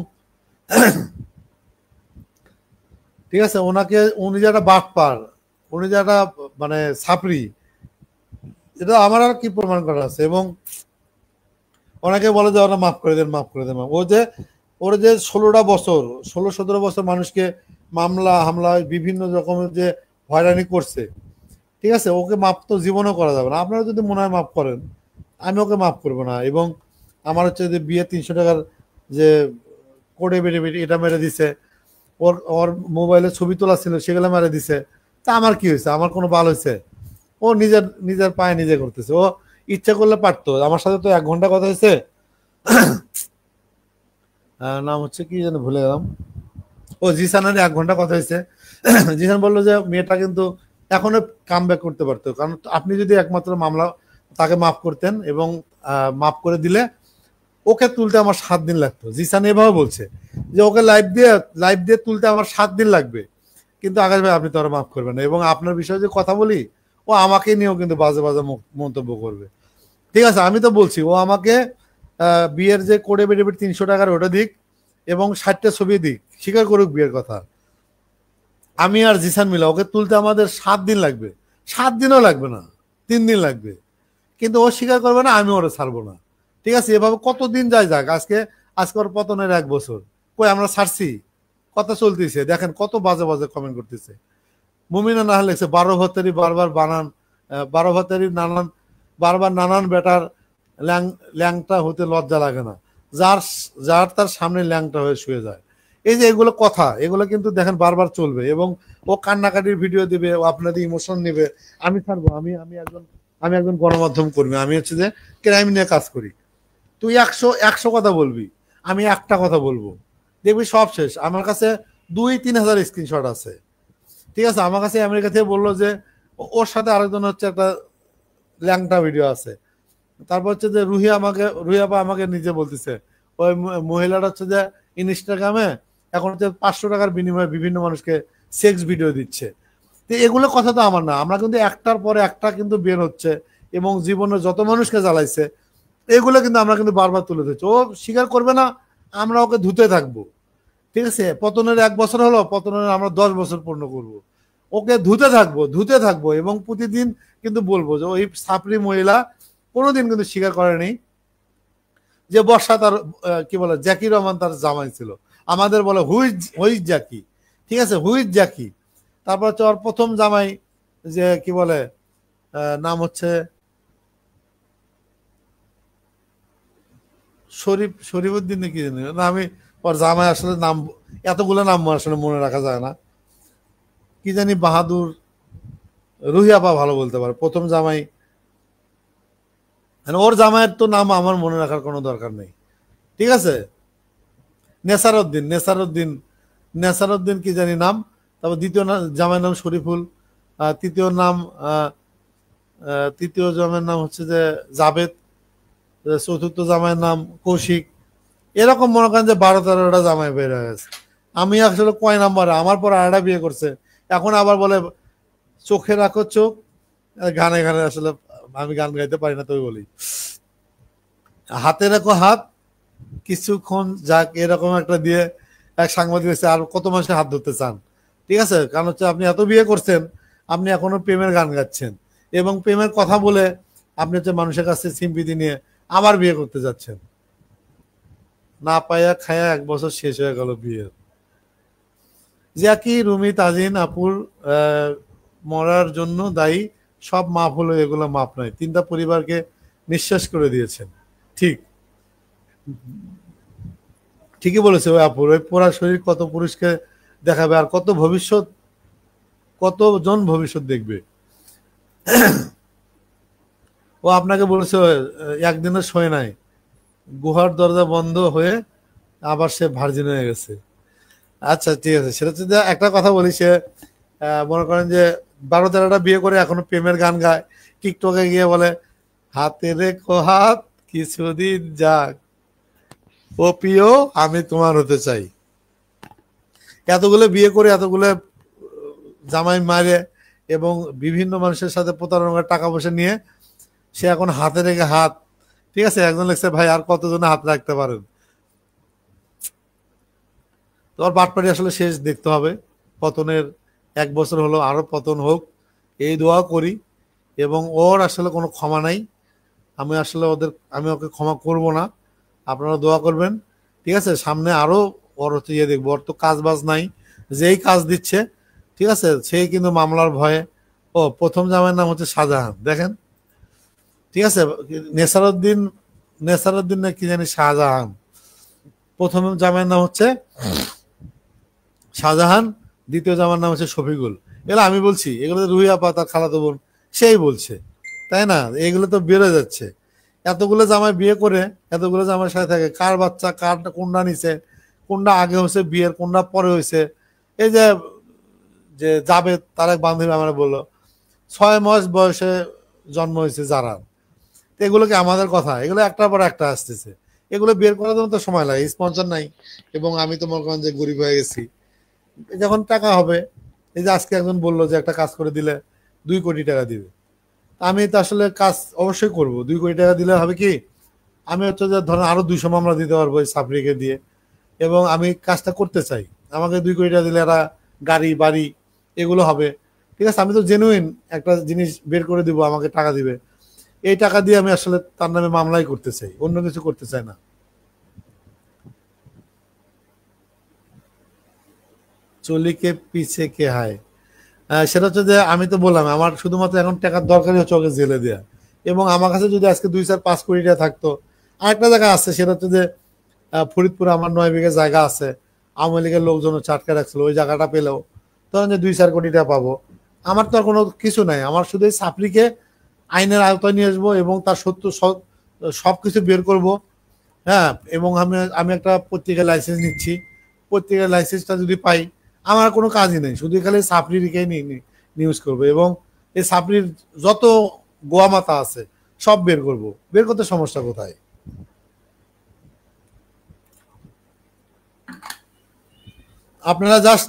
ঠিক আছে, ওনাকে, উনি যে একটা বাটপার, উনি যে একটা মানে ছাপরি, এটা আমার আর কি প্রমাণ করা আছে। এবং অনেকে বলে যে ওরা মাফ করে দেন, মাফ করে দেন। ও যে ওর যে 16টা বছর, 16-17 বছর মানুষকে মামলা হামলা বিভিন্ন রকমের যে হয়রানি করছে, ঠিক আছে, ওকে মাফ তো জীবনও করা যাবে না। আপনারা যদি মনে হয় মাফ করেন, আমি ওকে মাফ করবো না। এবং আমার হচ্ছে যে বিয়ে 300 টাকার যে কোডে বেড়ে বেড়ে এটা মেরে দিছে, ওর ওর মোবাইলে ছবি তোলা ছিল সেগুলো মেরে দিছে। তা আমার কি হয়েছে? আমার কোনো ভালো হয়েছে? ও নিজের নিজের পায়ে নিজে করতেছে। ও ইচ্ছা করলে পারতো। আমার সাথে তো 1 ঘন্টা কথা হয়েছে। নাম হচ্ছে কি যেন ভুলে গেলাম। ও জিসানের 1 ঘন্টা কথা হয়েছে। জিসান বললো যে মেয়েটা কিন্তু এখনো কাম ব্যাক করতে পারতো, কারণ আপনি যদি একমাত্র মামলা তাকে মাফ করতেন এবং মাফ করে দিলে ওকে তুলতে আমার 7 দিন লাগতো। জিসান এভাবে বলছে যে ওকে লাইভ দিয়ে তুলতে আমার 7 দিন লাগবে, কিন্তু আকাশ ভাই আপনি তো আর মাফ করবেন না। এবং আপনার বিষয়ে যে কথা বলি, ও আমাকে নিয়েও কিন্তু বাজে বাজে মন্তব্য করবে। ঠিক আছে, আমি তো বলছি ও আমাকে বিয়ের যে কোডে বেডে 300 টাকার ওটা দিক এবং 60টা ছবি দিক, স্বীকার করুক বিয়ের কথা। আমি আর জিসান মিলা ওকে তুলতে আমাদের 7 দিন লাগবে, 7 দিনও লাগবে না, 3 দিন লাগবে। কিন্তু ও স্বীকার করবে না, আমি ওরা ছাড়বো না। ঠিক আছে, এভাবে কতদিন যায় যাক। আজকে ওর পতনের 1 বছর, কই আমরা ছাড়ছি? কথা চলতেছে, দেখেন কত বাজে বাজে কমেন্ট করতেছে। মুমিনা না লেগেছে 12 ভাতারি বারবার বানান, 12 ভাতারি নানান, বারবার নানান বেটার ল্যাংটা হতে লজ্জা লাগে না, যার যার তার সামনে ল্যাংটা হয়ে শুয়ে যায়। এই যে এগুলো কথা, এগুলো কিন্তু দেখেন বারবার চলবে। এবং ও কান্নাকাটির ভিডিও দিবে, ও আপনাদের ইমোশন নেবে। আমি ছাড়বো? আমি একজন গণমাধ্যম কর্মী, আমি হচ্ছে যে ক্রাইম নিয়ে কাজ করি। তুই 100 কথা বলবি, আমি একটা কথা বলবো, দেখবি সব শেষ। আমার কাছে 2-3 হাজার স্ক্রিনশট আছে। ঠিক আছে, আমার কাছে আমেরিকা থেকে বললো যে ওর সাথে আরেকজন হচ্ছে একটা ল্যাংটা ভিডিও আছে। তারপর হচ্ছে যে রুহিয়াপা আমাকে নিজে বলতেছে ওই মহিলাটা হচ্ছে যে ইনস্টাগ্রামে এখন হচ্ছে 500 টাকার বিনিময়ে বিভিন্ন মানুষকে সেক্স ভিডিও দিচ্ছে। তো এগুলো কথা তো আমার না, আমরা কিন্তু একটার পরে একটা কিন্তু বের হচ্ছে এবং জীবনে যত মানুষকে জ্বালাইছে এগুলো কিন্তু আমরা কিন্তু বারবার তুলে ধরছি। ও স্বীকার করবে না, আমরা ওকে ধুতে থাকবো। ঠিক আছে, পতনের 1 বছর হলো, পতনের আমরা 10 বছর পূর্ণ করব। ওকে ধুতে থাকবো এবং প্রতিদিন কিন্তু বলবো যে ওই ছাপরি মহিলা কোনোদিন কিন্তু স্বীকার করেনি যে বর্ষা তার কি বলে জ্যাকি রহমান তার জামাই ছিল, আমাদের বলে হুইজ জ্যাকি, ঠিক আছে, হুইজ জ্যাকি। তারপর হচ্ছে ওর প্রথম জামাই যে কি বলে নাম হচ্ছে শরীফউদ্দিন নাকি জানি না, আমি ওর জামাই আসলে নাম এতগুলো নাম আসলে মনে রাখা যায় না, কি জানি বাহাদুর, রুহিয়াপা ভালো বলতে পারে প্রথম জামাই। মানে ওর জামাইয়ের তো নাম আমার মনে রাখার কোনো দরকার নেই, ঠিক আছে। নেসারউদ্দিন কি জানি নাম। তারপর দ্বিতীয় জামাইয়ের নাম শরীফুল, তৃতীয় জামাইয়ের নাম হচ্ছে যে জাবেদ, চতুর্থ জামাইয়ের নাম কৌশিক। এরকম মনে করেন যে 12-13টা জামাই বের হয়ে গেছে। আমি আসলে কয় নাম্বারে, আমার পর আরেকটা বিয়ে করছে, এখন আবার বলে চোখে রাখো চোখ, গানে গানে আসলে আমি গান গাইতে পারি না, তো বলি হাতে রাখো হাত কিছুক্ষণ যাক, এরকম একটা দিয়ে এক সাংবাদিক হচ্ছে আর কত মাসে হাত ধরতে চান, ঠিক আছে। কারণ হচ্ছে আপনি এত বিয়ে করছেন, আপনি এখনো প্রেমের গান গাচ্ছেন এবং প্রেমের কথা বলে আপনি হচ্ছে মানুষের কাছে সিম্পিতি নিয়ে আবার বিয়ে করতে যাচ্ছেন। না পাইয়া খায়া 1 বছর শেষ হয়ে গেল বিয়ের। জ্যাকি, রুমি, তাজিন আপুর মরার জন্য দায়ী সব মাপ হলো, এগুলো মাপ নয়। 3টা পরিবারকে নিঃশ্বাস করে দিয়েছেন। ঠিকই বলেছে ওই আপুর, ওই পোড়া শরীর কত পুরুষকে দেখাবে আর কতজন ভবিষ্যৎ দেখবে। ও আপনাকে বলেছে একদিনের শোয় নাই, গুহার দরজা বন্ধ হয়ে আবার সে ভার্জিন হয়ে গেছে। আচ্ছা ঠিক আছে, সেটা হচ্ছে একটা কথা বলি, সে মনে করেন যে 12-13টা বিয়ে করে এখনো প্রেমের গান গায়, টিকটকে গিয়ে বলে হাতে রেখো হাত কিছুদিন যাক, ও প্রিয় আমি তোমার হতে চাই। এতগুলো বিয়ে করে এতগুলো জামাই মারে এবং বিভিন্ন মানুষের সাথে প্রতারণার টাকা পয়সা নিয়ে সে এখন হাতে রেখে হাত, ঠিক আছে। একজন লিখছে ভাই আর কতজনে হাত রাখতে পারেন। তোমার বাটপাড়ি আসলে শেষ দেখতে হবে, পতনের 1 বছর হলো, আরো পতন হোক এই দোয়া করি। এবং ওর আসলে কোনো ক্ষমা নাই, আমি ওকে ক্ষমা করব না, আপনারা দোয়া করবেন, ঠিক আছে। সামনে আরো ওর হচ্ছে দেখবো, ওর তো কাজ বাজ নাই, যেই কাজ দিচ্ছে, ঠিক আছে, সেই কিন্তু মামলার ভয়ে। ও প্রথম জামাইয়ের নাম হচ্ছে শাহজাহান, দেখেন, ঠিক আছে। নেসারউদ্দিন না কি জানি শাহজাহান, প্রথম জামাইয়ের নাম হচ্ছে শাহজাহান, দ্বিতীয় জামার নাম হচ্ছে শফিকুল। এগুলো আমি বলছি, এগুলো রুহি আপা তার খালাতো বোন সেই বলছে, তাই না? এগুলো তো বেড়ে যাচ্ছে। এতগুলো জামাই বিয়ে করে এতগুলো জামাই সাথে থাকে, কার বাচ্চা কার কোনটা নিছে, কোনটা আগে হয়েছে বিয়ের, কোনটা পরে হয়েছে। এই যে জাবেদ, তার এক বান্ধবী আমার বললো 6 মাস বয়সে জন্ম হয়েছে যারা, এগুলো কি আমাদের কথা? এগুলো একটার পর একটা আসতেছে, এগুলো বের করার জন্য তো সময় লাগে, স্পন্সর নাই। এবং আমি তো মনে করেন যে গরিব হয়ে গেছি, যখন টাকা হবে, এই যে আজকে একজন বললো যে একটা কাজ করে দিলে 2 কোটি টাকা দিবে, আমি তো আসলে কাজ অবশ্যই করব। 2 কোটি টাকা দিলে হবে কি, আমি হচ্ছে যে ধরেন আরো 200 মামলা দিতে পারবো এই সাবরিকে দিয়ে, এবং আমি কাজটা করতে চাই। আমাকে 2 কোটি টাকা দিলে একটা গাড়ি বাড়ি এগুলো হবে, ঠিক আছে। আমি তো জেনুইন একটা জিনিস বের করে দিব, আমাকে টাকা দিবে, এই টাকা দিয়ে আমি আসলে তার নামে মামলাই করতে চাই, অন্য কিছু করতে চাই না। চলিকে পিছে কে হায়, সেটা হচ্ছে যে আমি তো বললাম আমার শুধুমাত্র এখন টাকার দরকারই হচ্ছে ওকে জেলে দেওয়া। এবং আমার কাছে যদি আজকে 2-4-5 কোটি টাকা থাকতো, আরেকটা জায়গা আছে, সেটা হচ্ছে যে ফরিদপুরে আমার 9 বিঘা জায়গা আছে, আওয়ামী লীগের লোকজন চাটকা রাখছিল, ওই জায়গাটা পেলেও ধরেন যে 2-4 কোটি টাকা পাবো। আমার তো আর কোনো কিছু নাই, আমার শুধু এই সাপড়িকে আইনের আওতায় নিয়ে আসবো এবং তার সবকিছু বের করব। হ্যাঁ, এবং আমি একটা পত্রিকার লাইসেন্স নিচ্ছি, পত্রিকার লাইসেন্সটা যদি পাই, আমার কোনো কাজই নেই, শুধু খালি সাপড়িকে নিউজ করবো এবং এই সাপড়ির যত গোয়া মাথা আছে সব বের করব। বের করতে সমস্যা কোথায়? আপনারা জাস্ট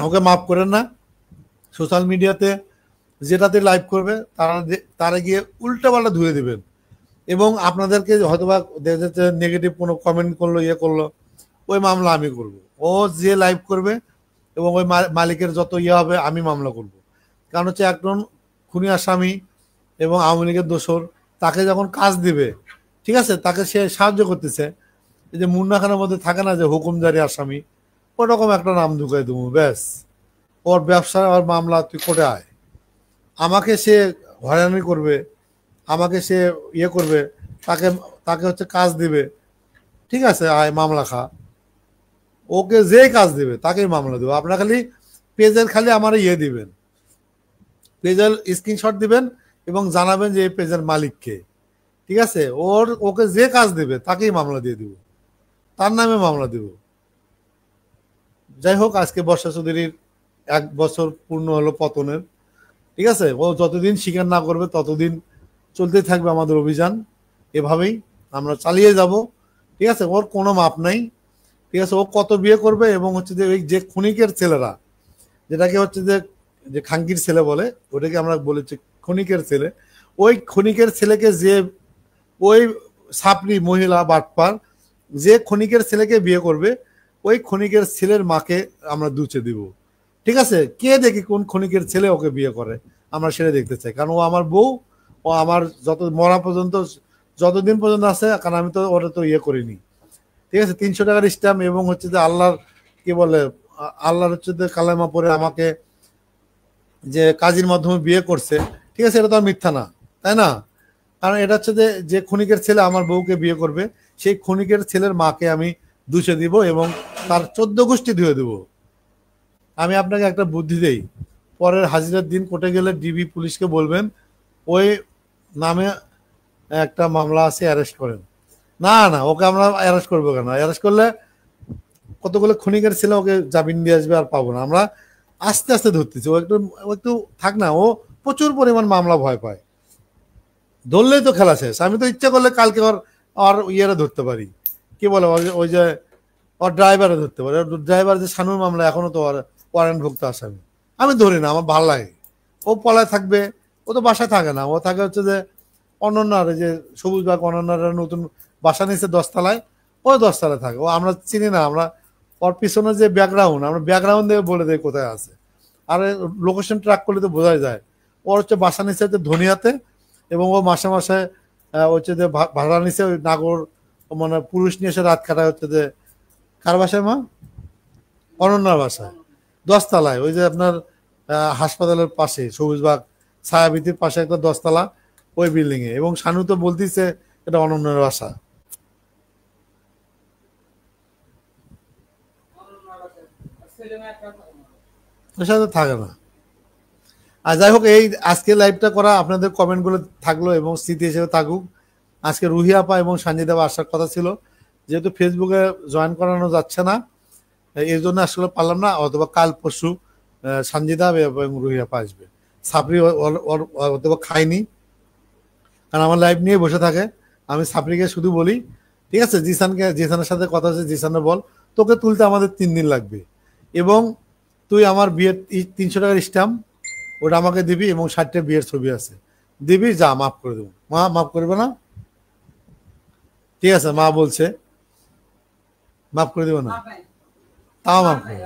ওকে মাফ করেন না, সোশ্যাল মিডিয়াতে যেটাতে লাইভ করবে তারা গিয়ে উল্টাপাল্টা ধুয়ে দিবেন এবং আপনাদেরকে হয়তোবা নেগেটিভ কোনো কমেন্ট করলো, করলো, ওই মামলা আমি করব। ও যে লাইভ করবে এবং ওই মালিকের যত হবে আমি মামলা করব। কারণ হচ্ছে একজন খুনি আসামি এবং আওয়ামী লীগের দোসর, তাকে যখন কাজ দিবে ঠিক আছে, তাকে সে সাহায্য করতেছে। এই যে মুন্না খানের মধ্যে থাকে না যে হুকুমজারি আসামি, ওরকম একটা নাম ঢুকাই দেবো, ব্যাস ওর ব্যবসা ওর মামলা, তুই কোর্টে আয়। আমাকে সে হয়রানি করবে, আমাকে সে ইয়ে করবে, তাকে তাকে হচ্ছে কাজ দিবে, ঠিক আছে, আয় মামলা খা। ওকে যে কাজ দিবে তাকেই মামলা দেবো। আপনার খালি পেজের খালি আমার ইয়ে দিবেন, পেজের স্ক্রিনশট দিবেন এবং জানাবেন যে এই পেজের মালিককে, ঠিক আছে। ওকে যে কাজ দিবে তাকেই মামলা দিয়ে দিব, তার নামে মামলা দিব। যাই হোক, আজকে বর্ষা চৌধুরীর 1 বছর পূর্ণ হলো পতনের, ঠিক আছে। ও যতদিন স্বীকার না করবে ততদিন চলতে থাকবে আমাদের অভিযান, এভাবেই আমরা চালিয়ে যাব, ঠিক আছে। ওর কোনো মাপ নাই, ঠিক আছে। ও কত বিয়ে করবে এবং হচ্ছে যে ওই যে ক্ষণিকের ছেলেরা, যেটাকে হচ্ছে যে খাঙ্কির ছেলে বলে, ওটাকে আমরা বলেছি ক্ষণিকের ছেলে। ওই ক্ষণিকের ছেলেকে যে ওই ছাপড়ি মহিলা বাটপার যে ক্ষণিকের ছেলেকে বিয়ে করবে, ওই ক্ষণিকের ছেলের মাকে আমরা দুচে দিব, ঠিক আছে। কে দেখি কোন ক্ষণিকের ছেলে ওকে বিয়ে করে, আমরা সেটা দেখতে চাই। কারণ ও আমার বউ, ও আমার যত মরা পর্যন্ত, যতদিন পর্যন্ত আছে, কারণ আমি তো ওটা তো ইয়ে করিনি, ঠিক আছে। 300 টাকার স্ট্যাম্প এবং হচ্ছে যে আল্লাহর কি বলে, আল্লাহর হচ্ছে যে কালেমা পরে আমাকে যে কাজীর মাধ্যমে বিয়ে করছে, ঠিক আছে, এটা তো আর মিথ্যা না, তাই না? কারণ এটা হচ্ছে যে ক্ষণিকের ছেলে আমার বউকে বিয়ে করবে, সেই ক্ষণিকের ছেলের মাকে আমি দুষে দিব এবং তার 14 গোষ্ঠী ধুয়ে দেব। আমি আপনাকে একটা বুদ্ধি দেই, পরের হাজিরার দিন কোর্টে গেলে ডিবি পুলিশকে বলবেন ওই নামে একটা মামলা আছে, অ্যারেস্ট করেন। না না, ওকে আমরা অ্যারেস্ট করবো কেন? অ্যারেস্ট করলে কতগুলো ক্ষণিকের ছেলে ওকে জামিন দিয়ে আসবে, আর পাবো না। আমরা আস্তে আস্তে ধরতেছি, ও একটু থাক না, ও প্রচুর পরিমাণ মামলা ভয় পায়, ধরলেই তো খেলা শেষ। আমি তো ইচ্ছা করলে কালকে ওর ইয়েরা ধরতে পারি, কি বলে ওই যে ওর ড্রাইভারে ধরতে পারি। ড্রাইভার যে শানুর মামলা এখনো তো ওয়ারেন্টভুক্ত আসামি, আমি ধরি না, আমার ভালো লাগে। ও পলায় থাকবে, ও তো বাসায় থাকে না, ও থাকে হচ্ছে যে অনন্যার, যে সবুজ বাগ অনন্যার নতুন বাসা নিয়েছে 10 তলায়, ও 10 তলায় থাকে। ও আমরা চিনি না, আমরা ওর পিছনে যে ব্যাকগ্রাউন্ড, আমরা ব্যাকগ্রাউন্ড দিয়ে বলে দেয় কোথায় আছে। আর লোকেশন ট্র্যাক করলে তো বোঝাই যায়। ওর হচ্ছে বাসা নিচে হচ্ছে ধনিয়াতে, এবং ও মাসে মাসে হচ্ছে যে ভাড়া নিচে ওই নাগর, মানে পুরুষ নিয়ে এসে রাত কাটায় হচ্ছে যে কার বাসায় মা? অনন্যার বাসায় 10 তলায়, ওই যে আপনার হাসপাতালের পাশে সবুজবাগ ছায়াবীতির পাশে একটা 10 তলা ওই বিল্ডিং এ। এবং শানু তো বলতেছে এটা অনন্যার বাসা। ওর সাথে থাকে না। আর যাই হোক, এই আজকে লাইভটা করা আপনাদের কমেন্টগুলো থাকলো এবং স্মৃতি হিসেবে থাকুক। আজকে রুহি আপা এবং সঞ্জিদা আসার কথা ছিল, যেহেতু ফেসবুকে জয়েন করানো যাচ্ছে না, এই জন্য আসলে পারলাম না। অথবা কাল পরশু সঞ্জিদা এবং রুহি আপা আসবে। সাপড়ি অথবা খায়নি, কারণ আমার লাইভ নিয়ে বসে থাকে। আমি সাপড়িকে শুধু বলি, ঠিক আছে, জিসানের সাথে কথা আছে, জিসানের বল তোকে তুলতে আমাদের 3 দিন লাগবে, এবং তুই আমার বিয়ের 300 টাকার স্ট্যাম্প ওটা আমাকে দিবি, এবং 60টা বিয়ের ছবি আছে দিবি, যা মাফ করে দেবো। মা মাফ করবে না? ঠিক আছে, মা বলছে মাফ করে দেবো না, তাও মাফ করবে।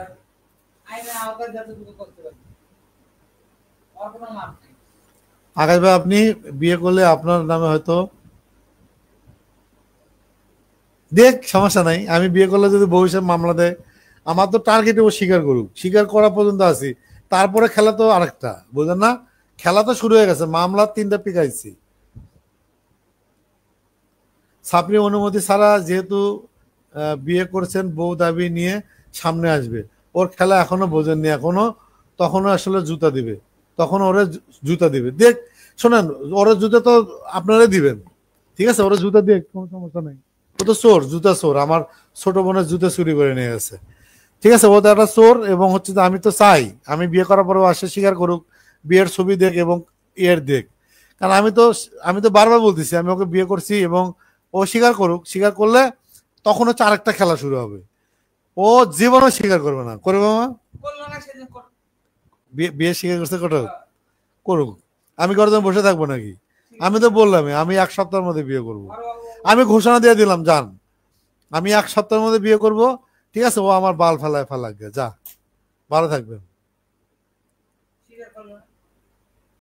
আকাশ ভাই, আপনি বিয়ে করলে আপনার নামে হয়তো দেখ, সমস্যা নাই। আমি বিয়ে করলে যদি ভবিষ্যৎ মামলা দেয়, আমার তো টার্গেটে ও স্বীকার করুক, স্বীকার করা পর্যন্ত আছি, তারপরে খেলা তো আরেকটা, বুঝলেন না? খেলা তো শুরু হয়ে গেছে, মামলা 3টা পিকাইছি। সাপড়ি অনুমতি ছাড়া যেহেতু বিয়ে করছেন, বউ দাবি নিয়ে সামনে আসবে। ওর খেলা এখনো বোঝেননি, এখনো তখনও আসলে জুতা দিবে, তখন ওরা জুতা দিবে। দেখ শোনেন, ওরা জুতা তো আপনারাই দিবেন, ঠিক আছে, ওরা জুতা দিয়ে কোনো সমস্যা নেই। ও তো চোর, জুতা চোর, আমার ছোট বোনের জুতা চুরি করে নিয়ে গেছে, ঠিক আছে। ও তো একটা চোর। এবং হচ্ছে যে আমি তো চাই, আমি বিয়ে করার পরেও আসে স্বীকার করুক, বিয়ের ছবি দেখ এবং এর দেখ। কারণ আমি তো বারবার বলতেছি আমি ওকে বিয়ে করছি, এবং ও স্বীকার করুক। স্বীকার করলে তখন হচ্ছে আরেকটা খেলা শুরু হবে। ও জীবনও স্বীকার করবে না, করবে মা? বিয়ে স্বীকার করছে, করুক। আমি করার জন্য বসে থাকবো নাকি? আমি তো বললামই আমি 1 সপ্তাহের মধ্যে বিয়ে করব। আমি ঘোষণা দিয়ে দিলাম, জান আমি 1 সপ্তাহের মধ্যে বিয়ে করব, ঠিক আছে। ও আমার বাল ফেলায় ফেলাক, যা, ভালো থাকবেন।